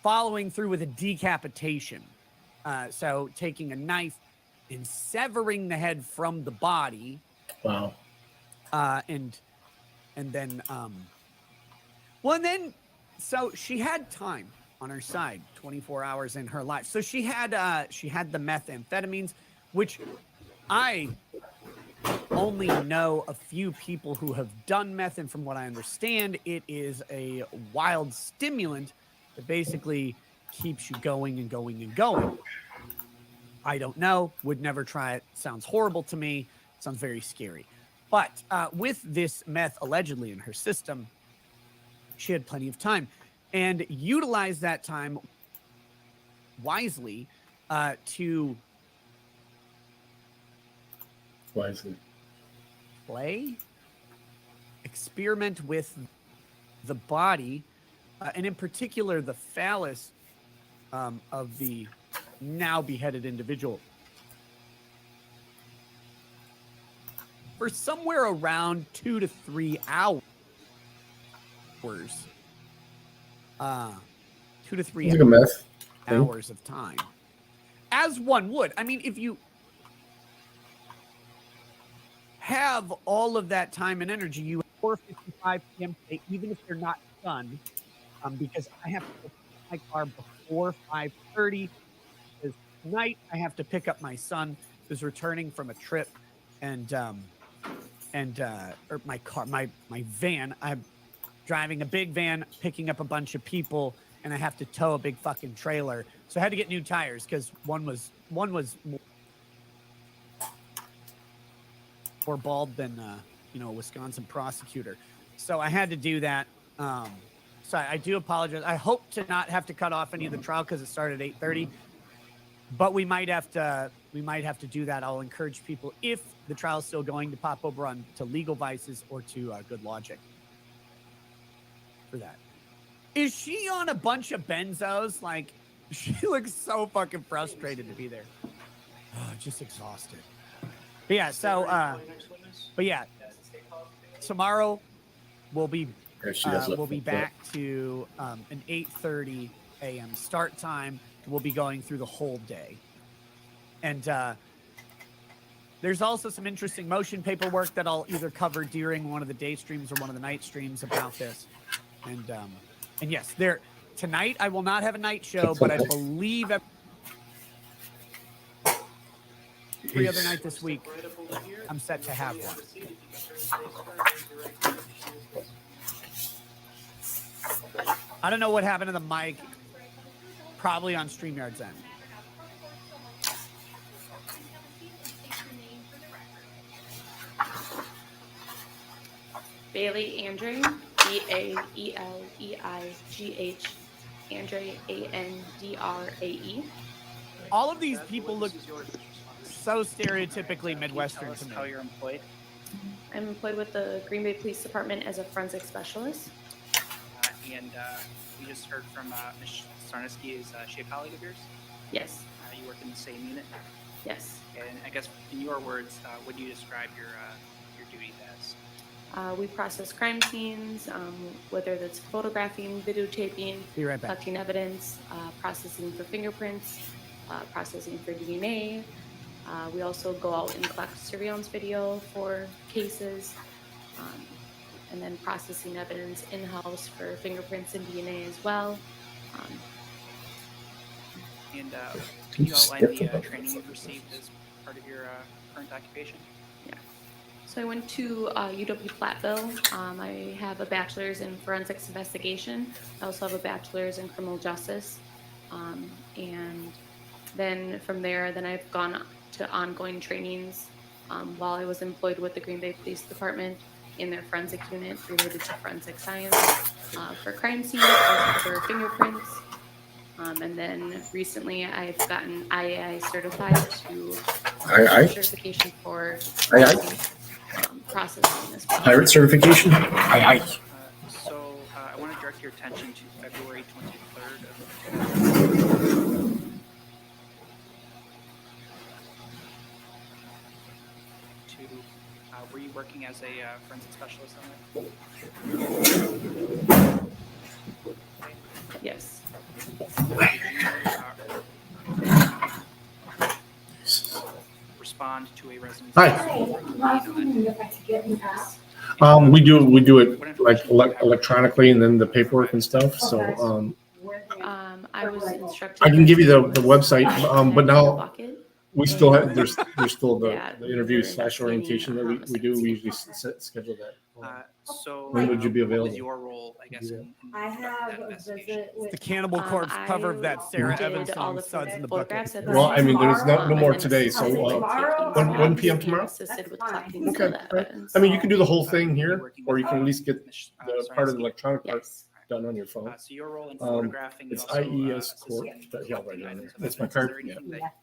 following through with a decapitation. So taking a knife and severing the head from the body. Wow. And then so she had time on her side, 24 hours in her life. So she had the methamphetamines, which I only know a few people who have done meth, and from what I understand, it is a wild stimulant that basically keeps you going and going and going. I don't know, would never try it. Sounds horrible to me. Sounds very scary. But with this meth allegedly in her system, she had plenty of time and utilized that time wisely to experiment with the body, and in particular the phallus of the now beheaded individual for somewhere around 2 to 3 hours. 2 to 3 hours of time, as one would. I mean, if you have all of that time and energy, you have 4:55 p.m. even if you're not done, because I have to pick my car before 5:30. Because tonight I have to pick up my son who's returning from a trip, and or my car, my van. I'm driving a big van, picking up a bunch of people, and I have to tow a big fucking trailer. So I had to get new tires because one was more bald than a Wisconsin prosecutor. So I had to do that. So I do apologize. I hope to not have to cut off any of the trial because it started at 8:30. But we might have to do that. I'll encourage people, if the trial is still going, to pop over on to Legal Vices or to Good Logic for that. Is she on a bunch of benzos? Like, she looks so fucking frustrated to be there. Just exhausted. But yeah, so tomorrow we'll be back to an 8:30 a.m. start time. We'll be going through the whole day. And there's also some interesting motion paperwork that I'll either cover during one of the day streams or one of the night streams about this. And yes, tonight I will not have a night show, but I believe every other night this week I'm set to have one. I don't know what happened to the mic. Probably on StreamYard's end. Bailey Andre, BAELEIGH, Andre, ANDRAE. All of these people look so stereotypically Midwestern to me. How you're employed? I'm employed with the Green Bay Police Department as a forensic specialist. And we just heard from Ms. Sarneski. Is she a colleague of yours? Yes. You work in the same unit? Yes. And I guess in your words, what do you describe your duties as? We process crime scenes, whether that's photographing, videotaping, Be right back. collecting evidence, processing for fingerprints, processing for DNA. We also go out and collect surveillance video for cases, and then processing evidence in-house for fingerprints and DNA as well. And can you outline the training you've received as part of your current occupation? Yeah. So I went to UW-Platteville. I have a bachelor's in forensics investigation. I also have a bachelor's in criminal justice. And then from there, then I've gone to ongoing trainings while I was employed with the Green Bay Police Department in their forensic unit related to forensic science for crime scenes, also for fingerprints. And then recently I've gotten IAI certified to certification for processing as well. Pirate certification? So I want to direct your attention to February 23rd of were you working as a forensic specialist on that? Yes. Respond to a residence. Hi. We do it like electronically and then the paperwork and stuff. So I was instructed. I can give you the website, but now we still have there's still the interview / orientation that we do. We usually schedule that. So when would you be what was available? your role, I guess? I have a visit with The Cannibal Corpse cover of that Sarah did Evans all song, the Suds in the photographs Bucket. at the Well, I mean, there's no more and then today. So assisted 1 p.m. tomorrow. assisted with collecting Okay. some of the evidence. I mean, you can do the whole thing here, or you can at least get the part of the electronic part done on your phone. So your role in photographing, It's you also, IES assisted Corp. in Yeah, right collecting on there. items of That's my evidence. Is card. there anything Yeah. that,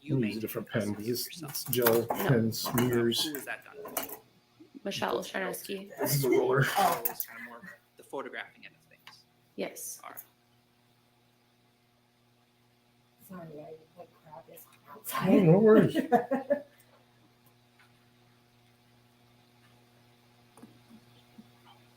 you Use a maintain different pen personally because yourself? it's gel pen smears. Who is that done? Michelle Sharneski. This is a roller. So it's kind of more the photographing end of things. Yes. All right. Sorry, I like crap is Oh, outside. no worries.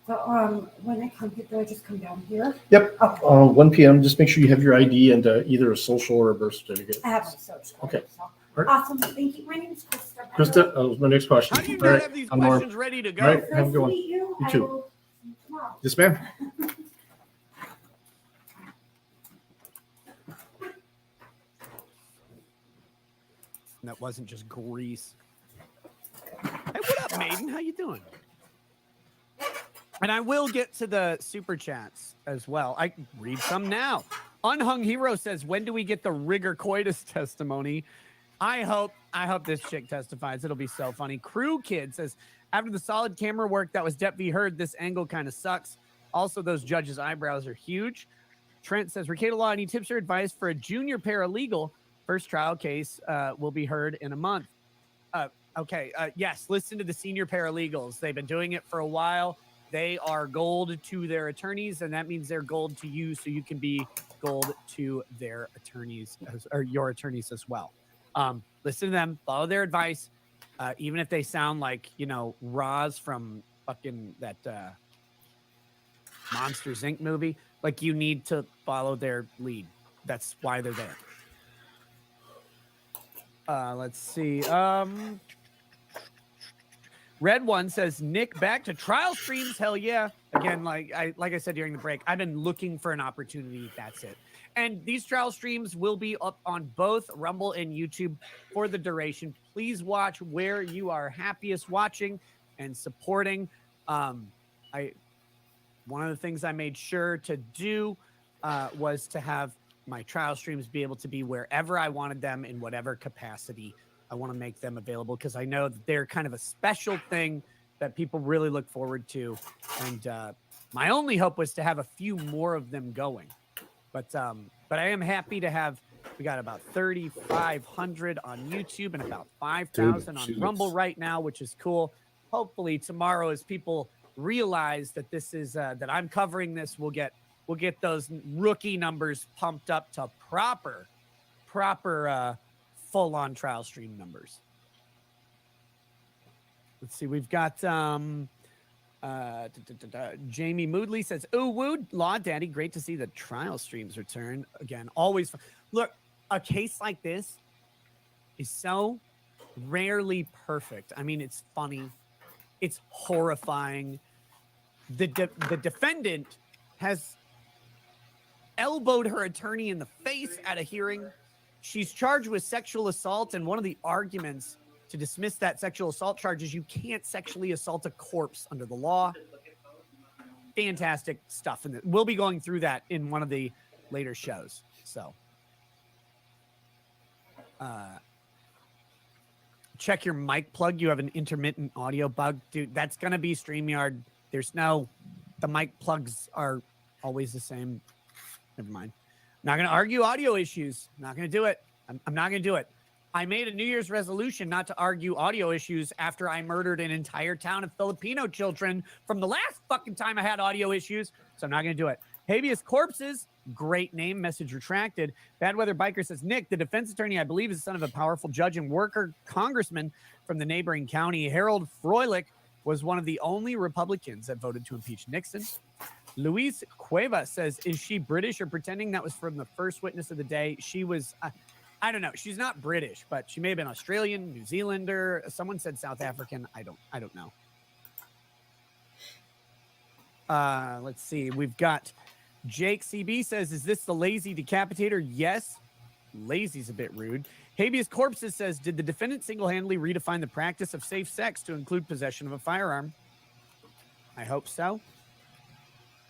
So when I come here, do I just come down here? Yep. Okay. 1 p.m. Just make sure you have your ID and either a social or a birth certificate. I have my social. Okay. So. All right. Awesome. Thank you. My name is Krista. Krista, that was my next question. How do you All not right, have these I'm Norm. questions ready to go? All right, have a Nice good to one. meet you. You I too. will see you tomorrow. Yes, ma'am. That wasn't just grease. Hey, what up, Maiden? How you doing? And I will get to the super chats as well. I read some now. Unhung Hero says, "When do we get the rigor coitus testimony?" I hope this chick testifies. It'll be so funny. Crew Kid says, "After the solid camera work that was Dep V heard, this angle kind of sucks. Also, those judges' eyebrows are huge." Trent says, "Ricada Law, any tips or advice for a junior paralegal? First trial case will be heard in a month." Okay. Yes, listen to the senior paralegals. They've been doing it for a while. They are gold to their attorneys, and that means they're gold to you, so you can be gold to their attorneys or your attorneys as well. Listen to them, follow their advice, even if they sound like, Roz from fucking that Monsters Inc. movie. Like, you need to follow their lead. That's why they're there. Let's see. Red One says, "Nick, back to trial streams. Hell yeah." Again, like I said during the break, I've been looking for an opportunity. That's it. And these trial streams will be up on both Rumble and YouTube for the duration. Please watch where you are happiest watching. and supporting. One of the things I made sure to do was to have my trial streams be able to be wherever I wanted them in whatever capacity I want to make them available, because I know that they're kind of a special thing that people really look forward to. And my only hope was to have a few more of them going. But I am happy to have, we got about 3,500 on YouTube and about 5,000 on Rumble right now, which is cool. Hopefully tomorrow, as people realize that this is that I'm covering this, we'll get those rookie numbers pumped up to proper full-on trial stream numbers. Let's see, we've got Jamie Moodley says, "Ooh, woo, Law Daddy, great to see the trial streams return again. Always fun." Look, a case like this is so rarely perfect. I mean, it's funny, it's horrifying. The defendant has elbowed her attorney in the face at a hearing. She's charged with sexual assault, and one of the arguments to dismiss that sexual assault charge is you can't sexually assault a corpse under the law. Fantastic stuff. And we'll be going through that in one of the later shows. So check your mic plug. You have an intermittent audio bug. Dude, that's going to be StreamYard. The mic plugs are always the same. Never mind. Not going to argue audio issues. Not going to do it. I'm not going to do it. I made a New Year's resolution not to argue audio issues after I murdered an entire town of Filipino children from the last fucking time I had audio issues. So I'm not going to do it. Habeas Corpses, great name, message retracted. Bad Weather Biker says, Nick, the defense attorney, I believe, is the son of a powerful judge and worker congressman from the neighboring county. Harold Froelich was one of the only Republicans that voted to impeach Nixon. Luis Cueva says, is she British or pretending? That was from the first witness of the day. She was, I don't know. She's not British, but she may have been Australian, New Zealander. Someone said South African. I don't know. Let's see. We've got Jake CB says, is this the lazy decapitator? Yes. Lazy's a bit rude. Habeas Corpses says, did the defendant single-handedly redefine the practice of safe sex to include possession of a firearm? I hope so.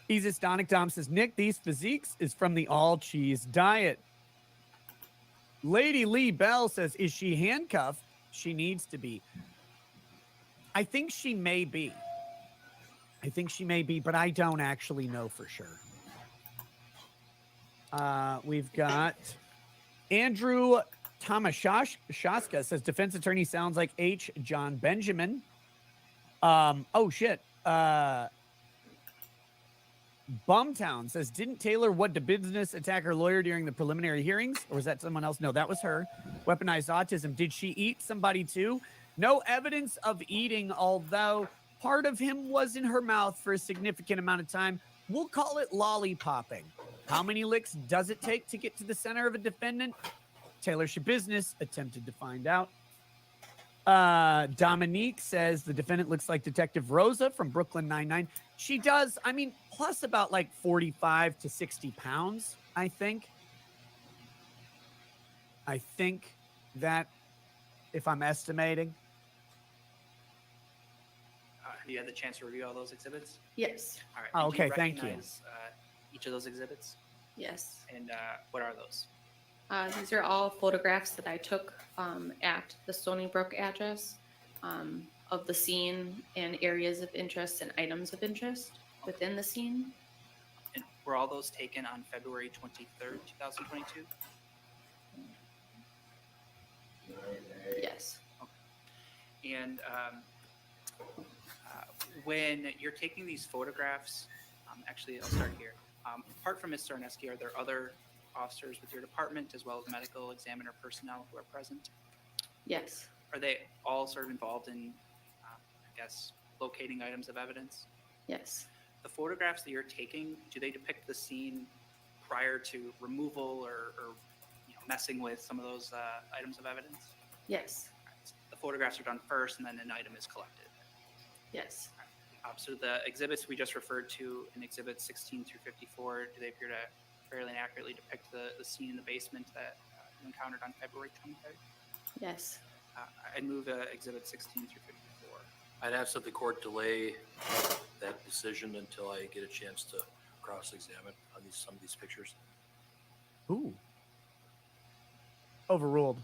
Jesus Donic Dom says, Nick, these physiques is from the all-cheese diet. Lady Lee Bell says, is she handcuffed? She needs to be. I think she may be. But I don't actually know for sure. We've got Andrew Tomaszewska says, defense attorney sounds like H. John Benjamin. Oh, shit. Bumtown says, didn't Taylor what the business attack her lawyer during the preliminary hearings? Or was that someone else? No, that was her. Weaponized autism. Did she eat somebody too? No evidence of eating, although part of him was in her mouth for a significant amount of time. We'll call it lollipopping. How many licks does it take to get to the center of a defendant? Taylor Shabusiness attempted to find out. Dominique says the defendant looks like Detective Rosa from Brooklyn Nine-Nine. She does. I mean, plus about like 45 to 60 pounds, I think. I think that, if I'm estimating. You had the chance to review all those exhibits? Yes. All right. Oh, Do you okay, thank you. recognize, each of those exhibits? Yes. And what are those? These are all photographs that I took at the Stony Brook address of the scene and areas of interest and items of interest within the scene. And were all those taken on February 23rd, 2022? Yes. Okay. And when you're taking these photographs, actually, I'll start here. Apart from Ms. Sarneski, are there other officers with your department as well as medical examiner personnel who are present? Yes. Are they all sort of involved in, I guess, locating items of evidence? Yes. The photographs that you're taking, do they depict the scene prior to removal or messing with some of those items of evidence? Yes. So the photographs are done first and then an item is collected? Yes. So the exhibits we just referred to in exhibits 16 through 54, do they appear to fairly and accurately depict the scene in the basement that you encountered on February 23rd? Yes. I'd move exhibit 16 through 54. I'd ask that the court delay that decision until I get a chance to cross-examine on some of these pictures. Ooh. Overruled.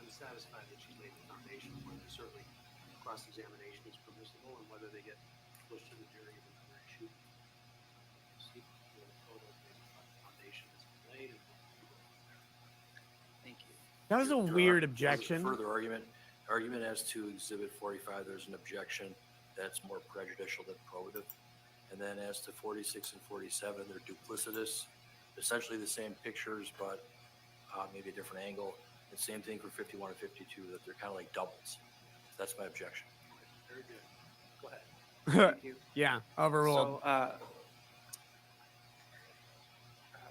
I'm satisfied that she laid the foundation whether certainly cross-examination is permissible and whether they get pushed to the jury is another issue. See, the photo based on the foundation is laid. Thank you. That was a weird objection. Further argument as to Exhibit 45, there's an objection that's more prejudicial than probative. And then as to 46 and 47, they're duplicitous, essentially the same pictures, but maybe a different angle. And same thing for 51 and 52, that they're kind of like doubles. That's my objection. Very good. Go ahead. Thank you. Yeah, overruled. So,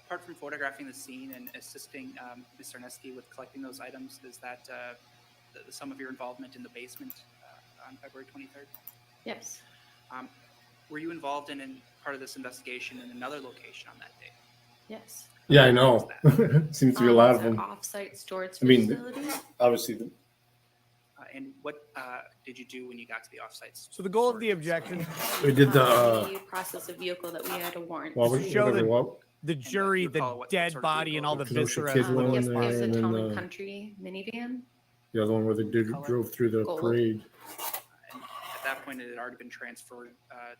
apart from photographing the scene and assisting Mr. Arneski with collecting those items, is that the sum of your involvement in the basement on February 23rd? Yes. Were you involved in part of this investigation in another location on that day? Yes. Yeah, I know. Seems to be a lot of them. Off-site storage I mean, facility. obviously, And what did you do when you got to the offsites? So the goal of the objection, we did the. We processed a vehicle that we had a warrant. Well, to show whatever, the jury the dead body and all the viscera. Kids one Yes, there, there's a and then Town and Country minivan. the other one where they drove through the Gold. parade. And at that point, it had already been transferred.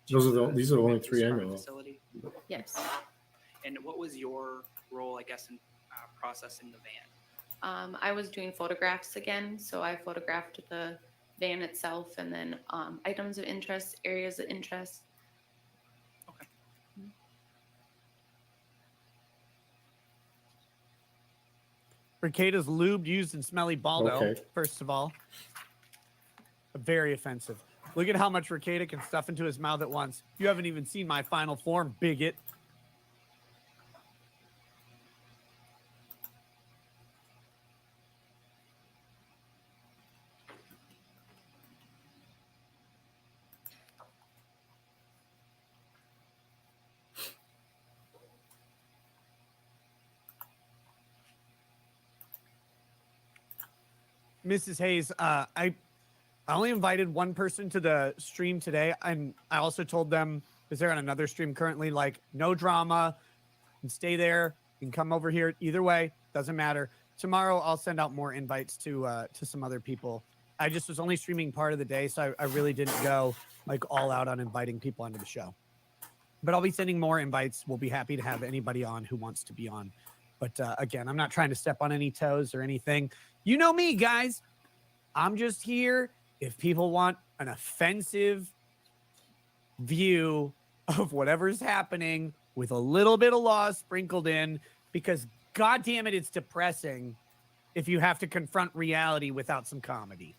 These are the only three I know. Facility. Yes. And what was your role, I guess, in processing the van? I was doing photographs again, so I photographed the van itself and then items of interest, areas of interest. Okay. Ricardo's lubed, used, and smelly Baldo, Okay. first of all. Very offensive. Look at how much Ricardo can stuff into his mouth at once. You haven't even seen my final form, bigot. Mrs. Hayes, I only invited one person to the stream today, and I also told them, because they're on another stream currently, like, no drama, and stay there, you can come over here. Either way, doesn't matter. Tomorrow, I'll send out more invites to some other people. I just was only streaming part of the day, so I really didn't go, like, all out on inviting people onto the show. But I'll be sending more invites. We'll be happy to have anybody on who wants to be on. But again, I'm not trying to step on any toes or anything. You know me, guys. I'm just here if people want an offensive view of whatever's happening with a little bit of law sprinkled in, because God damn it, it's depressing if you have to confront reality without some comedy.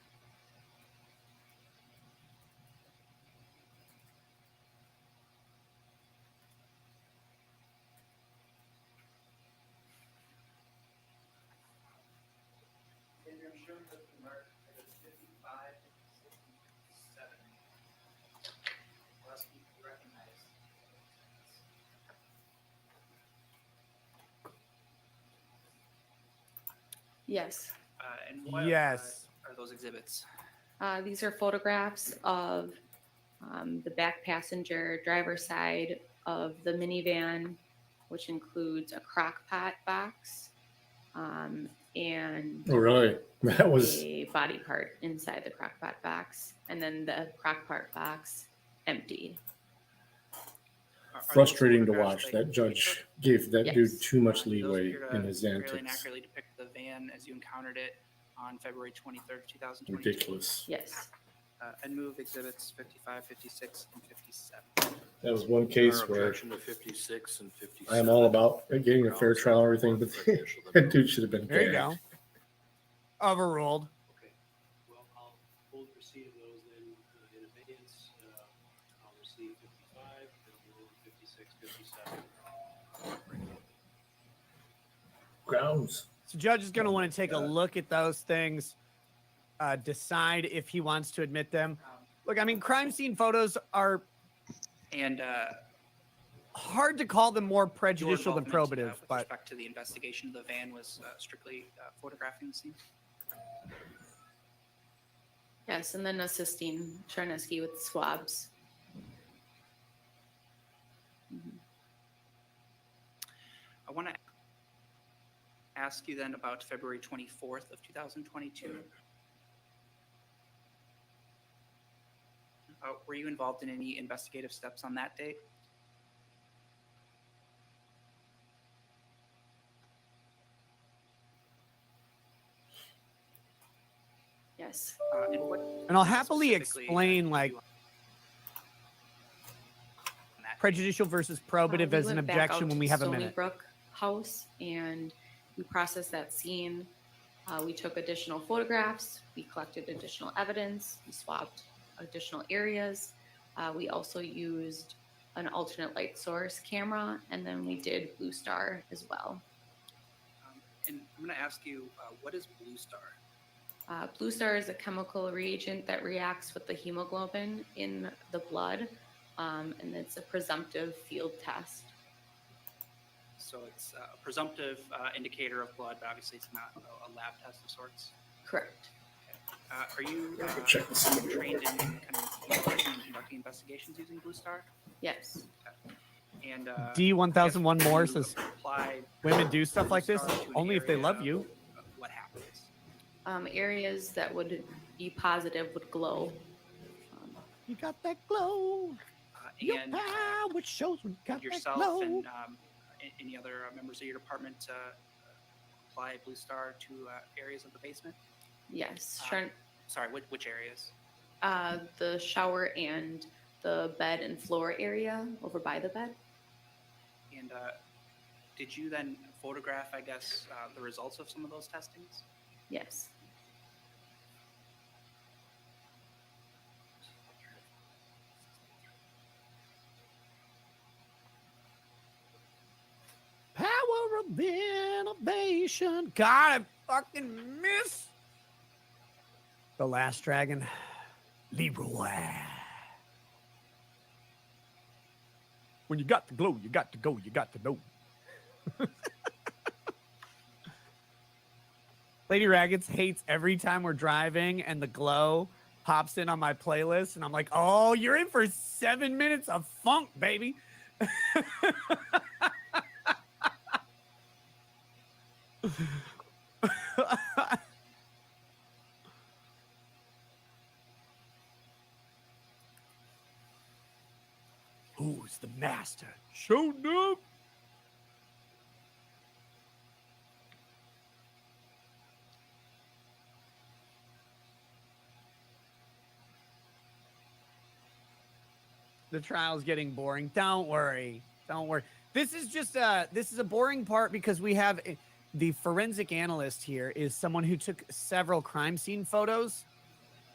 Yes. And what Yes. Are those exhibits? These are photographs of the back passenger driver's side of the minivan, which includes a crock pot box and Oh, really? That was a body part inside the crock pot box, and then the crock pot box emptied. frustrating to watch. That judge gave that dude too much Those leeway appear to in his fairly and antics. accurately depict the van as you encountered it on February 23rd, 2022. Ridiculous. Yes. And move exhibits 55, 56, and 57. That was one case Our where objection to 56 and 57. I am all about getting a fair trial and everything, but that dude should have been There you gagged. go. Overruled. Okay. Well, I'll hold receipt of those then in advance. I'll receive 55, and 56, 57. Grounds. So judge is going to want to take a look at those things, decide if he wants to admit them. Look, I mean, crime scene photos are And hard to call them more your prejudicial than involvement, probative, with but respect to the investigation of the van was strictly photographing the scene. Yes, and then assisting Charneski with swabs. I want to ask you then about February 24th of 2022. Were you involved in any investigative steps on that date? Yes. And I'll happily explain like prejudicial versus probative We as an went back out objection when to we have a Stony minute. Brook house and we processed that scene. We took additional photographs. We collected additional evidence. We swabbed additional areas. We also used an alternate light source camera, and then we did Blue Star as well. And I'm going to ask you, what is Blue Star? Blue Star is a chemical reagent that reacts with the hemoglobin in the blood, and it's a presumptive field test. So it's a presumptive indicator of blood, but obviously it's not a lab test of sorts. Correct. Are you trained in kind of analyzing and conducting investigations using Blue Star? Yes. And D1001 more says apply women do stuff like this Blue Star to an only if they area, love you. What happens? Areas that would be positive would glow. You got that glow. And which shows when you got yourself that glow. and any other members of your department apply Blue Star to areas of the basement? Yes. Sorry, which areas? The shower and the bed and floor area over by the bed. And did you then photograph, I guess, the results of some of those testings? Yes. Power of innovation. God, I fucking miss The Last Dragon. Leroy. When you got to glow, you got to go, you got to know. Lady Raggets hates every time we're driving and the glow pops in on my playlist, and I'm like, oh, you're in for 7 minutes of funk, baby. Who's the master? Showed up. The trial's getting boring. Don't worry. Don't worry. This is just this is a boring part because we have the forensic analyst here is someone who took several crime scene photos,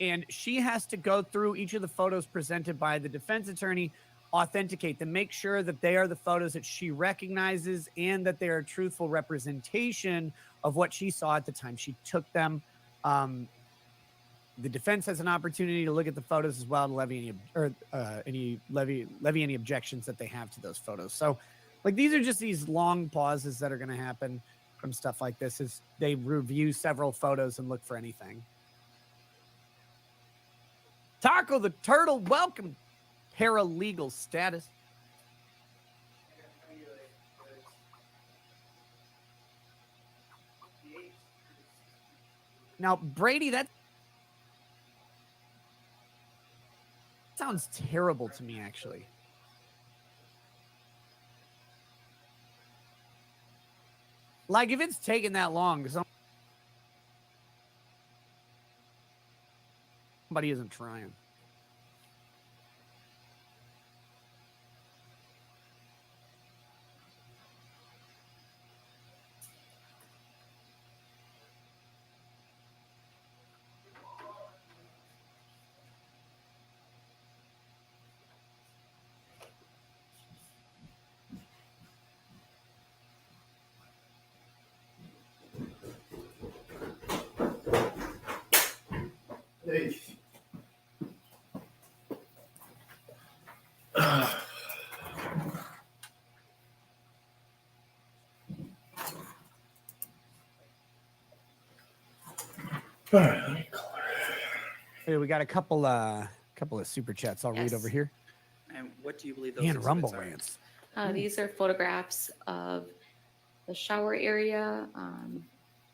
and she has to go through each of the photos presented by the defense attorney, authenticate them, make sure that they are the photos that she recognizes and that they are a truthful representation of what she saw at the time she took them. The defense has an opportunity to look at the photos as well and levy any objections that they have to those photos. So, like, these are just these long pauses that are going to happen from stuff like this as they review several photos and look for anything. Taco the Turtle, welcome. Paralegal status. Now, Brady, that sounds terrible to me, actually. Like, if it's taking that long, somebody isn't trying. Hey. All right, let me call her. Here we we got a couple of super chats I'll read Yes. over here. And what do you believe those And Rumble exhibits are? rants. These are photographs of the shower area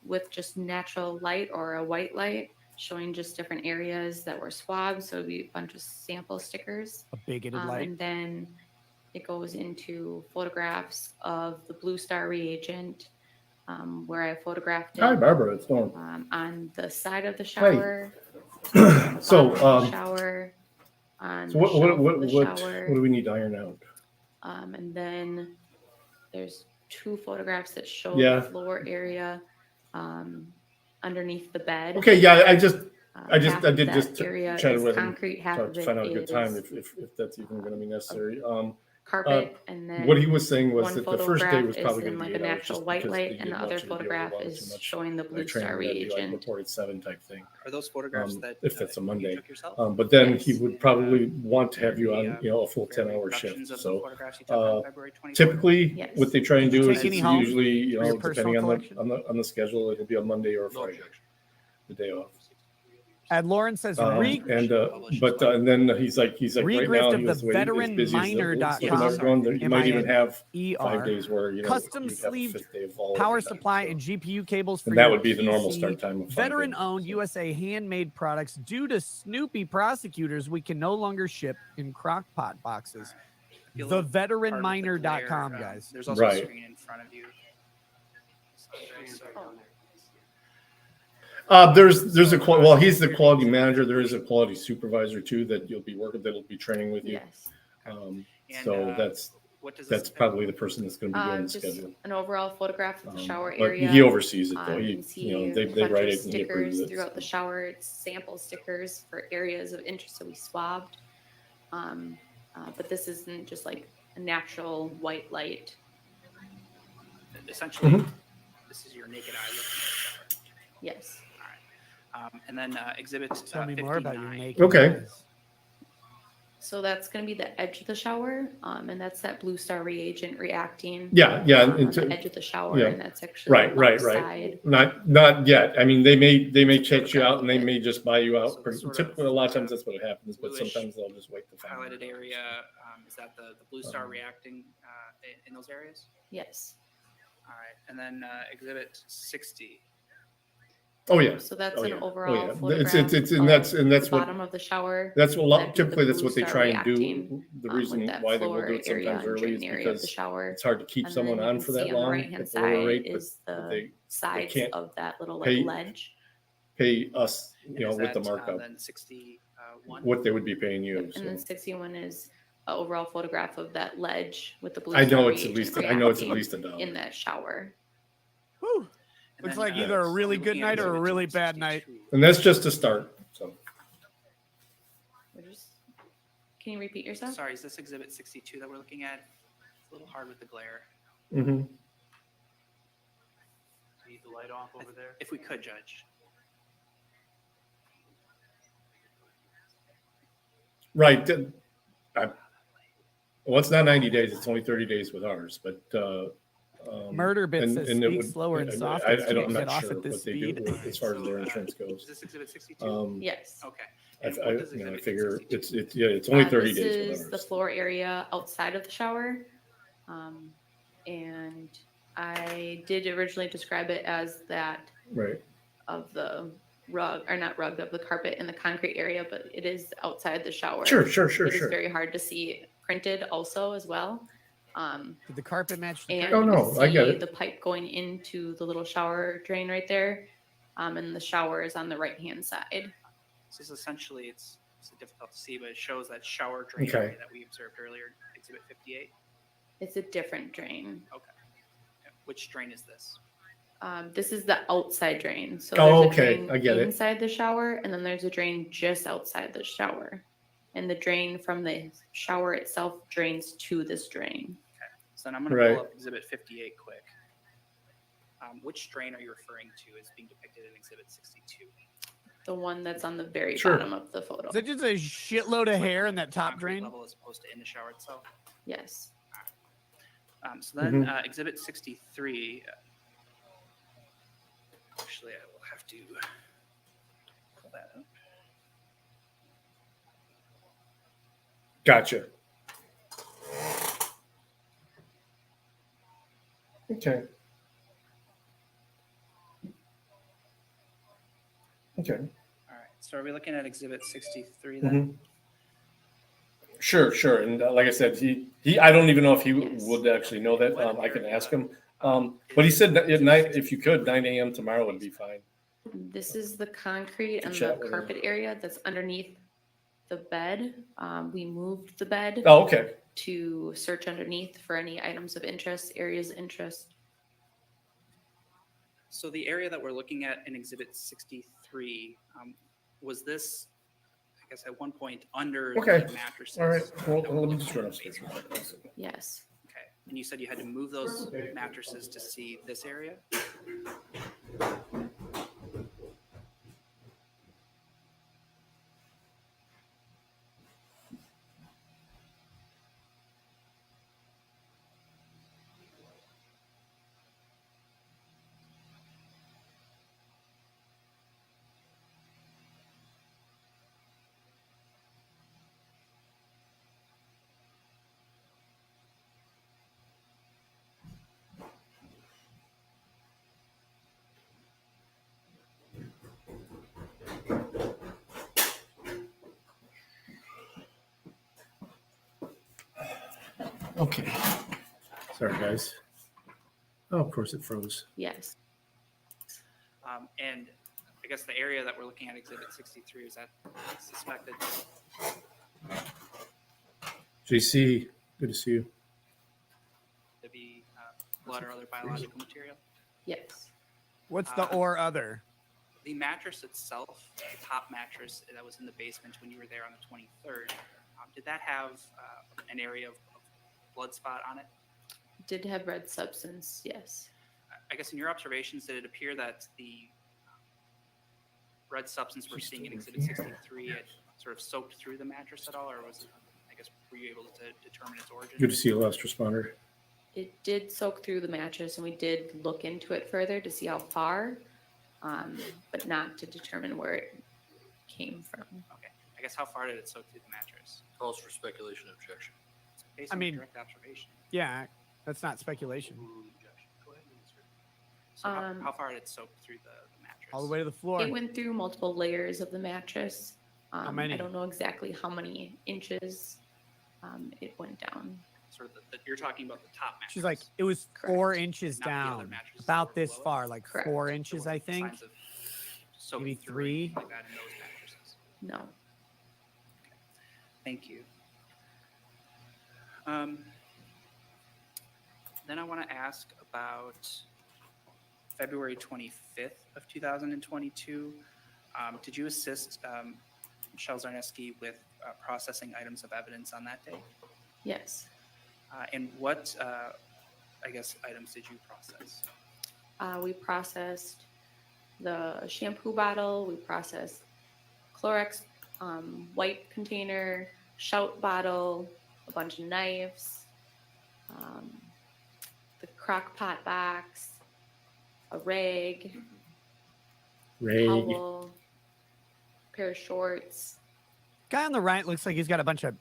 with just natural light or a white light, showing just different areas that were swabbed. So it'd be a bunch of sample stickers. A bigoted light. And then it goes into photographs of the Blue Star reagent, where I photographed it. Hi, Barbara. It's Norm. On the side of the shower. So, the shower. On So the what shelf of the shower. do we need to iron out? And then there's 2 photographs that show Yeah. the floor area underneath the bed. Okay, yeah, I did that just area chat is with him concrete, half to of it find out a good time is if that's even going to be necessary. carpet, and then what he was saying was one that the first day was photograph probably is going in to like be a 8 hours natural just white because light, and the didn't other want you to be photograph overwhelmed is too much. showing the Blue Training Star would be like reagent. reported 7 type thing. Are those photographs that If that's a Monday, you took yourself? but then Yes. he would probably want to have you on, a full 10-hour shift. So typically, Yes. what they try and Did you do take is any it's home usually, for your personal depending collection? on the schedule, it'll be a Monday or a Friday, the day off. Ed Lauren says, And then he's like right Regrift now of he the was waiting as busy as veteranminer.com, you might even have MINER. 5 days where Custom you'd have a sleeved 5th day of all power overtime. supply and GPU cables for And that your would be the normal PC. start time of 5 Veteran days. owned USA handmade products. Due to Snoopy prosecutors, we can no longer ship in crock pot boxes. Feel a little Theveteranminer.com, guys. There's also a screen in front of you. There's a well, he's the quality manager. There is a quality supervisor too that you'll be working, that'll be training with you. Yes. So that's probably the person that's going to be doing the Just schedule. an overall photograph of the shower But area. he oversees it though. You He, see they a bunch write of it and he approves stickers it. throughout the shower. It's sample stickers for areas of interest that we swabbed. But this isn't just like a natural white light. Essentially, this is your naked eye looking at the shower. Yes. All right. And then exhibit Tell me 59. more about your naked Okay. eyes. So that's going to be the edge of the shower, and that's that Blue Star reagent reacting. Yeah. on the edge of the shower, and that's actually right. outside. Not yet. I mean, they may check you out and they may just buy you out. Typically, a lot of times that's what happens, but sometimes they'll just wait to find out. Highlighted area, is that the Blue Star reacting in those areas? Yes. All right. And then exhibit 60. Oh yeah. So that's Oh, an yeah. overall Oh, yeah. photograph. It's of that's the what bottom of the shower. That's what that'd be the typically that's Blue what they Star try and do. reacting, The with reason that why they will floor do it area sometimes and early is drain area of the because shower. it's hard to keep And someone then you on can for that see on the long right-hand at the lower side rate, is but the sides can't of that little like pay- ledge. pay us, And with is the that, markup, then 61. what they would be paying you. And then 61 is an overall photograph of that ledge with the Blue I know Star it's at reagent least I know it's at reacting least $1. in that shower. Whew. And Looks then, like either a really good night or a really bad night. And that's just a start. So Can you repeat yourself? Sorry, is this exhibit 62 that we're looking at? It's a little hard with the glare. mhm. Need the light off over there? If we could, Judge. Right. Well, it's not 90 days. It's only 30 days with ours, but Murder Bit says it speak would- slower and I- softer. I so don't, you I'm can not get off sure at this what they do speed. as far as their insurance goes. Is this exhibit 62? Yes. Okay. I And what does exhibit figure 62? it's only 30 this days with is the ours. floor area outside of the shower. And I did originally describe it as that Right. of the rug, or not rug, of the carpet in the concrete area, but it is outside the shower. Sure. It is Sure. very hard to see printed also as well. Did the carpet match the And carpet? Oh, you no, can I get see it. the pipe going into the little shower drain right there. And the shower is on the right-hand side. This is essentially, it's difficult to see, but it shows that shower drain Okay. area that we observed earlier, exhibit 58. It's a different drain. Okay. Yeah. Which drain is this? This is the outside drain. So Oh, there's a okay. drain I get it. inside the shower, and then there's a drain just outside the shower. And the drain from the shower itself drains to this drain. So then I'm going to Right. pull up exhibit 58 quick. Which drain are you referring to as being depicted in exhibit 62? The one that's on the very Sure. bottom of the photo. Is that just a shitload of hair in that top Concrete drain? level as opposed to in the shower itself? Yes. So then Mhm. exhibit 63, actually I will have to pull that up. Gotcha. Okay. Okay. All right. So are we looking at Exhibit 63 then? Mm-hmm. Sure. And like I said, he I don't even know if he would actually know that. I can ask him. But he said that at night, if you could, 9 a.m. tomorrow would be fine. This is the concrete To and the chat with him. carpet area that's underneath the bed. We moved the bed Oh, okay. to search underneath for any items of interest, areas of interest. So the area that we're looking at in Exhibit 63, was this, I guess, at one point under Okay. the mattresses? All right. Well, that were let me just located run in the upstairs. basement? Yes. Okay. And you said you had to move those mattresses to see this area? Okay. Sorry, guys. Oh, of course it froze. Yes. And I guess the area that we're looking at, Exhibit 63, is that suspected JC, good to see you. to be blood or other biological material? Yes. What's the or other? The mattress itself, the top mattress that was in the basement when you were there on the 23rd, did that have an area of blood spot on it? Did have red substance, yes. I guess in your observations, did it appear that the red substance we're seeing in Exhibit 63 had sort of soaked through the mattress at all, or was it, I guess, were you able to determine its origin? Good to see you, last responder. It did soak through the mattress, and we did look into it further to see how far, but not to determine where it came from. Okay. I guess how far did it soak through the mattress? Calls for speculation and objection. Based I on mean, direct observation. Yeah, that's not speculation. So how far did it soak through the mattress? All the way to the floor. It went through multiple layers of the mattress. How many? I don't know exactly how many inches it went down. Sort of you're talking about the top mattress. She's like, it was 4 inches Not the other down, mattresses about that were this below it? far, like Correct. 4 inches, I think. Signs of soaking Maybe through or anything 3. like that in those mattresses. No. Thank you. Then I want to ask about February 25th of 2022. Did you assist Michelle Zarneski with processing items of evidence on that day? Yes. And what, I guess, items did you process? We processed the shampoo bottle. We processed Clorox wipe container, shout bottle, a bunch of knives, the crock pot box, a rag, towel, pair of shorts. Guy on the right looks like he's got a bunch of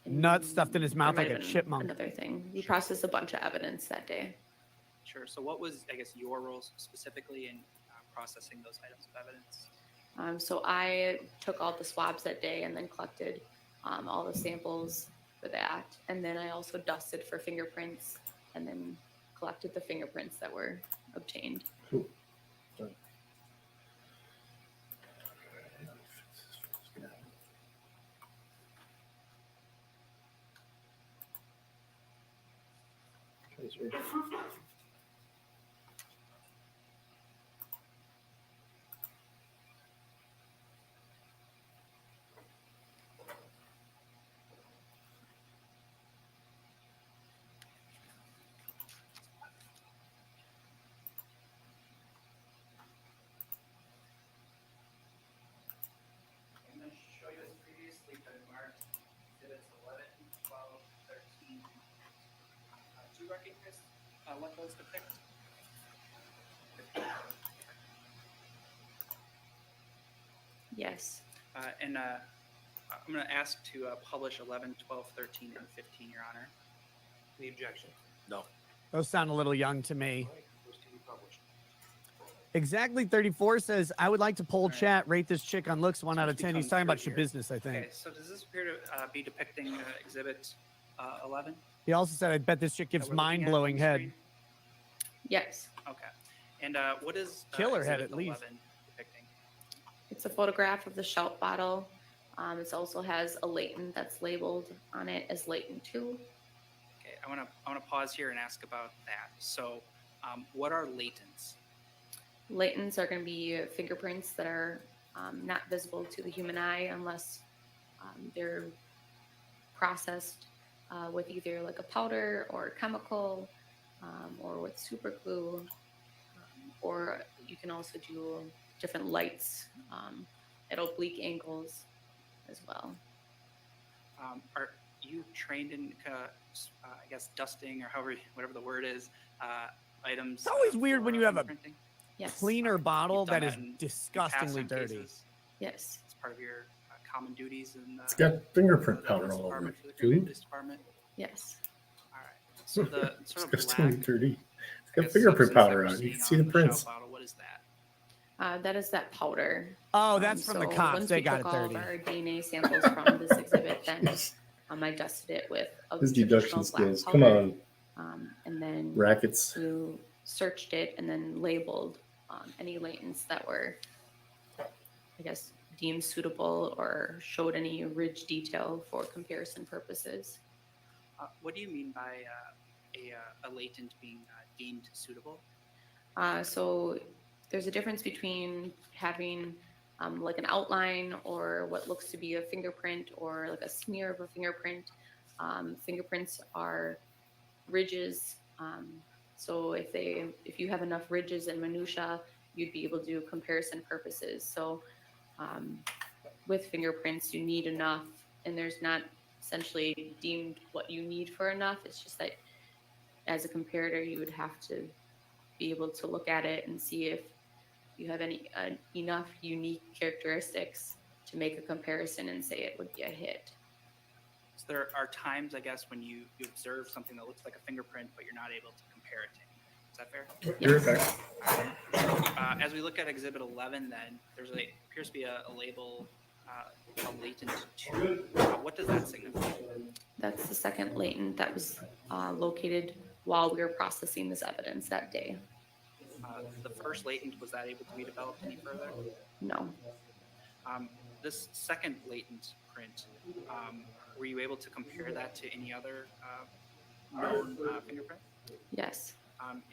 nuts stuffed in his mouth There like might a have been chipmunk. Another thing. We processed a bunch of evidence that day. Sure. So what was, I guess, your role specifically in processing those items of evidence? So I took all the swabs that day and then collected all the samples for that. And then I also dusted for fingerprints and then collected the fingerprints that were obtained. Cool. I'm going to show you as previously been marked exhibits 11, 12, 13. Do you recognize what those depict? Yes. And I'm going to ask to publish 11, 12, 13, and 15, Your Honor. Any objection? No. Those sound a little young to me. Those to be published. Exactly 34 says, I would like to poll chat, rate this chick on looks 1 out of 10. He's talking about your business, I think. Okay, so does this appear to be depicting Exhibit 11? He also said, I bet this chick gives That we're looking at on mind-blowing the head. screen? Yes. Okay. And what is Killer head, Exhibit at least. 11 depicting? It's a photograph of the shout bottle. It also has a latent that's labeled on it as latent 2. Okay, I want to pause here and ask about that. So, what are latents? Latents are going to be fingerprints that are not visible to the human eye unless they're processed with either like a powder or a chemical or with super glue. Or you can also do different lights at oblique angles as well. Are you trained in, I guess, dusting or whatever the word is, items? It's always weird when you have a Yes. cleaner bottle You've done that is in disgustingly past dirty. cases? Yes. It's part of your common duties in It's got fingerprint the powder police all over department, it, for the Green Bay dude. Police Department. Yes. All right. So the It's sort of disgustingly black dirty. It's I got guess, fingerprint substance that powder we're on it. You seeing can see the on shout prints. bottle, what is that? That is that powder. Oh, that's from the cops. Once They we got took it all of dirty. our DNA samples from this exhibit, then I dusted it with a His traditional deduction black skills. powder, Come on. and then Rackets. you searched it and then labeled any latents that were, I guess, deemed suitable or showed any ridge detail for comparison purposes. What do you mean by a latent being deemed suitable? So there's a difference between having like an outline or what looks to be a fingerprint or like a smear of a fingerprint. Fingerprints are ridges. So if you have enough ridges and minutia, you'd be able to do comparison purposes. So with fingerprints, you need enough, and there's not essentially deemed what you need for enough. It's just that as a comparator, you would have to be able to look at it and see if you have any enough unique characteristics to make a comparison and say it would be a hit. So there are times, I guess, when you observe something that looks like a fingerprint, but you're not able to compare it to. Is that fair? Yes. As we look at Exhibit 11, then appears to be a label, a latent 2. What does that signify? That's the second latent that was located while we were processing this evidence that day. The first latent, was that able to be developed any further? No. This second latent print, were you able to compare that to any other known fingerprint? Yes.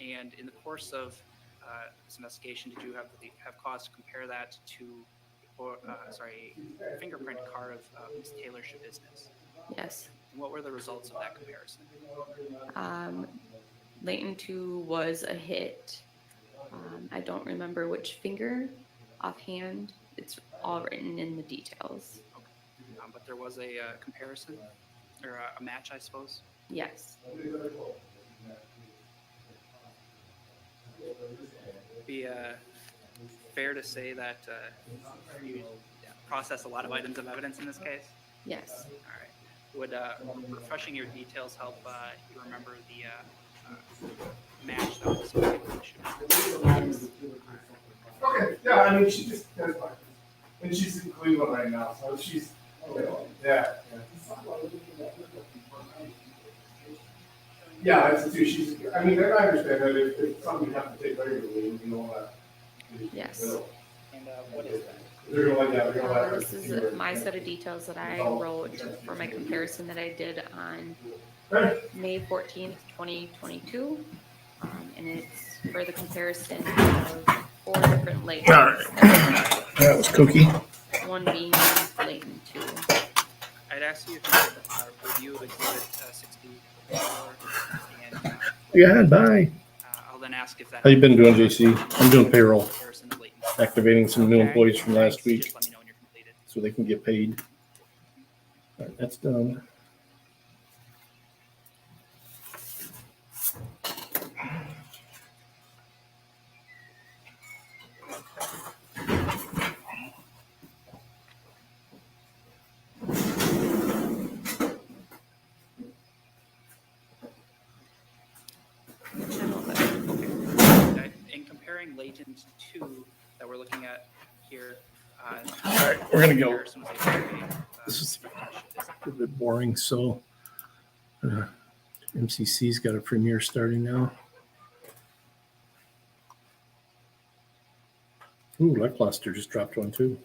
And in the course of this investigation, did you have cause to compare that to, a fingerprint card of Ms. Taylor Shabiznes? Yes. And what were the results of that comparison? Latent 2 was a hit. I don't remember which finger offhand. It's all written in the details. But there was a comparison, or a match, I suppose? Yes. Be fair to say that you processed a lot of items of evidence in this case? Yes. All right. Would refreshing your details help you remember the match that was made with the shooting? Okay, yeah, I mean, that's fine. And she's in Cleveland right now, so she's, yeah. Yeah, that's too. She's, I mean, I understand that if it's something you have to take regularly, you know that. Yes. And what is that? They're gonna let that. This is my set of details that I wrote for my comparison that I did on May 14th, 2022. And it's for the comparison of 4 different latents. All right. That was cookie. One being latent 2. I'd ask you if you could review Exhibit 64. And Yeah, bye. I'll then ask if that. How you been doing, JC? I'm doing payroll. Activating some new employees from last week Just let me know when you're completed. so they can get paid. All right, that's done. comparing latent to that we're looking at here. All right, we're gonna go. comparisons with a, This is a bit boring. So, MCC's got a premiere starting now. Ooh, Lackluster just dropped one too.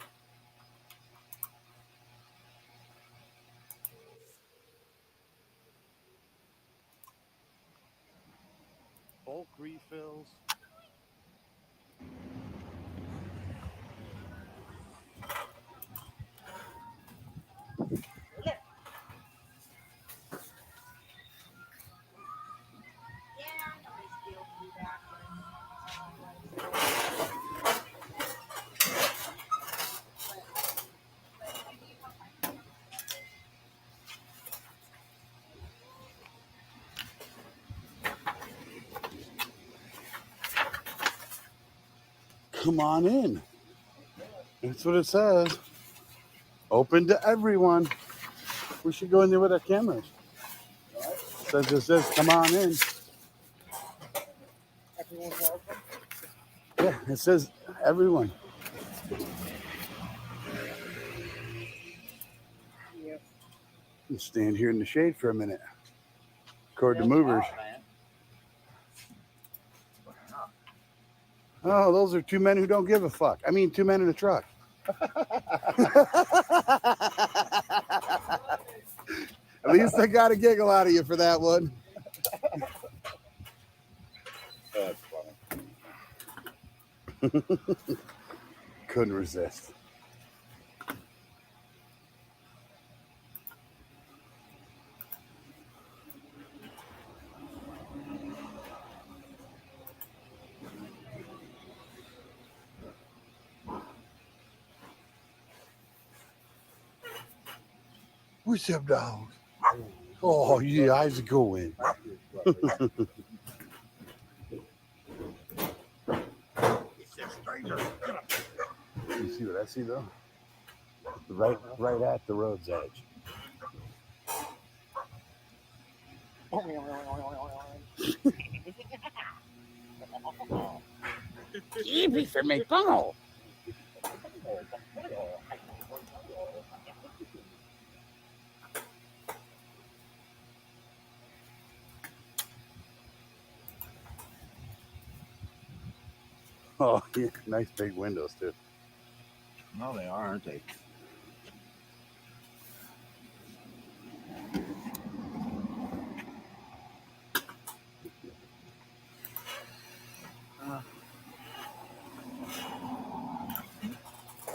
Bulk refills. Come on in. That's what it says. Open to everyone. We should go in there with our cameras. It says, come on in. Everyone's welcome. Yeah, it says everyone. Yep. You stand here in the shade for a minute. Record the movers. Oh, those are two men who don't give a fuck. I mean, two men in a truck. At least I got a giggle out of you for that one. That's funny. Couldn't resist. What's up, dog? Oh, yeah, how's it going? You see what I see, though? Right at the road's edge. Yippee for me, funnel. Oh, yeah, nice big windows, too. No, they are, aren't they?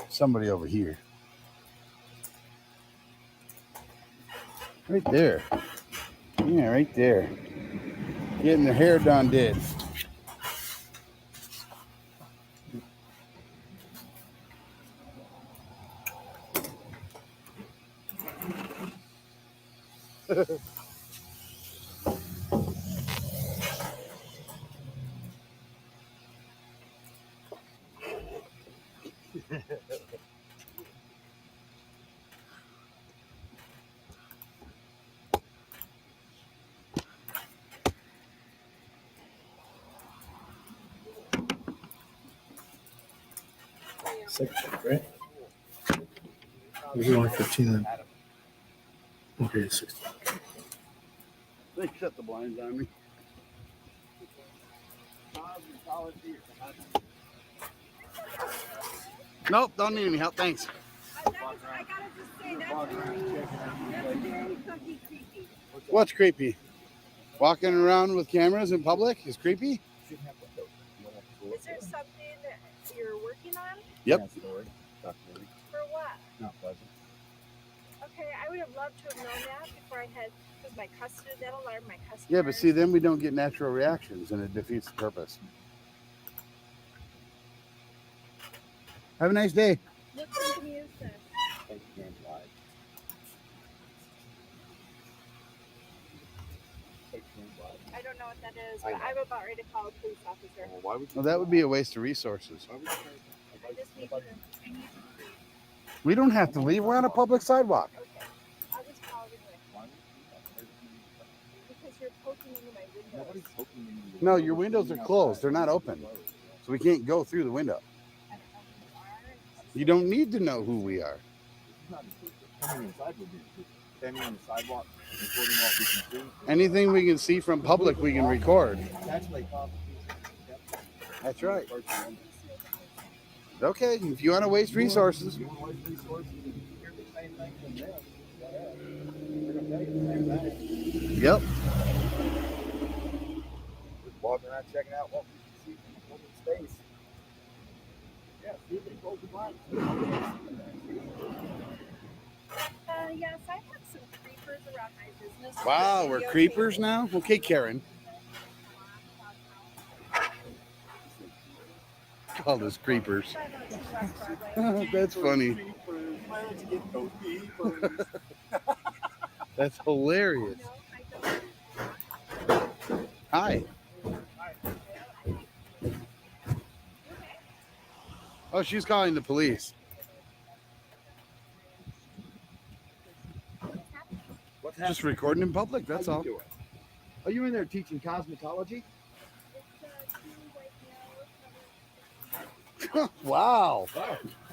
Somebody over here. Right there. Yeah, right there. Getting their hair done did. Right? There's only 15 then. Okay, 16. They shut the blinds on me. Nope, don't need any help. Thanks. I gotta just say that's very fucking creepy. What's creepy? Walking around with cameras in public is creepy? Is there something that you're working on? Yep. For what? Not pleasant. Okay, I would have loved to have known that before I had, because my customer, that alarmed my customer. Yeah, but see, then we don't get natural reactions and it defeats the purpose. Have a nice day. What company is this? I don't know what that is, but I'm about ready to call a police officer. Well, that would be a waste of resources. I just need you to, We don't have to leave. We're on a public sidewalk. I'll just call it anyway. Because you're poking into my windows. No, your windows are closed. They're not open. So we can't go through the window. You don't need to know who we are. Standing inside would be standing on the sidewalk, recording what we can see. Anything we can see from public, we can record. That's like That's right. Okay, if you want to waste resources. You want to waste resources and hear the same thing from them. They're going to tell you the same thing. Yep. Just walking around checking out what we can see from the public space. Yeah, see if they close the blinds. Yes, I have some creepers around my business. Wow, we're creepers now? Okay, Karen. Called us creepers. That's funny. That's hilarious. Hi. Oh, she's calling the police. Just recording in public, that's all. Are you in there teaching cosmetology? Wow.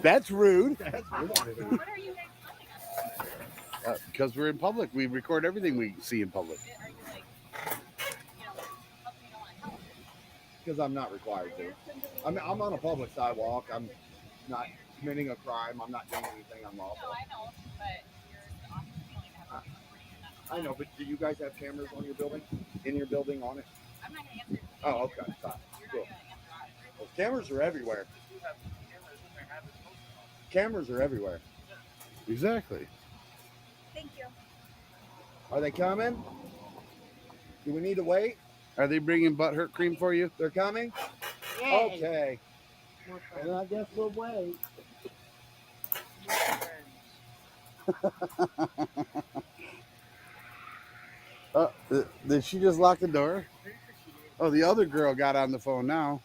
That's rude. What are you guys filming? Because we're in public. We record everything we see in public. Are you like, helping on help? Because I'm not required to. I'm on a public sidewalk. I'm not committing a crime. I'm not doing anything unlawful. No, I know, but you're the office feeling to have I know, but do you guys have cameras on your building? In your building on it? I'm not going to answer. Oh, okay. Fine. Cool. Well, cameras are everywhere. Cameras are everywhere. Exactly. Thank you. Are they coming? Do we need to wait? Are they bringing butthurt cream for you? They're coming? Yay. Okay. And I guess we'll wait. Did she just lock the door? Oh, the other girl got on the phone now.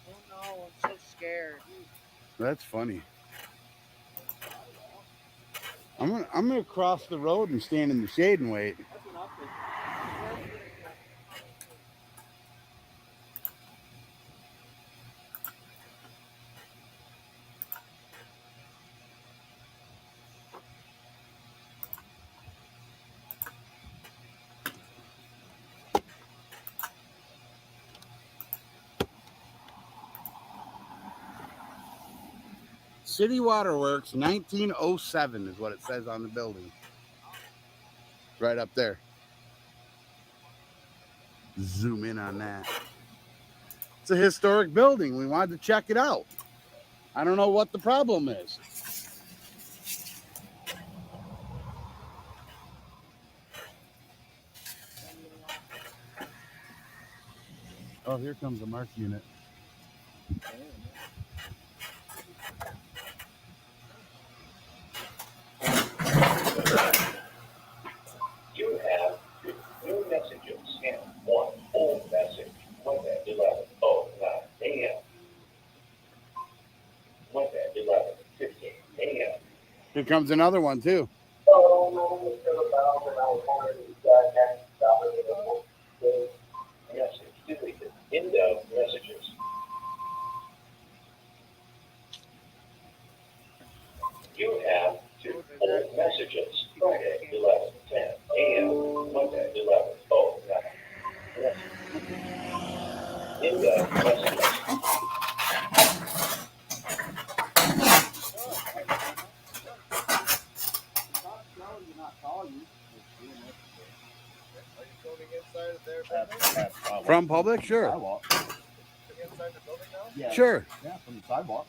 Oh no, I'm so scared. That's funny. I'm gonna cross the road and stand in the shade and wait. City Waterworks, 1907 is what it says on the building. Right up there. Zoom in on that. It's a historic building. We wanted to check it out. I don't know what the problem is. Oh, here comes the Mark unit. You have two new messages and one old message. Monday, 11:09 a.m. Monday, 11:15 a.m. Here comes another one too. Message deleted. Indo messages. You have two old messages. Friday, 11:10 a.m. Monday, 11:09. Indo messages. From public? Sure. Sidewalk. Inside the building now? Yeah. Sure. Yeah, from the sidewalk.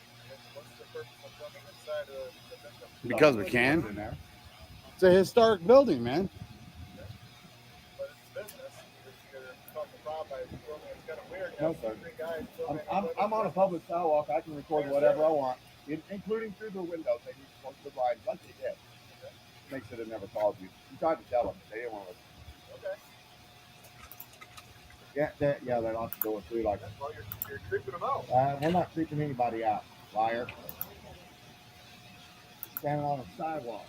What's the purpose of coming inside the building? Because we can. It's a historic building, man. But it's business. You're caught the problem by filming. It's kind of weird. No, sir. Three guys filming. I'm on a public sidewalk. I can record whatever I want, including through the windows. They need to close the blinds like they did. Makes it never calls you. You tried to tell them. They didn't want to listen. Okay. Yeah, they're locked the door too. Like, well, you're creeping them out. We're not creeping anybody out, liar. Standing on a sidewalk.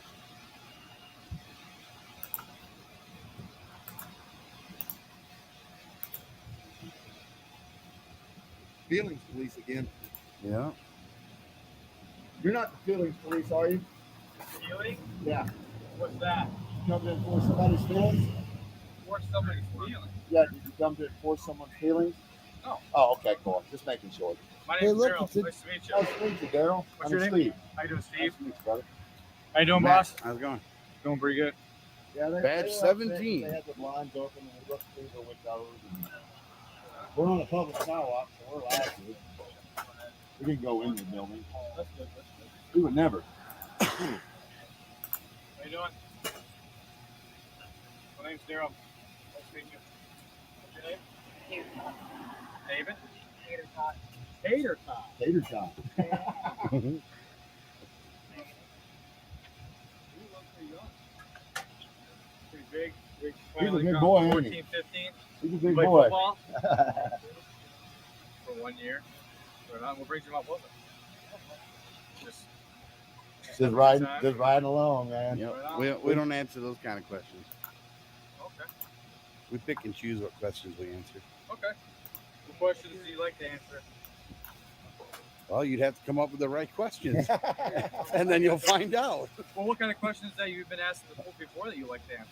feelings police again. Yeah. You're not the feelings police, are you? Feeling? Yeah. What's that? You come to enforce somebody's feelings? Force somebody's feeling. Yeah, did you come to enforce someone's feelings? No. Oh, okay, cool. Just making sure. My Hey, name's look, Daryl. it's a- Nice to meet you. Nice to meet you, Daryl. What's I'm your name? Steve. How you doing, Steve? Nice to meet you, brother. How you doing, Matt, boss? how's it going? Doing pretty good. Yeah, Badge were upset 17. They had the blinds open and they looked through the windows. And we're on a public sidewalk, so we're allowed to. We didn't go in the building. That's good. That's good. We would never. How you doing? My name's Daryl. Nice to meet you. What's your name? David. Tater tot. Tater tot. Tater tot. You look pretty young. Pretty big. Big. He's a finally big got boy, ain't 14, he? 15. He's a big Play boy. football for 1 year. What brings you up with it? Just riding along, man. Yep. We don't answer those kind of questions. Okay. We pick and choose what questions we answer. Okay. What questions do you like to answer? Well, you'd have to come up with the right questions, and then you'll find out. Well, what kind of questions that you've been asked before that you like to answer?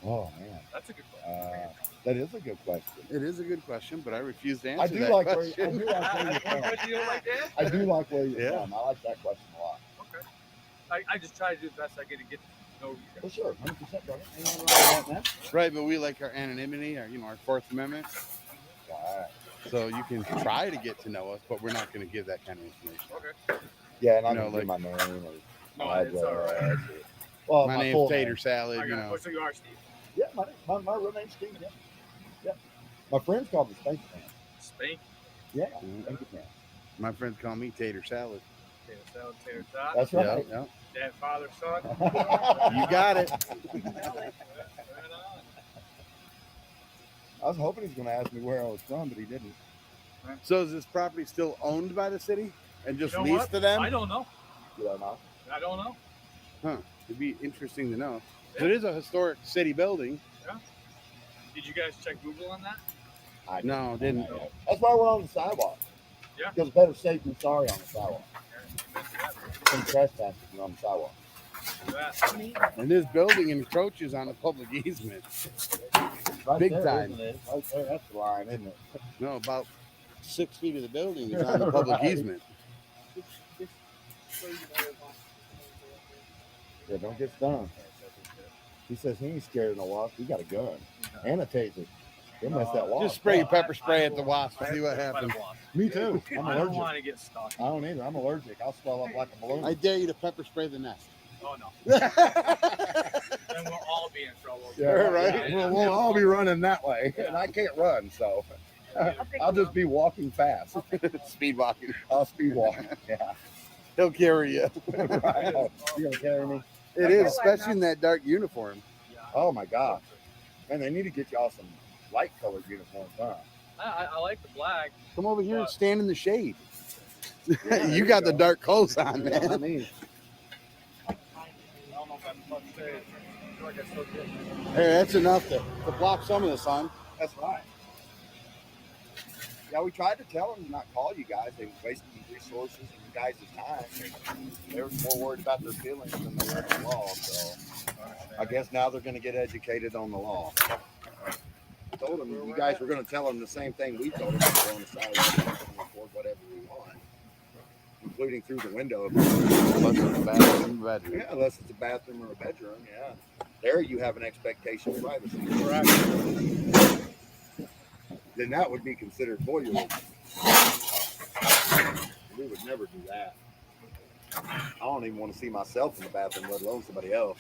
Oh man, That's a good question. that is a good question. It is a good question, but I refuse to answer I do that like question. where you're from. What do you like to answer? I do like where you're Yeah. from. I like that question a lot. Okay. I just try to do the best I can to get to know you For guys. sure, 100%, brother. Ain't nothing wrong with that, man. Right, but we like our anonymity, our Fourth Amendment. Right. So you can try to get to know us, but we're not going to give that kind of information. Okay. Yeah, and I You know, don't like- my name or No, my it's all right. address. Well, My my name's full Tater name. Salad. I got it. So you are Steve. Yeah, my real name's Steve. Yeah. Yeah. My friends call me Spank Man. Spank. Yeah, Mhm. Spank Man. My friends call me Tater Salad. Tater salad, tater tot. That's right. Yeah, Dad, father, son. You got it. Right on. I was hoping he was going to ask me where I was from, but he didn't. So is this property still owned by the city and just You know leased what? to them? I don't know. You don't know? I don't know. Huh. It'd be interesting to know. So it is a historic city building. Yeah. Did you guys check Google on that? I No, didn't. That's why we're on the sidewalk. Yeah. Because better safe than sorry on the sidewalk. Some trespassers on the sidewalk. And this building encroaches on the public easement. Right Big there, time. isn't it? Right there, that's the line, isn't it? No, about 6 feet of the building is on the public Right. easement. Yeah, don't get stung. He says he ain't scared of no wasp. He got a gun and a taser. He'll mess that wasp. Just spray up. pepper spray at the wasp and see what happens. Me too. I'm I don't allergic. want to get stuck. I don't either. I'm allergic. I'll swell up like a balloon. I dare you to pepper spray the nest. Oh no. Then we'll all be in trouble. Yeah, right. We'll all be running that way, and I can't run, so I'll just be walking fast. Speed walking. I'll speed walk. Yeah. He'll carry you. Right. You gonna carry me? It is, especially in that dark uniform. Oh my God. Man, they need to get y'all some light colored uniforms, huh? I like the black. Come over here and stand in the shade. Yeah, You got the dark clothes on, Yeah, I man. mean, I don't know if that's much shade. I feel like I still get it. Hey, that's enough to block some of the sun. that's right. Yeah, we tried to tell them to not call you guys. They were wasting resources and you guys' time. They were more worried about their feelings than they were the law. So I guess now they're going to get educated on the law. I told them you guys were going to tell them the same thing we told them. We're on the sidewalk and we can record whatever we want, including through the window. Unless it's a bathroom, bedroom. Yeah, unless it's a bathroom or a bedroom. Yeah, there you have an expectation of privacy. Correct. Then that would be considered voyeurism. We would never do that. I don't even want to see myself in the bathroom, let alone somebody else.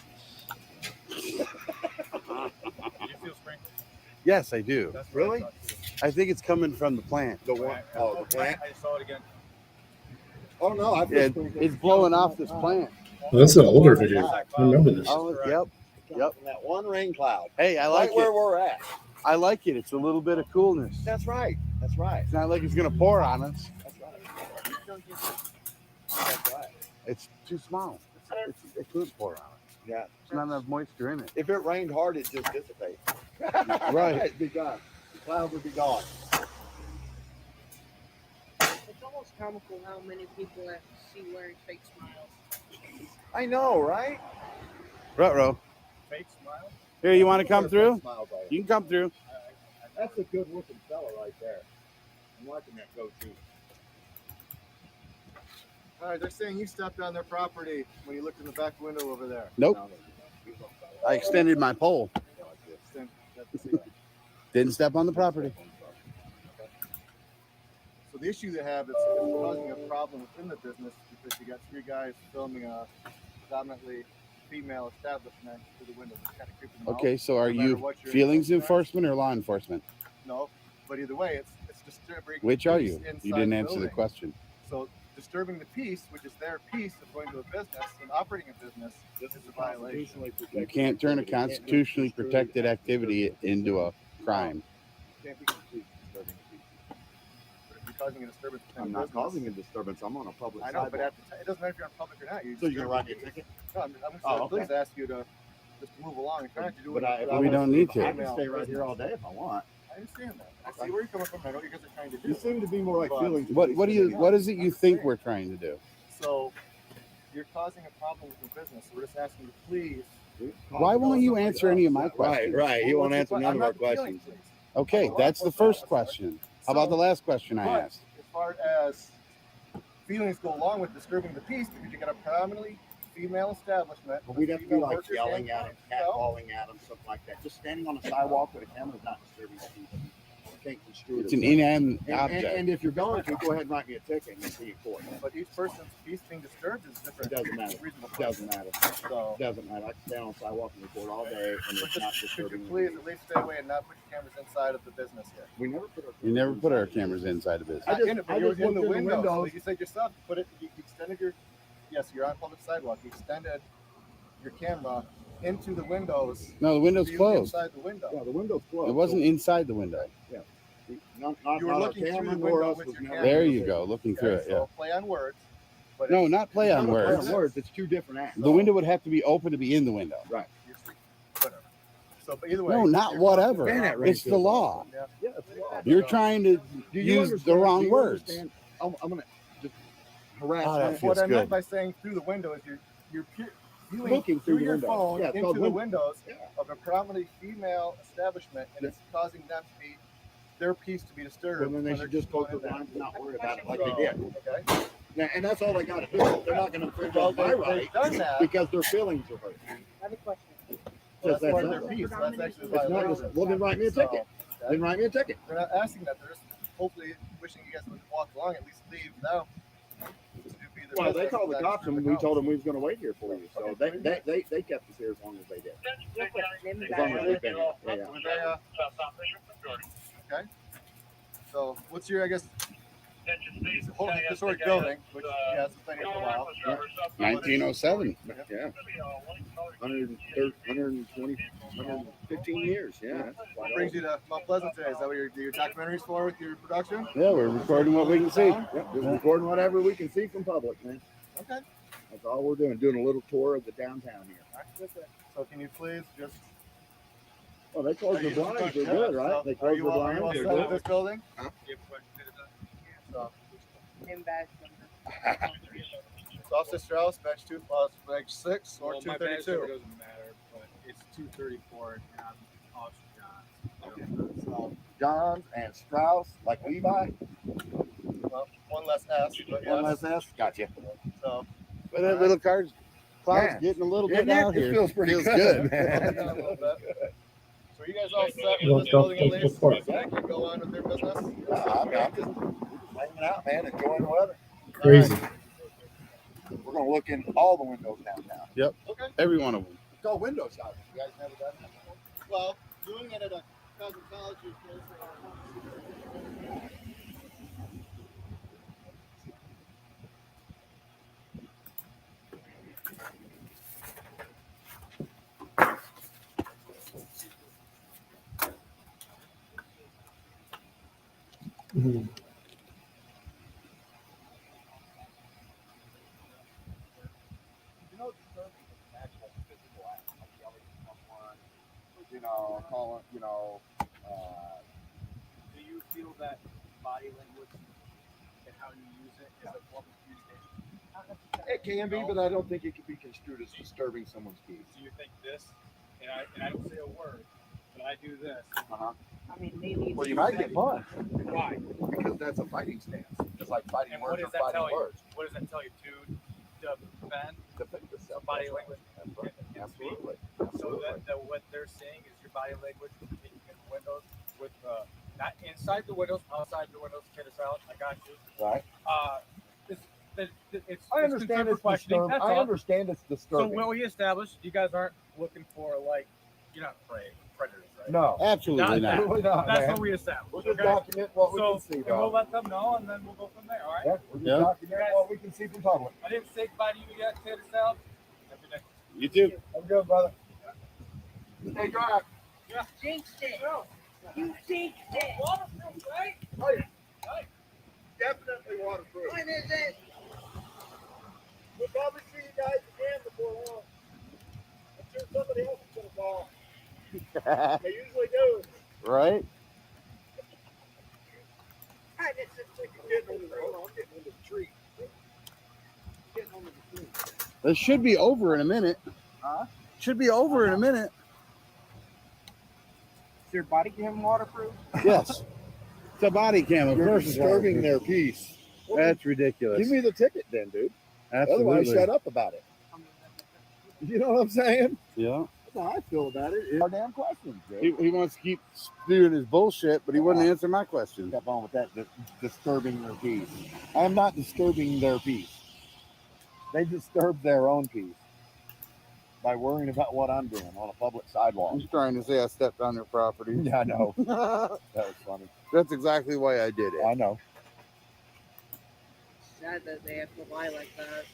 Did you feel spring? Yes, I do. That's what I Really? thought, too. I think it's coming from the plant. The one, oh, the plant. I saw it again. Oh no, I Yeah, it's blowing off this plant. Well, that's an older video. I remember this. Oh, yep. Yep. From that one rain cloud. Hey, I like Right where it. we're at. I like it. It's a little bit of coolness. That's right. That's right. It's not like it's gonna pour on us. That's right. That's right. It's too small. It could pour on us. Yeah. There's not enough moisture in it. If it rained hard, it'd just dissipate. Right. It'd be gone. The cloud would be gone. almost comical how many people I see wearing fake smiles. I know, right? Ruh-roh. Fake smiles? Here, you want to come through? Smiles all You can come through. That's a good looking fella right there. I'm liking that goatee. All right, they're saying you stepped on their property when you looked in the back window over there. Nope. I extended my pole. Didn't step on the property. So the issue they have is causing a problem within the business because you got three guys filming a predominantly female establishment through the window. It's kind of creeping them out. Okay, so are No matter you what your feelings intentions are. enforcement or law enforcement? No, but either way, it's disturbing. Which the are peace you? inside You didn't the answer the building. question. So disturbing the peace, which is their peace of going to a business and operating a business, is a violation. You can't turn a constitutionally protected activity into a crime. Can't be completely disturbing the peace. But if you're causing a disturbance within I'm the not business, causing a disturbance. I'm on a public I know, sidewalk. but it doesn't matter if you're on public or not. So you're gonna write me a ticket? No, I'm just Oh, gonna please okay. ask you to just move along and try to do But it. We don't need to. I can stay right here all day if I want. I understand that. I see where you're coming from. I know what you guys are trying to do. You seem to be more like But- feelings. What is it you think we're trying to do? So you're causing a problem with the business. So we're just asking you to please. Why won't you answer any of my questions? Right. You won't answer none of our questions. Okay, that's the first question. How about the last question I But asked? as far as feelings go along with disturbing the peace, because you got a predominantly female establishment. But we'd have to be female like workers yelling and- at him, No. catcalling at him, something like that. Just standing on a sidewalk with a camera is not disturbing the peace. You can't construe it. It's an as that. inanimate And- object. And if you're going to, go ahead and write me a ticket and see in court. But each person's peace being disturbed is different. It doesn't matter. Reasonable It doesn't matter. So, It doesn't matter. I can stand on the sidewalk and record all day, and but it's not just, could you disturbing. please at least stay away and not put your cameras inside of the business here? We never put our. You never put our cameras inside of business. Not in it, but you were in the looked in the window. windows. So you said yourself, you extended your, yes, you're on public sidewalk. You extended your camera into the windows. No, the window's view closed. Inside the window. Yeah, the window's closed. It wasn't inside the window. Yeah. Not You were our looking through camera the nor window us with was your never. camera. There you go, looking through it. Yeah. So play on words. But No, it's- not play it's on not a words. play on Words. It's two different acts. The window would have to be open to be in the window. Right. Whatever. So, but either way. No, not you're whatever. causing a Man, that problem. It's the law. Yeah. Yeah, it's a law. You're trying to Do you use the understand- wrong do you words. understand? I'm gonna just harass. Oh, that my- feels What I meant good. by saying through the window is you're viewing Looking through the your window. phone Yeah, it's into called the window. windows Yeah. of a predominantly female establishment, and it's causing them to be their peace to be disturbed. And then they when should they're just go going through in the lines and not worry about it like So, they did. Okay. Now, and that's all they got to do. They're not going to infringe Well, on my they've right done that. because their feelings are hurt. I have a question. Well, Just that's that part of their simple. peace. That's actually a It's not violation. just, well, then write me a ticket. So, Then write me a ticket. they're not asking that. They're just hopefully wishing you guys would walk along, at least leave now. Well, they called the cops and we told them we was going to wait here for you. So they kept us here as long as they did. As long as they've been here. Yeah, yeah. Okay. So, what's your, I guess, it's a whole historic building, which has been here for a while. 1907. Yeah. 115 years. Yeah. What brings you to Mount Pleasant today? Is that what you're doing your documentaries for with your production? Yeah, we're recording what we can see. Yep, just recording whatever we can see from public, man. Okay. That's all we're doing a little tour of the downtown here. So can you please just... Well, they closed the blinds. They're good, right? They Are closed the you all blinds. set They're with good. this building? Huh? So, Badge so Officer Strauss, badge 2, badge 6, or Well, my badge number 232. doesn't matter, but it's 234 and I'm Officer John. So, Johns and Strauss, like Levi. well, one less S, but One yes. less S. Gotcha. So, But that little cloud's Yeah. getting a little bit Isn't it? out It here. feels pretty good, yeah, man. a little bit. So are you guys all set with this building at least? So they can go on with their business? I'm just hanging out, man, enjoying the weather. Crazy. We're gonna look in all the windows downtown. Yep. Okay. Every one of them. It's all window shopping. You guys never done that before? Well, doing it at a cosmetology place. You know, disturbing is an actual physical act, like yelling at someone, or, calling, Do you feel that body language and how you use it is a form of communication? It can be, but I don't think it can be construed as disturbing someone's peace. So you think this, and I don't say a word, but I do this. I mean, maybe. Well, you might get punched. Why? Because that's a fighting stance. It's like fighting And what words does or that tell fighting you? words. What does that tell you? To defend? Defend yourself. Body language. Absolutely. So that what they're saying is your body language in windows with not inside the windows, outside the windows. Check this out. I got you. Right. It's I understand it's questioning. disturbing. I understand it's disturbing. So what we established, you guys aren't looking for like you're not predators, right? No, absolutely not. Absolutely not. That's man. what we established. We'll just document what we can see, and bro. we'll let them know, and then we'll go from there. All right. Yeah, we'll just document what we can see from public. I didn't say goodbye to you yet. Check this out. Every day. You too. I'm good, brother. Stay dry. Yeah. Jinxed it. You jinxed it. Waterproof, right? Hey, definitely waterproof. When is it? We'll probably see you guys again before long. I'm sure somebody else is going to call. They usually do. Right? I'm getting under the, hold on, I'm getting under the tree. Getting under the tree. This should be over in a minute. Huh? Should be over in a minute. Is your body cam waterproof? Yes. It's a body cam. Of You're course it's disturbing waterproof. their peace. That's ridiculous. Give me the ticket then, dude. Absolutely. Otherwise, shut up about it. You know what I'm saying? Yeah. That's how I feel about it. It's our damn questions, dude. He wants to keep doing his bullshit, but he wouldn't answer my question. Kept on with that disturbing their peace. I'm not disturbing their peace. They disturb their own peace by worrying about what I'm doing on a public sidewalk. I'm trying to say I stepped on their property. Yeah, I know. That was funny. That's exactly why I did it. I know. Sad that they have to lie like that.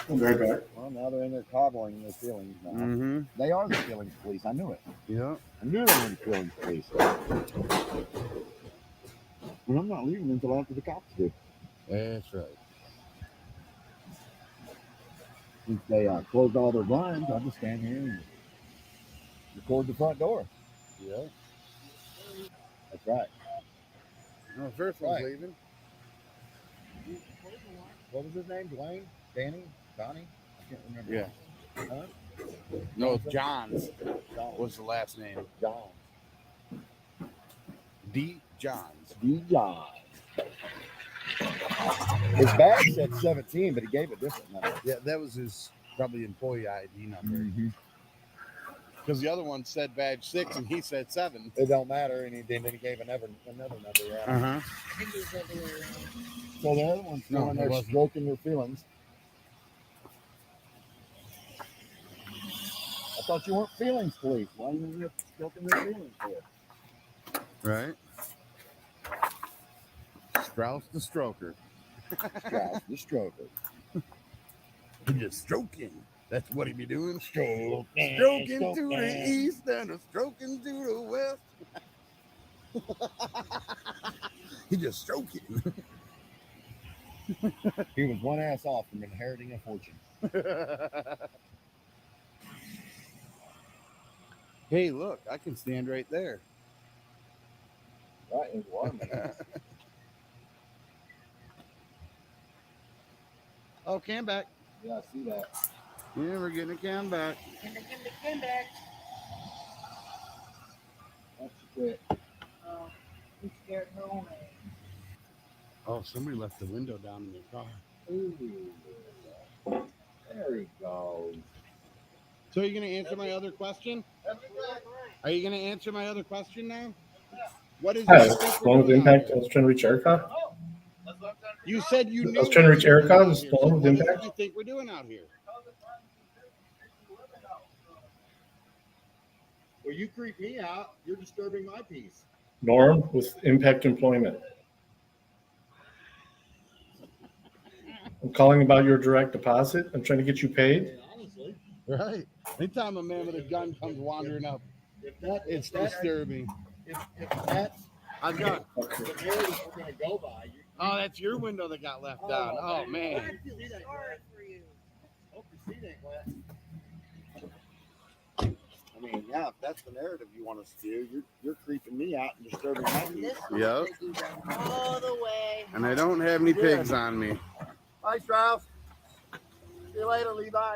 Right back. Well, now they're in there coddling their feelings now. Mm-hmm. They are the feelings police. I knew it. Yeah. I knew they were the feelings police. And I'm not leaving until after the cops do. That's right. Since they closed all their blinds, I'll just stand here and record the front door. Yeah. That's right. No, the first one's Right. leaving. What was his name? Dwayne? Danny? Donnie? I can't remember. Yeah. Huh? No, Johns John. was the last name. John. D. Johns. D. John. His badge said 17, but he gave a different number. Yeah, that was his probably employee ID number. Mm-hmm. Because the other one said badge 6 and he said 7. It don't matter, and then he gave another number. Yeah. Uh-huh. I think it was the other way around. So the other one's No, going it there wasn't. stroking their feelings. I thought you weren't feelings police. Why are you in there stroking their feelings for? Right? Strauss the Stroker. Strauss the Stroker. He just stroking. That's what he be doing. Stroking. Stroking to the east and a stroking to the west. He just stroking. He was one ass off from inheriting a fortune. Hey, look, I can stand right there. Right, it was watermelon. Oh, cam back. Yeah, I see that. Yeah, we're getting a cam back. Come back. That's quick. Oh, he scared her own ass. Oh, somebody left the window down in their car. Ooh. There he goes. So are you going to answer my other question? Are you going to answer my other question now? What is Hi, it? Stone with Impact. I was trying to reach Erica. You said you knew. I was trying to reach Erica. What This is Stone with Impact. do you think we're doing out here? Well, you creep me out. You're disturbing my peace. Norm with Impact Employment. I'm calling about your direct deposit. I'm trying to get you paid. Honestly. Right. Anytime a man with a gun comes wandering up, it's disturbing. If that's I've got. the narrative we're going to go by, Oh, that's your window that got left down. Oh, man. Sorry for you. hope your seat ain't wet. I mean, yeah, if that's the narrative you want us to do, you're creeping me out and disturbing my peace. Yep. All the way. And I don't have any pigs on me. Bye, Strauss. See you later, Levi.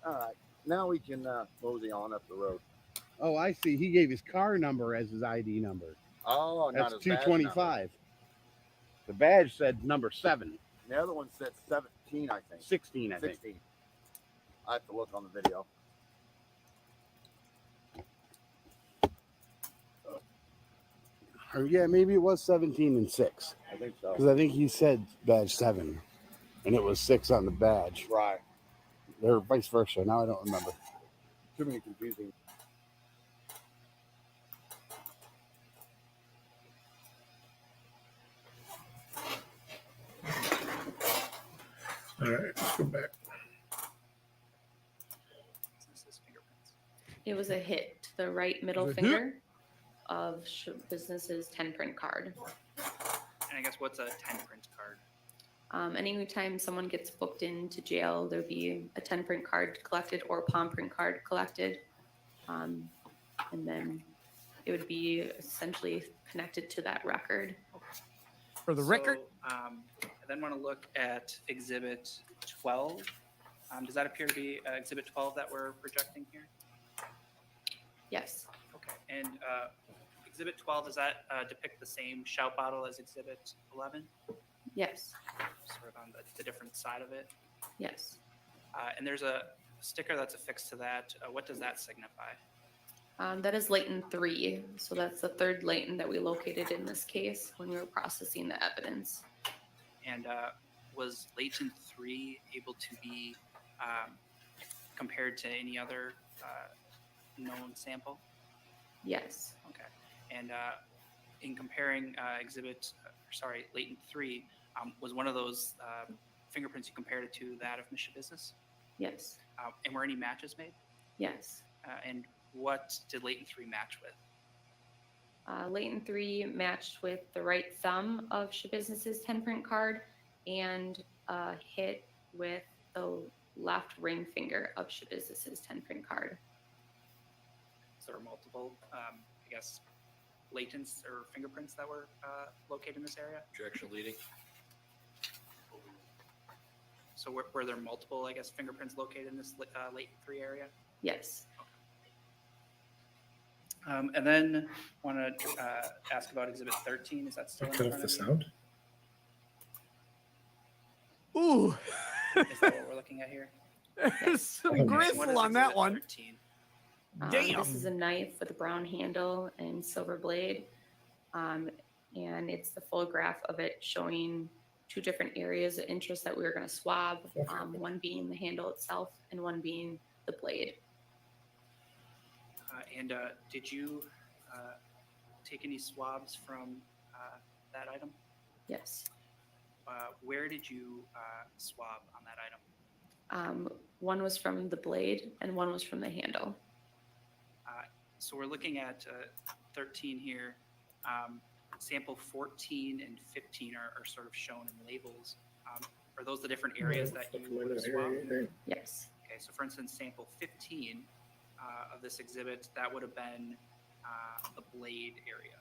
All right, now we can mosey on up the road. Oh, I see. He gave his car number as his ID number. Oh, not That's his badge 225. The badge said number 7. number. The other one said 17, I think. 16, I think. 16. I have to look on the video. Or yeah, maybe it was 17 and 6. I think so. Because I think he said badge 7, and it was 6 on the badge. Right. Or vice versa. Now I don't remember. Too many confusing. All right, let's go back. It was a hit to the right middle Was it finger of business's 10 print card. And I guess what's a 10 print card? Anytime someone gets booked into jail, there'll be a 10 print card collected or palm print card collected. And then it would be essentially connected to that record. For the record? I then want to look at Exhibit 12. Does that appear to be Exhibit 12 that we're projecting here? Yes. Okay. And Exhibit 12, does that depict the same shout bottle as Exhibit 11? Yes. Sort of on the different side of it? Yes. And there's a sticker that's affixed to that. What does that signify? That is latent 3. So that's the third latent that we located in this case when we were processing the evidence. And was latent 3 able to be compared to any other known sample? Yes. Okay. And in comparing latent 3, was one of those fingerprints you compared it to that of Mission Business? Yes. And were any matches made? Yes. And what did latent 3 match with? Latent 3 matched with the right thumb of Shabusiness's 10 print card and hit with the left ring finger of Shabusiness's 10 print card. So there were multiple, I guess, latents or fingerprints that were located in this area? Objection leading. So were there multiple, I guess, fingerprints located in this latent 3 area? Yes. And then I want to ask about Exhibit 13. Is that still in Cut front off the of you? sound. Ooh. Is that what we're looking at here? There's some Okay, what gristle is on that Exhibit one. 13? Damn. This is a knife with a brown handle and silver blade. And it's the full graph of it showing 2 different areas of interest that we were going to swab, one being the handle itself and one being the blade. And did you take any swabs from that item? Yes. Where did you swab on that item? One was from the blade and one was from the handle. So we're looking at 13 here. Sample 14 and 15 are sort of shown in labels. Are those the different areas that you would have swabbed? Yes. Okay, so for instance, sample 15 of this exhibit, that would have been the blade area.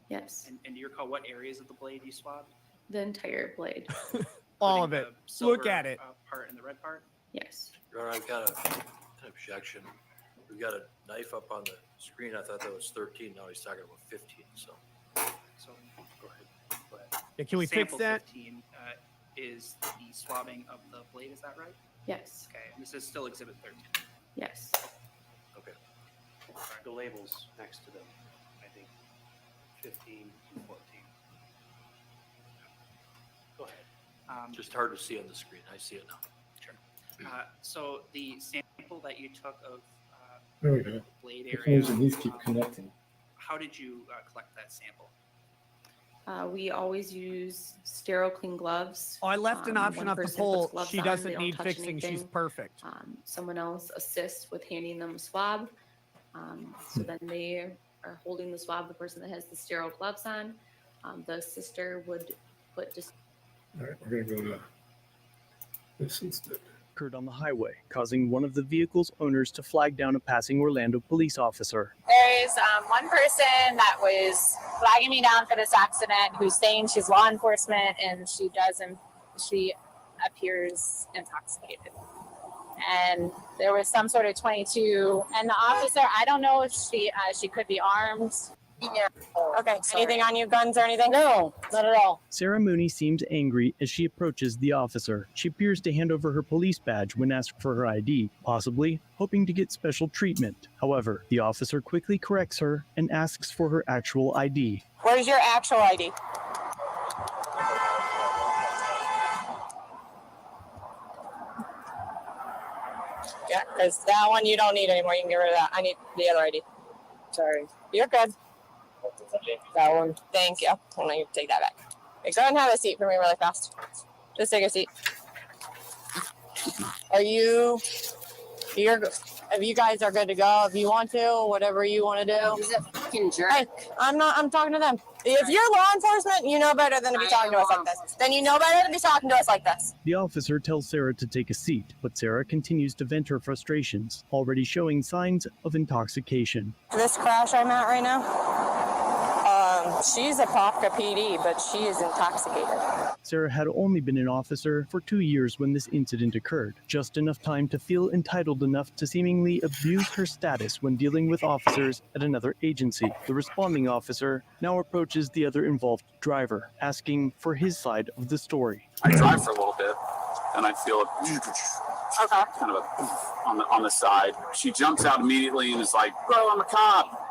Yes. And do you recall what areas of the blade you swabbed? The entire blade. All of it. Look at it. Part and the red part? Yes. Your Honor, I've got an objection. We've got a knife up on the screen. I thought that was 13. Now he's talking about 15. So go ahead. Go ahead. Yeah, can we fix Sample that? 15 is the swabbing of the blade. Is that right? Yes. Okay, and this is still exhibit 13. Yes. Okay. The labels next to them, I think 15 and 14. Go ahead. Just hard to see on the screen. I see it now. Sure. So the sample that you took of There we go. blade The area, phones and these keep connecting. how did you collect that sample? We always use sterile clean gloves. Oh, I left an option one off the person poll. puts gloves She on, doesn't they don't need touch fixing. She's anything. perfect. Someone else assists with handing them a swab. So then they are holding the swab, the person that has the sterile gloves on. The sister would put just All right, we're going to go to this instead. occurred on the highway, causing one of the vehicle's owners to flag down a passing Orlando police officer. There is one person that was flagging me down for this accident who's saying she's law enforcement and she appears intoxicated. And there was some sort of 22, and the officer, I don't know if she could be armed. Yeah. Okay. Anything on you, guns or anything? No, not at all. Sarah Mooney seems angry as she approaches the officer. She appears to hand over her police badge when asked for her ID, possibly hoping to get special treatment. However, the officer quickly corrects her and asks for her actual ID. Where's your actual ID? Yeah, because that one you don't need anymore. You can get rid of that. I need the other ID. Sorry. You're good. That one. Thank you. I'm going to take that back. Go ahead and have a seat for me really fast. Just take a seat. If you guys are good to go, if you want to, whatever you want to do. He's a fucking jerk. Hey, I'm talking to them. If you're law enforcement, you know better than to be talking to us like this. Then you know better than to be talking to us like this. The officer tells Sarah to take a seat, but Sarah continues to vent her frustrations, already showing signs of intoxication. This crash I'm at right now, she's a Popka PD, but she is intoxicated. Sarah had only been an officer for 2 years when this incident occurred, just enough time to feel entitled enough to seemingly abuse her status when dealing with officers at another agency. The responding officer now approaches the other involved driver, asking for his side of the story. I drive for a little bit, and I feel it kind of on the side. She jumps out immediately and is like, "Bro, I'm a cop."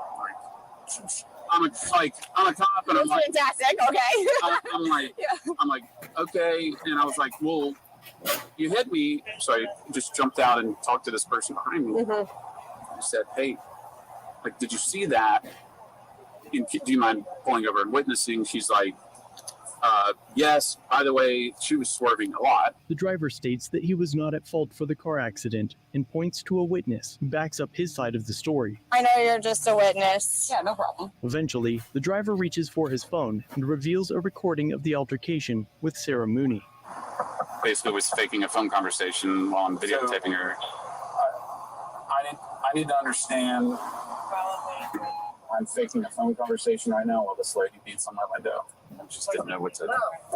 I'm a cop, and I'm like, fantastic. Okay. I'm like, okay, and I was like, well, you hit me, so I just jumped out and talked to this person behind me. I said, hey, like, did you see that? Do you mind pulling over and witnessing? She's like, yes. By the way, she was swerving a lot. The driver states that he was not at fault for the car accident and points to a witness who backs up his side of the story. I know you're just a witness. Yeah, no problem. Eventually, the driver reaches for his phone and reveals a recording of the altercation with Sarah Mooney. Basically was faking a phone conversation while I'm videotaping her. I need to understand. I'm faking a phone conversation right now while this lady beats on my window. I just didn't know what to do.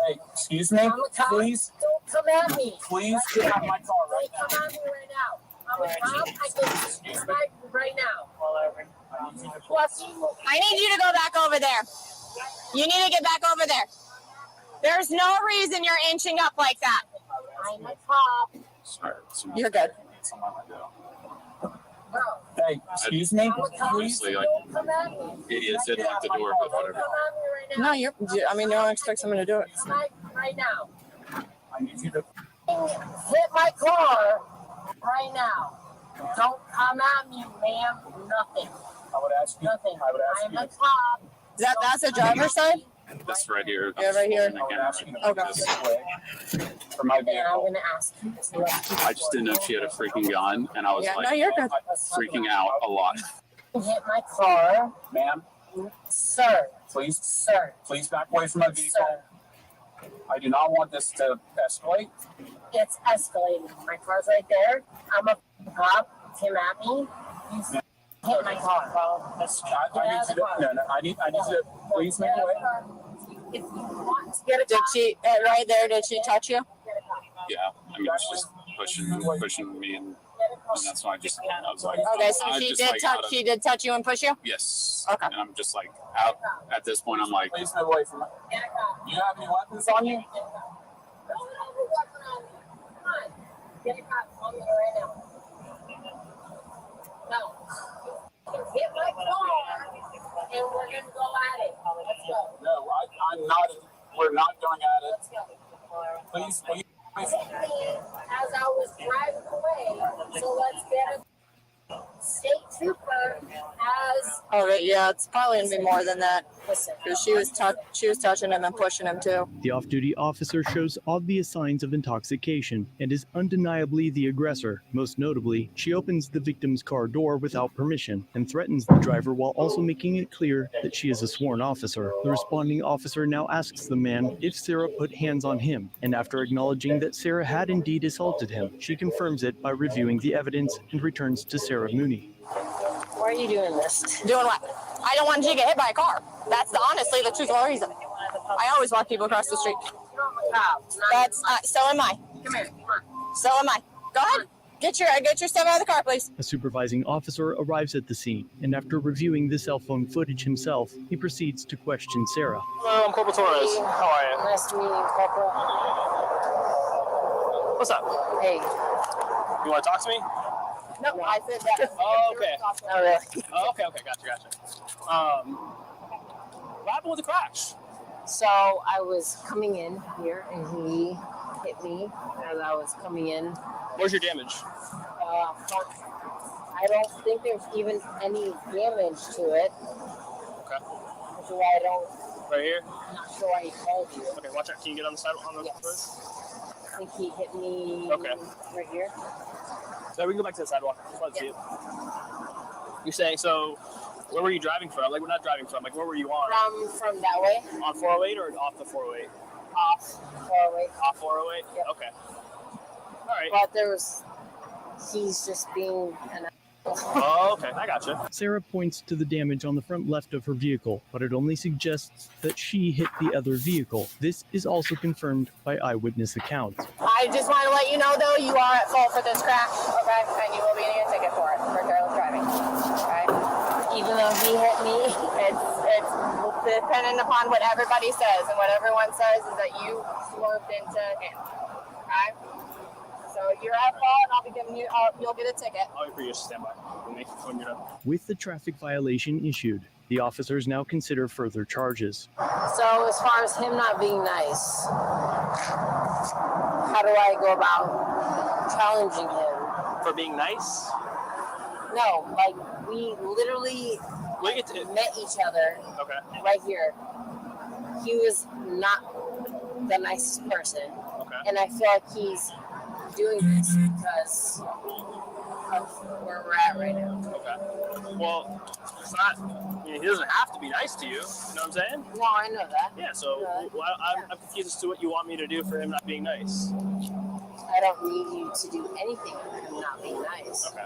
Hey, excuse me? Please? Don't come at me. Please get out of my car right now. Don't come at me right now. I'm a cop. I can strike you right now. I need you to go back over there. You need to get back over there. There's no reason you're inching up like that. I'm a cop. Sorry. You're good. Hey, excuse me? Obviously, like, idiots didn't lock the door, but whatever. No, you don't expect someone to do it. Right now. I need you to hit my car right now. Don't come at me, ma'am. Nothing. I would ask you. Nothing. I'm a cop. That's the driver's side? This right here. Yeah, right here. Okay. For my vehicle. I'm going to ask you to I just didn't know if she had a freaking gun, and I was like, no, you're good. freaking out a lot. hit my car. Ma'am? Sir. Please? Sir. Please back away from my vehicle. Sir. I do not want this to escalate. It's escalating. My car's right there. I'm a cop. Came at me. You hit my car. I need you to please make away. If you want to get a Did she, right there, did she touch you? Yeah, I mean, it's just pushing me, and that's why I was like, Okay, so she did touch you and push you? Yes. Okay. And I'm just like, out at this point, I'm like, please move away from it. Do you have any weapons on you? Get a cop on me right now. No. Hit my car, and we're going to go at it. Let's go. No, I'm not. We're not going at it. Let's go. Please. As I was driving away, so let's get a state trooper as was. Oh, yeah, it's probably gonna be more than that. Because she was touching him and pushing him too. The off-duty officer shows obvious signs of intoxication and is undeniably the aggressor. Most notably, she opens the victim's car door without permission and threatens the driver while also making it clear that she is a sworn officer. The responding officer now asks the man if Sarah put hands on him, and after acknowledging that Sarah had indeed assaulted him, she confirms it by reviewing the evidence and returns to Sarah Mooney. Why are you doing this? Doing what? I don't want you to get hit by a car. That's honestly the truthful reason. I always walk people across the street. That's so am I. Come here. So am I. Go ahead. Get your stuff out of the car, please. A supervising officer arrives at the scene, and after reviewing the cell phone footage himself, he proceeds to question Sarah. Hello, I'm Corporal Torres. How are you? Nice to meet you, Corporal. What's up? Hey. You want to talk to me? No, I said that. Oh, okay. Oh, really? Oh, okay, gotcha. What happened with the crash? So I was coming in here, and he hit me as I was coming in. Where's your damage? I don't think there's even any damage to it. Okay. Which is why I don't. Right here? I'm not sure why he called you. Okay, watch out. Can you get on the side on the Yes. I think he hit me Okay. right here. So we can go back to the sidewalk. Let's see it. You're saying, so where were you driving from? Like, we're not driving from. Like, where were you on? From that way. On 408 or off the 408? Off 408. Off 408? Yep. Okay. All right. But he's just being an. Oh, okay. I gotcha. Sarah points to the damage on the front left of her vehicle, but it only suggests that she hit the other vehicle. This is also confirmed by eyewitness accounts. I just want to let you know, though, you are at fault for this crash, okay? And you will be getting a ticket for it, for careless driving, okay? Even though he hit me, it's dependent upon what everybody says, and what everyone says is that you swerved into him, okay? So you're at fault, and I'll be giving you, you'll get a ticket. I'll wait for you to stand by. When you're done. With the traffic violation issued, the officers now consider further charges. So as far as him not being nice, how do I go about challenging him? For being nice? No, like we literally met each other right here. He was not the nicest person. Okay. And I feel like he's doing this because of where we're at right now. Okay. Well, it's not, I mean, he doesn't have to be nice to you. You know what I'm saying? No, I know that. Yeah, so I'm confused as to what you want me to do for him not being nice. I don't need you to do anything for him not being nice. Okay.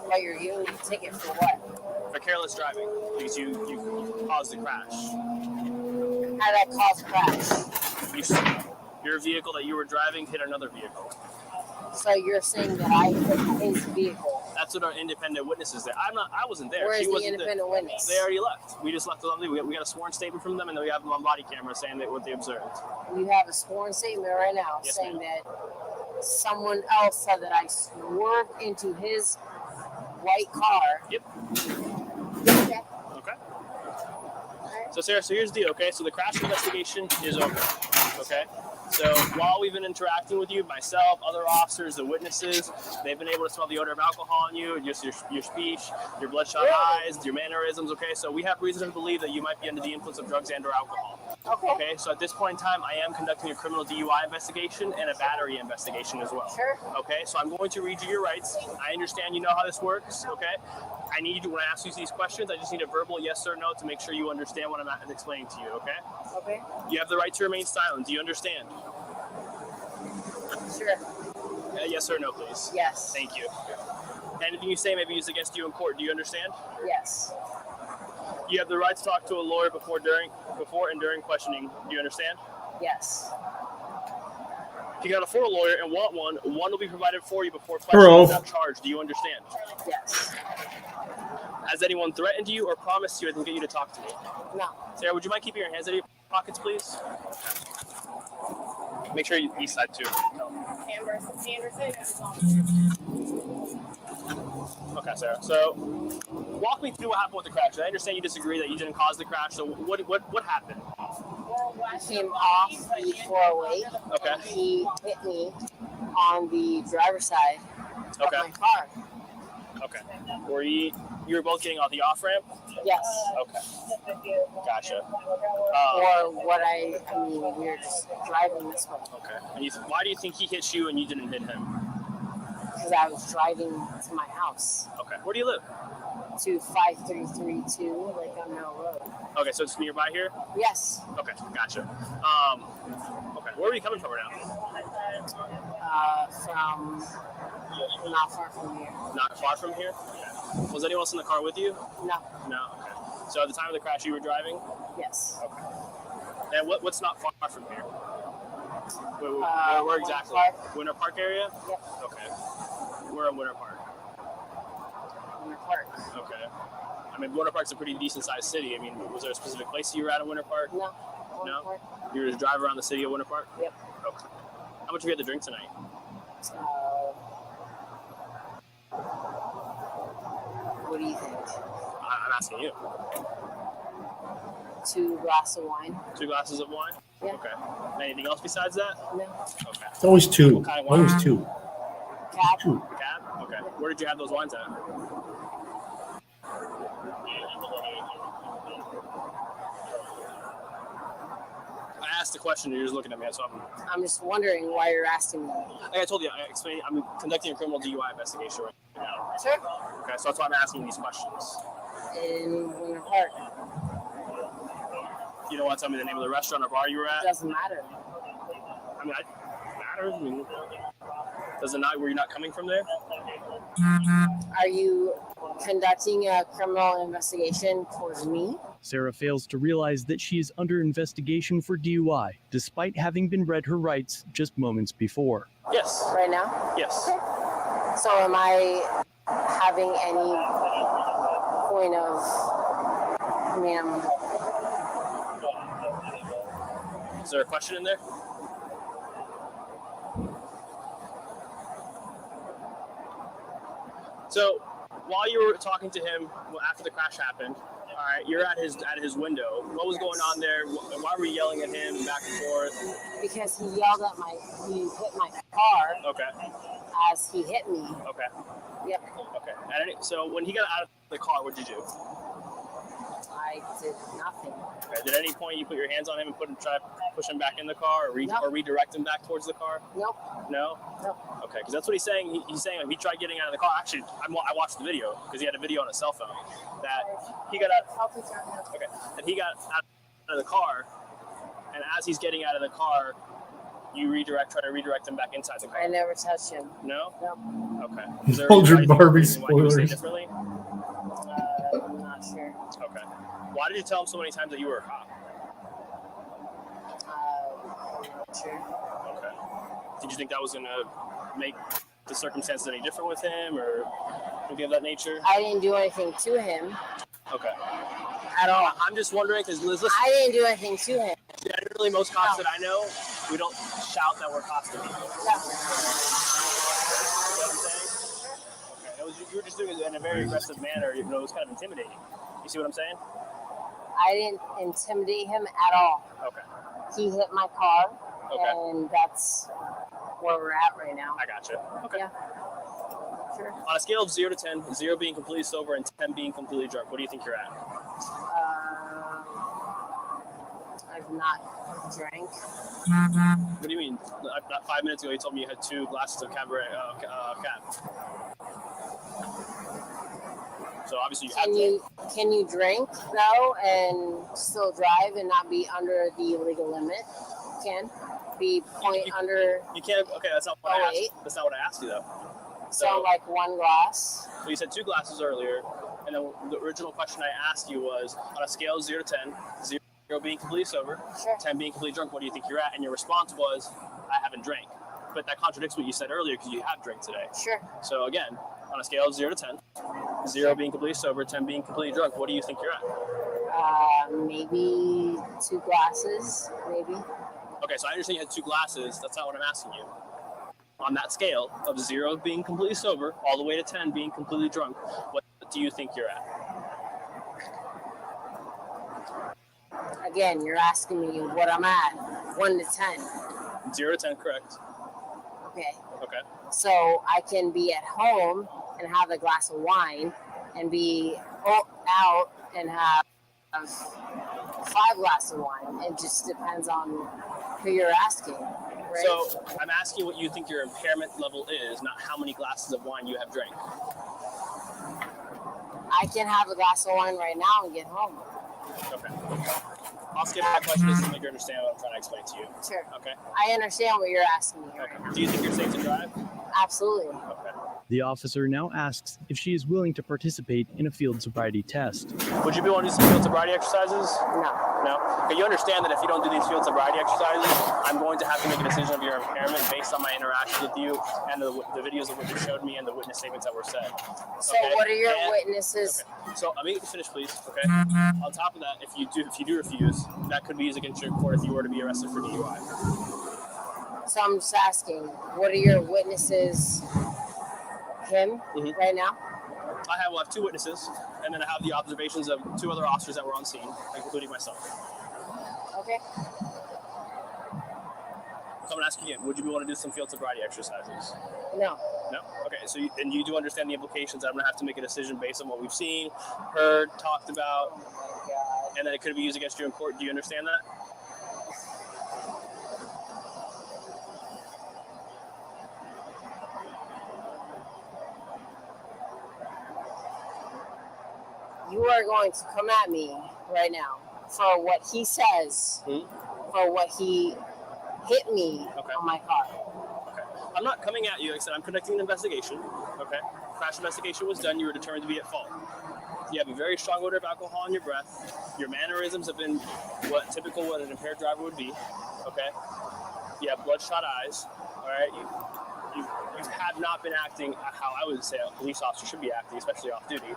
But you're giving me a ticket for what? For careless driving, because you caused the crash. How did I cause a crash? Your vehicle that you were driving hit another vehicle. So you're saying that I hit his vehicle? That's what our independent witnesses there. I wasn't there. Where is She the wasn't independent there. witness? They already left. We just left it on leave. We got a sworn statement from them, and then we have them on body camera saying that what they observed. You have a sworn statement right now saying that someone else said that I swerved into his white car. Yep. Okay. So Sarah, so here's the deal, okay? So the crash investigation is over, okay? So while we've been interacting with you, myself, other officers, the witnesses, they've been able to smell the odor of alcohol on you, just your speech, your bloodshot eyes, your mannerisms, okay? So we have reason to believe that you might be under the influence of drugs and or alcohol. Okay, so at this point in time, I am conducting a criminal DUI investigation and a battery investigation as well. Sure. Okay, so I'm going to read you your rights. I understand you know how this works, okay? I need you, when I ask you these questions, I just need a verbal yes or no to make sure you understand what I'm explaining to you, okay? Okay. You have the right to remain silent. Do you understand? Sure. Yes or no, please. Yes. Thank you. Anything you say may be used against you in court. Do you understand? Yes. You have the right to talk to a lawyer before and during questioning. Do you understand? Yes. If you can afford a lawyer and want one will be provided for you before questioning without charge. Do you understand? Yes. Has anyone threatened you or promised you I can get you to talk to me? No. Sarah, would you mind keeping your hands out of your pockets, please? Make sure you east side too. Okay, Sarah. So, walk me through what happened with the crash. I understand you disagree that you didn't cause the crash. So, what happened? I came off the 408. Okay. He hit me on the driver's side of my car. Okay. Were you You were both getting off the off ramp. Yes. Okay. Gotcha. Or what I mean, we were just driving this way. Okay. And why do you think he hit you and you didn't hit him? Because I was driving to my house. Okay. Where do you live? To 5332 Lake Mill Road. Okay, so it's nearby here? Yes. Okay, gotcha. Okay, where are you coming from right now? From not far from here. Not far from here? Was anyone else in the car with you? No. No, okay. So at the time of the crash, you were driving? Yes. Okay. And what's not far from here? Where exactly? Park. Winter Park area? Yep. Okay. We're in Winter Park. Winter Park. Okay. I mean, Winter Park's a pretty decent sized city. I mean, was there a specific place you were at in Winter Park? No. Winter Park. You were just driving around the city of Winter Park? Yep. Okay. How much have you had to drink tonight? What do you think? I'm asking you. 2 glasses of wine. 2 glasses of wine? Yeah. Okay. Anything else besides that? No. Okay. It's always 2. What kind of wine? Always 2. Cab. 2. Cab? Okay. Where did you have those wines at? I asked the question, and you're just looking at me, so I'm just wondering why you're asking me. Like I told you, I'm conducting a criminal DUI investigation right now. Sure. Okay, so that's why I'm asking these questions. In Winter Park. You don't want to tell me the name of the restaurant or bar you were at? Doesn't matter. I mean, it matters. I mean, does it not? Were you not coming from there? Are you conducting a criminal investigation towards me? Sarah fails to realize that she is under investigation for DUI, despite having been read her rights just moments before. Yes. Right now? Yes. So am I having any point of, I mean, Is there a question in there? So, while you were talking to him after the crash happened, all right, you're at his window. What was going on there? Why were you yelling at him back and forth? because he yelled at he hit my car Okay. as he hit me. Okay. Yep. Okay. So when he got out of the car, what did you do? I did nothing. Okay. Did at any point you put your hands on him and try to push him back in the car, or redirect him back towards the car? Nope. No? No. Okay, because that's what he's saying. He's saying he tried getting out of the car. Actually, I watched the video because he had a video on his cell phone that he got out. Okay, that he got out of the car, and as he's getting out of the car, you try to redirect him back inside the car. I never touched him. No? No. Okay. Is there Hold your any Barbie reason why you would say spoilers. differently? I'm not sure. Okay. Why did you tell him so many times that you were a cop? I'm not sure. Okay. Did you think that was going to make the circumstances any different with him or anything of that nature? I didn't do anything to him. Okay. At all. I'm just wondering because listen, I didn't do anything to him. generally most cops that I know, we don't shout that we're cops to people. You know what I'm saying? Okay. You were just doing it in a very aggressive manner. It was kind of intimidating. You see what I'm saying? I didn't intimidate him at all. Okay. He hit my car, Okay. and that's where we're at right now. I gotcha. Okay. Yeah. Sure. On a scale of 0 to 10, 0 being completely sober and 10 being completely drunk, what do you think you're at? I've not drank. What do you mean? Not 5 minutes ago, you told me you had 2 glasses of cab. So obviously you have. Can you drink though and still drive and not be under the legal limit? Can be under. You can't. Okay, that's not what I 08. asked. That's not what I asked you though. So like 1 glass. So you said 2 glasses earlier, and then the original question I asked you was on a scale of 0 to 10, 0 being completely sober, 10 being completely drunk. What do you think you're at? And your response was, I haven't drank. But that contradicts what you said earlier because you have drank today. Sure. So again, on a scale of 0 to 10, 0 being completely sober, 10 being completely drunk, what do you think you're at? Maybe 2 glasses, maybe. Okay, so I understand you had 2 glasses. That's not what I'm asking you. On that scale of 0 being completely sober, all the way to 10 being completely drunk, what do you think you're at? Again, you're asking me what I'm at. 1 to 10. 0 to 10, correct. Okay. Okay. So I can be at home and have a glass of wine and be out and have 5 glasses of wine. It just depends on who you're asking, right? So I'm asking what you think your impairment level is, not how many glasses of wine you have drank. I can have a glass of wine right now and get home. Okay. I'll skip that question just to make you understand what I'm trying to explain to you. Sure. Okay. I understand what you're asking me. Okay. Do you think you're safe to drive? Absolutely. Okay. The officer now asks if she is willing to participate in a field sobriety test. Would you be willing to do some field sobriety exercises? No. No? Okay, you understand that if you don't do these field sobriety exercises, I'm going to have to make a decision of your impairment based on my interactions with you and the videos that you showed me and the witness statements that were said. So what are your witnesses? Okay. So let me finish, please. Okay. On top of that, if you do refuse, that could be used against your court if you were to be arrested for DUI. So I'm just asking, what are your witnesses? Him right now? I have 2 witnesses, and then I have the observations of 2 other officers that were on scene, including myself. Okay. So I'm going to ask you again, would you be willing to do some field sobriety exercises? No. No? Okay, so you do understand the implications. I'm going to have to make a decision based on what we've seen, heard, talked about, and then it could be used against you in court. Do you understand that? You are going to come at me right now for what he says, for what he hit me on my car. Okay. I'm not coming at you. Like I said, I'm conducting an investigation. Okay. Crash investigation was done. You were determined to be at fault. You have a very strong odor of alcohol in your breath. Your mannerisms have been what an impaired driver would be. Okay. You have bloodshot eyes. All right. You have not been acting how I would say a police officer should be acting, especially off duty.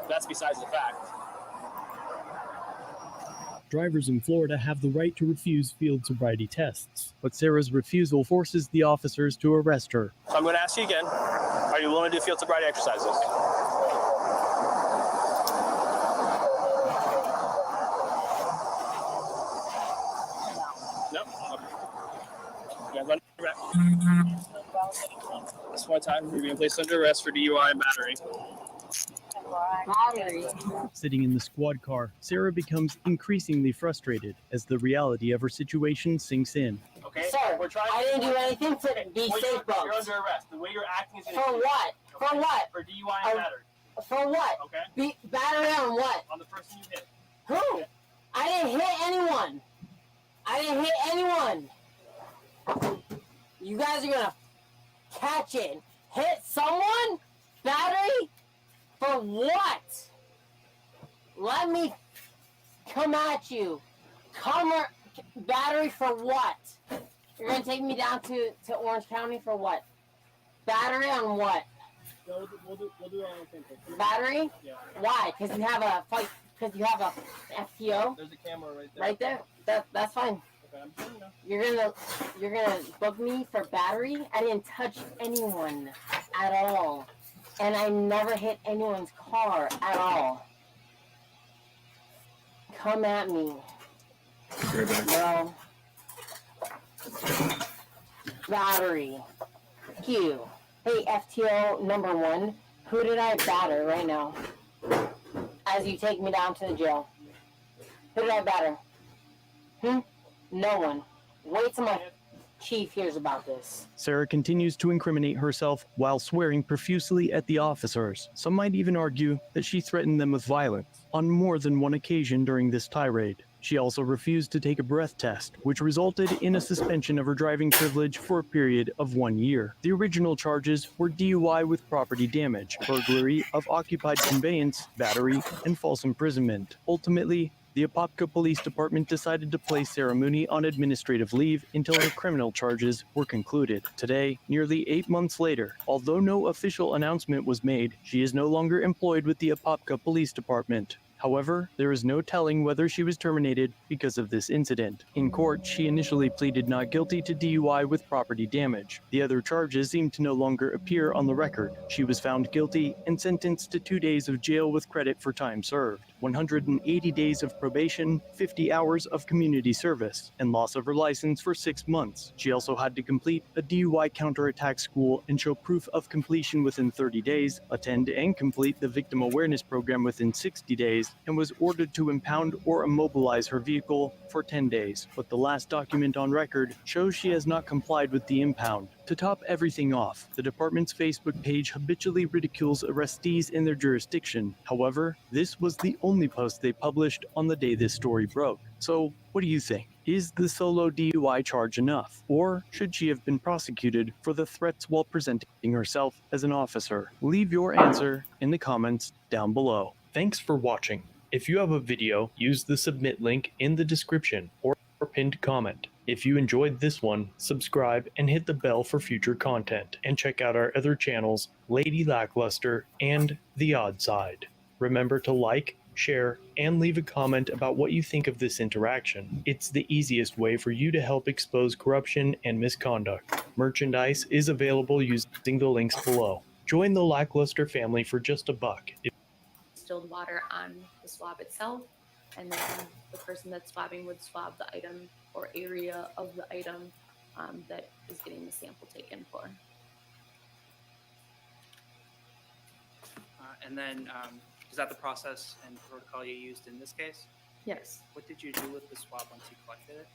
That's besides the fact. Drivers in Florida have the right to refuse field sobriety tests, but Sarah's refusal forces the officers to arrest her. So I'm going to ask you again, are you willing to do field sobriety exercises? No? Okay. You guys want to back? This one time, you're being placed under arrest for DUI and battery. Sitting in the squad car, Sarah becomes increasingly frustrated as the reality of her situation sinks in. Okay? Sir, I didn't do anything to be safe, You're under arrest. The way you're acting is For what? Okay? For what? For DUI and battery. For what? Okay? Battery on what? On the person you hit. Who? Okay. I didn't hit anyone. I didn't hit anyone. You guys are gonna catch it. Hit someone? Battery? For what? Let me come at you. Battery for what? You're gonna take me down to Orange County for what? Battery on what? We'll do it on the same thing. Battery? Yeah. Why? Because you have a FTO? There's a camera right there. Right there? That's fine. Okay, I'm sure You're gonna book me for battery? I didn't touch anyone at all. And I never hit anyone's car at all. Come at me. No. Battery. Q. Hey, FTO number 1. Who did I batter right now? As you take me down to the jail. Who did I batter? No one. Wait till my chief hears about this. Sarah continues to incriminate herself while swearing profusely at the officers. Some might even argue that she threatened them with violence on more than one occasion during this tirade. She also refused to take a breath test, which resulted in a suspension of her driving privilege for a period of 1 year. The original charges were DUI with property damage, burglary of occupied conveyance, battery, and false imprisonment. Ultimately, the Apopka Police Department decided to place Sarah Mooney on administrative leave until her criminal charges were concluded. Today, nearly 8 months later, although no official announcement was made, she is no longer employed with the Apopka Police Department. However, there is no telling whether she was terminated because of this incident. In court, she initially pleaded not guilty to DUI with property damage. The other charges seem to no longer appear on the record. She was found guilty and sentenced to 2 days of jail with credit for time served, 180 days of probation, 50 hours of community service, and loss of her license for 6 months. She also had to complete a DUI counterattack school and show proof of completion within 30 days, attend and complete the victim awareness program within 60 days, and was ordered to impound or immobilize her vehicle for 10 days. But the last document on record shows she has not complied with the impound. To top everything off, the department's Facebook page habitually ridicules arrestees in their jurisdiction. However, this was the only post they published on the day this story broke. So, what do you think? Is the solo DUI charge enough? Or should she have been prosecuted for the threats while presenting herself as an officer? Leave your answer in the comments down below. Thanks for watching. If you have a video, use the submit link in the description or pinned comment. If you enjoyed this one, subscribe and hit the bell for future content, and check out our other channels, Lady Lackluster and The Odd Side. Remember to like, share, and leave a comment about what you think of this interaction. It's the easiest way for you to help expose corruption and misconduct. Merchandise is available using the links below. Join the Lackluster family for just $1. Distilled water on the swab itself, and then the person that's swabbing would swab the item or area of the item that is getting the sample taken for. And then, is that the process and protocol you used in this case? Yes. What did you do with the swab once you collected it?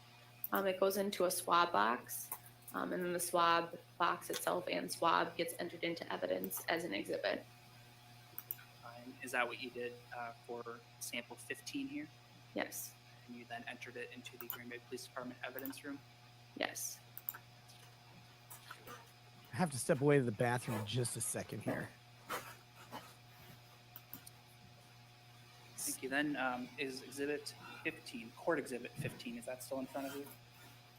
It goes into a swab box, and then the swab box itself and swab gets entered into evidence as an exhibit. And is that what you did for sample 15 here? Yes. And you then entered it into the Green Bay Police Department evidence room? Yes. I have to step away to the bathroom in just a second here. Thank you. Then is exhibit 15, court exhibit 15, is that still in front of you?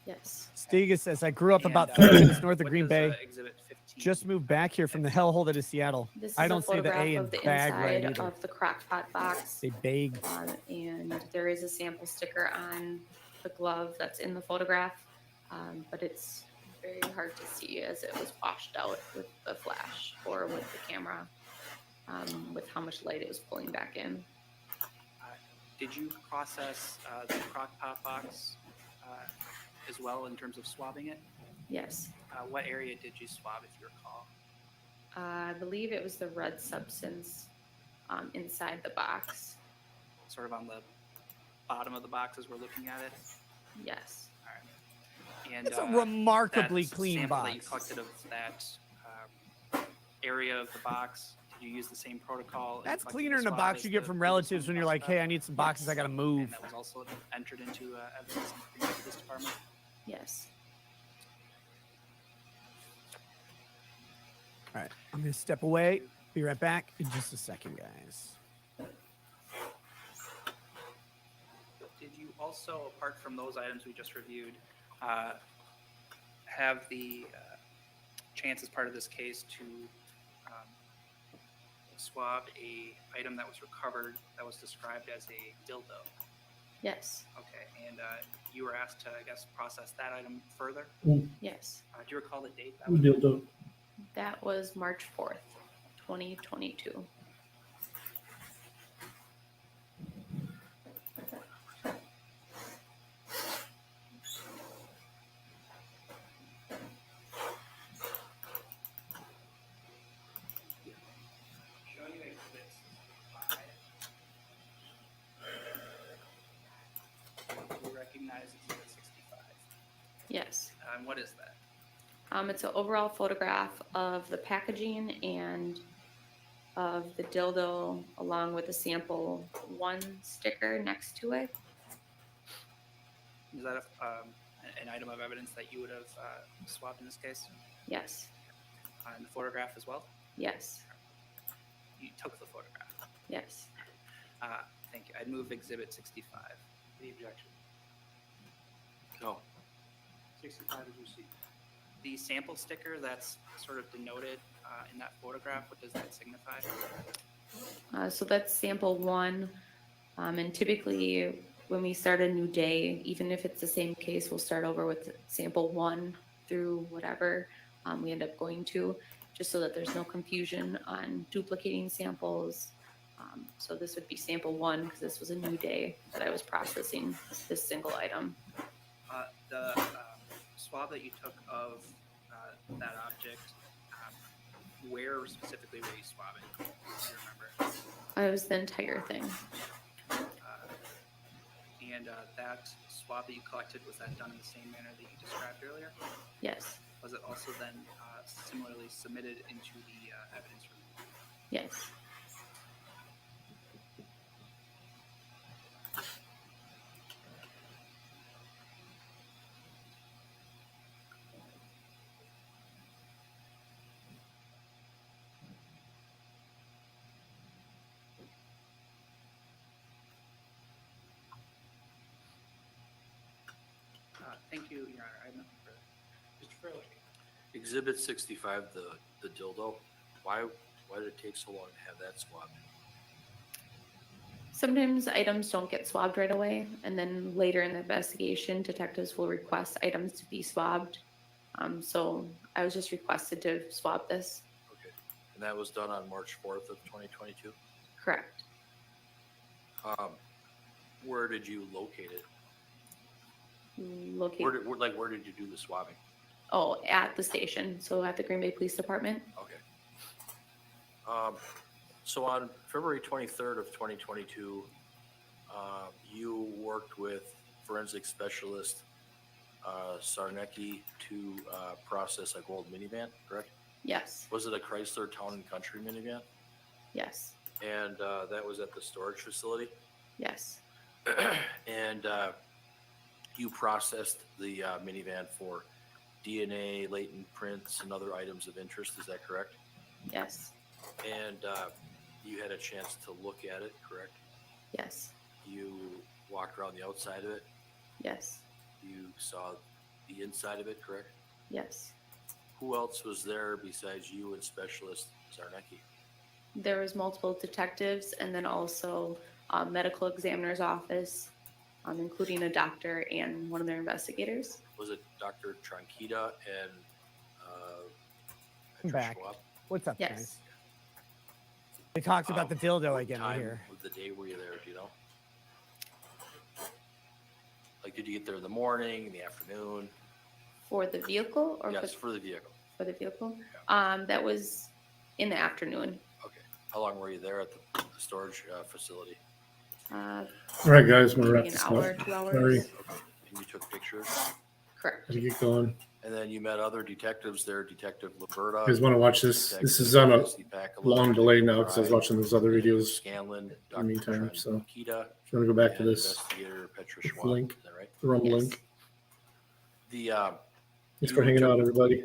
Yes. Stiga says, I grew up And, about 30 minutes north of what Green does, Bay. exhibit 15 Just moved back here from the hellhole that is Seattle. This is I don't a see the photograph A in of the bag right inside either. of the crock pot box. They bag. And there is a sample sticker on the glove that's in the photograph, but it's very hard to see as it was washed out with the flash or with the camera, with how much light it was pulling back in. Did you process the crock pot box as well in terms of swabbing it? Yes. What area did you swab, if you recall? I believe it was the red substance inside the box. Sort of on the bottom of the box as we're looking at it? Yes. All right. And It's a remarkably that clean sample box. that you collected of that area of the box, did you use the same protocol? in That's collecting cleaner the than a swab box as you get the from previous relatives one when you're like, talked hey, about? I need some boxes, I gotta And move. that was also entered into evidence in the Green Bay Police Department? Yes. All right, I'm gonna step away. Be right back in just a second, guys. Did you also, apart from those items we just reviewed, have the chance as part of this case to swab a item that was recovered that was described as a dildo? Yes. Okay, and you were asked to, I guess, process that item further? Yes. Do you recall the date? That Who was? dildo? That was March 4th, 2022. Showing you exhibits 5. Do you recognize exhibit 65? Yes. And what is that? It's an overall photograph of the packaging and of the dildo along with the sample 1 sticker next to it. Is that an item of evidence that you would have swabbed in this case? Yes. And the photograph as well? Yes. You took the photograph? Yes. Thank you. I'd move exhibit 65. Any objection? No. 65 is received. The sample sticker that's sort of denoted in that photograph, what does that signify? So that's sample 1. And typically, when we start a new day, even if it's the same case, we'll start over with sample 1 through whatever we end up going to, just so that there's no confusion on duplicating samples. So this would be sample 1 because this was a new day that I was processing this single item. The swab that you took of that object, where specifically were you swabbing? Do you remember? It was the entire thing. And that swab that you collected, was that done in the same manner that you described earlier? Yes. Was it also then similarly submitted into the evidence room? Yes. Thank you, Your Honor. I have nothing further. Mr. Furley. Exhibit 65, the dildo. Why did it take so long to have that swabbed? Sometimes items don't get swabbed right away, and then later in the investigation, detectives will request items to be swabbed. So I was just requested to swab this. Okay. And that was done on March 4th of 2022? Correct. Where did you locate it? Locate. Where did you do the swabbing? Oh, at the station. So at the Green Bay Police Department. Okay. So on February 23rd of 2022, you worked with forensic specialist Sarnecki to process a gold minivan, correct? Yes. Was it a Chrysler Town and Country minivan? Yes. And that was at the storage facility? Yes. And you processed the minivan for DNA, latent prints, and other items of interest. Is that correct? Yes. And you had a chance to look at it, correct? Yes. You walked around the outside of it? Yes. You saw the inside of it, correct? Yes. Who else was there besides you and Specialist Zarnecki? There was multiple detectives and then also a medical examiner's office, including a doctor and one of their investigators. Was it Dr. Tranquita and I'm back. Schwab? What's up, Yes. guys? They talked about the dildo What again right time here. of the day were you there, do you know? Like, did you get there in the morning, in the afternoon? For the vehicle or Yes, for the vehicle. for the vehicle? That was in the afternoon. Okay. How long were you there at the storage facility? Uh, All right, guys, we're maybe wrap an this hour, up. 2 hours. Sorry, And you took pictures? Correct. gotta get going. And then you met other detectives there, Detective Liberta. You guys want to watch this? This is on a long delay now because I was watching those other videos Scanlon, in the meantime. So if you Tranquita, want to go back to and this Investigator Petra this Schwab, link, is that right? the Rumble Yes. link. The Thanks for hanging out, everybody.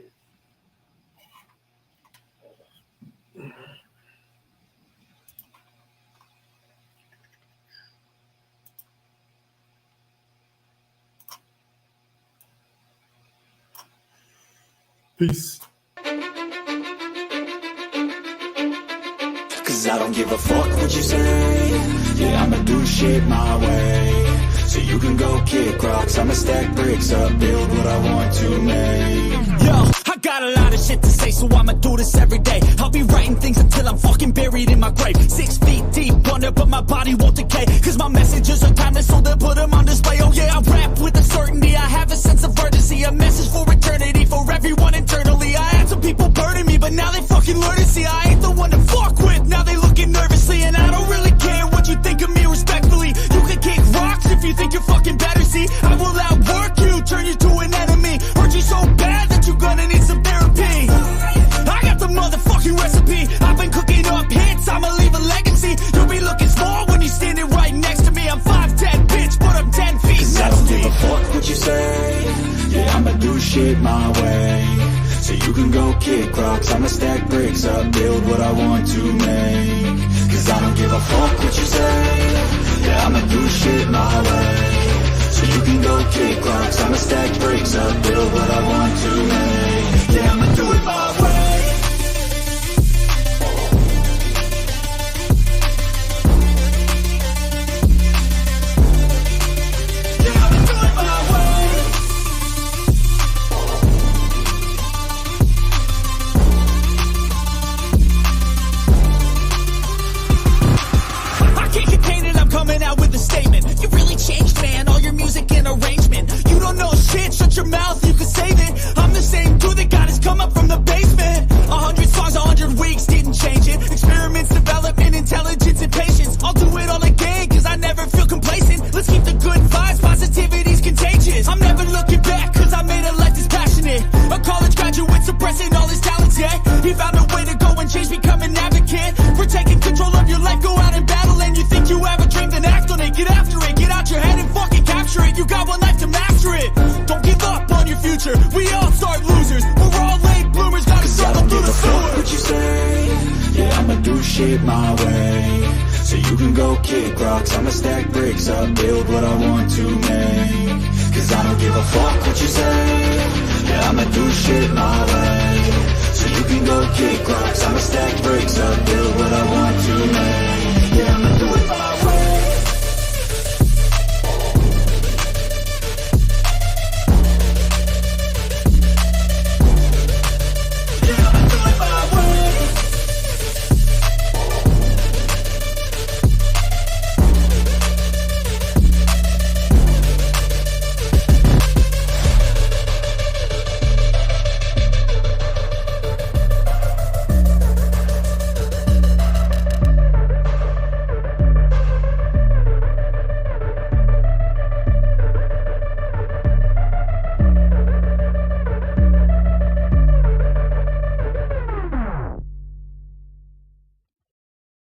Peace. Cause I don't give a fuck what you say. Yeah, I'ma do shit my way. So you can go kick rocks, I'ma stack bricks up, build what I want to make. Yo, I got a lot of shit to say, so I'ma do this every day. I'll be writing things until I'm fucking buried in my grave. 6 feet deep under, but my body won't decay. Cause my messages are timeless, so they'll put them on display. Oh yeah, I rap with a certainty, I have a sense of urgency. A message for eternity, for everyone internally. I had some people burning me, but now they fucking learn to see I ain't the one to fuck with. Now they looking nervously, and I don't really care what you think of me respectfully. You can kick rocks if you think you're fucking better, see. I will outwork you, turn you to an enemy. Hurt you so bad that you're gonna need some therapy. I got the motherfucking recipe. I've been cooking up hits, I'ma leave a legacy. You'll be looking small when you're standing right next to me. I'm 5'10", bitch, but I'm 10 feet. Cause I don't give a fuck what you say. Yeah, I'ma do shit my way. So you can go kick rocks, I'ma stack bricks up, build what I want to make. Cause I don't give a fuck what you say. Yeah, I'ma do shit my way. So you can go kick rocks, I'ma stack bricks up, build what I want to make. Yeah, I'ma do it my way. statement. You really changed, man, all your music and arrangement. You don't know shit, shut your mouth, you can save it. I'm the same dude that got his come up from the basement. 100 songs, 100 weeks, didn't change it. Experiments, development, intelligence, and patience. I'll do it all again, cause I never feel complacent. Let's keep the good vibes, positivity's contagious. I'm never looking back, cause I made a life that's passionate. A college graduate suppressing all his talents, yeah. He found a way to go and change, become an advocate. For taking control of your life, go out and battle. And you think you have a dream, then act on it. Get after it, get out your head and fucking capture it. You got one life to master it. Don't give up on your future. We all start losers. We're all late bloomers, gotta struggle through the sewer. What you say? Yeah, I'ma do shit my way. So you can go kick rocks, I'ma stack bricks up, build what I want to make. Cause I don't give a fuck what you say. Yeah, I'ma do shit my way. So you can go kick rocks, I'ma stack bricks up, build what I want to make. Yeah, I'ma do it my way.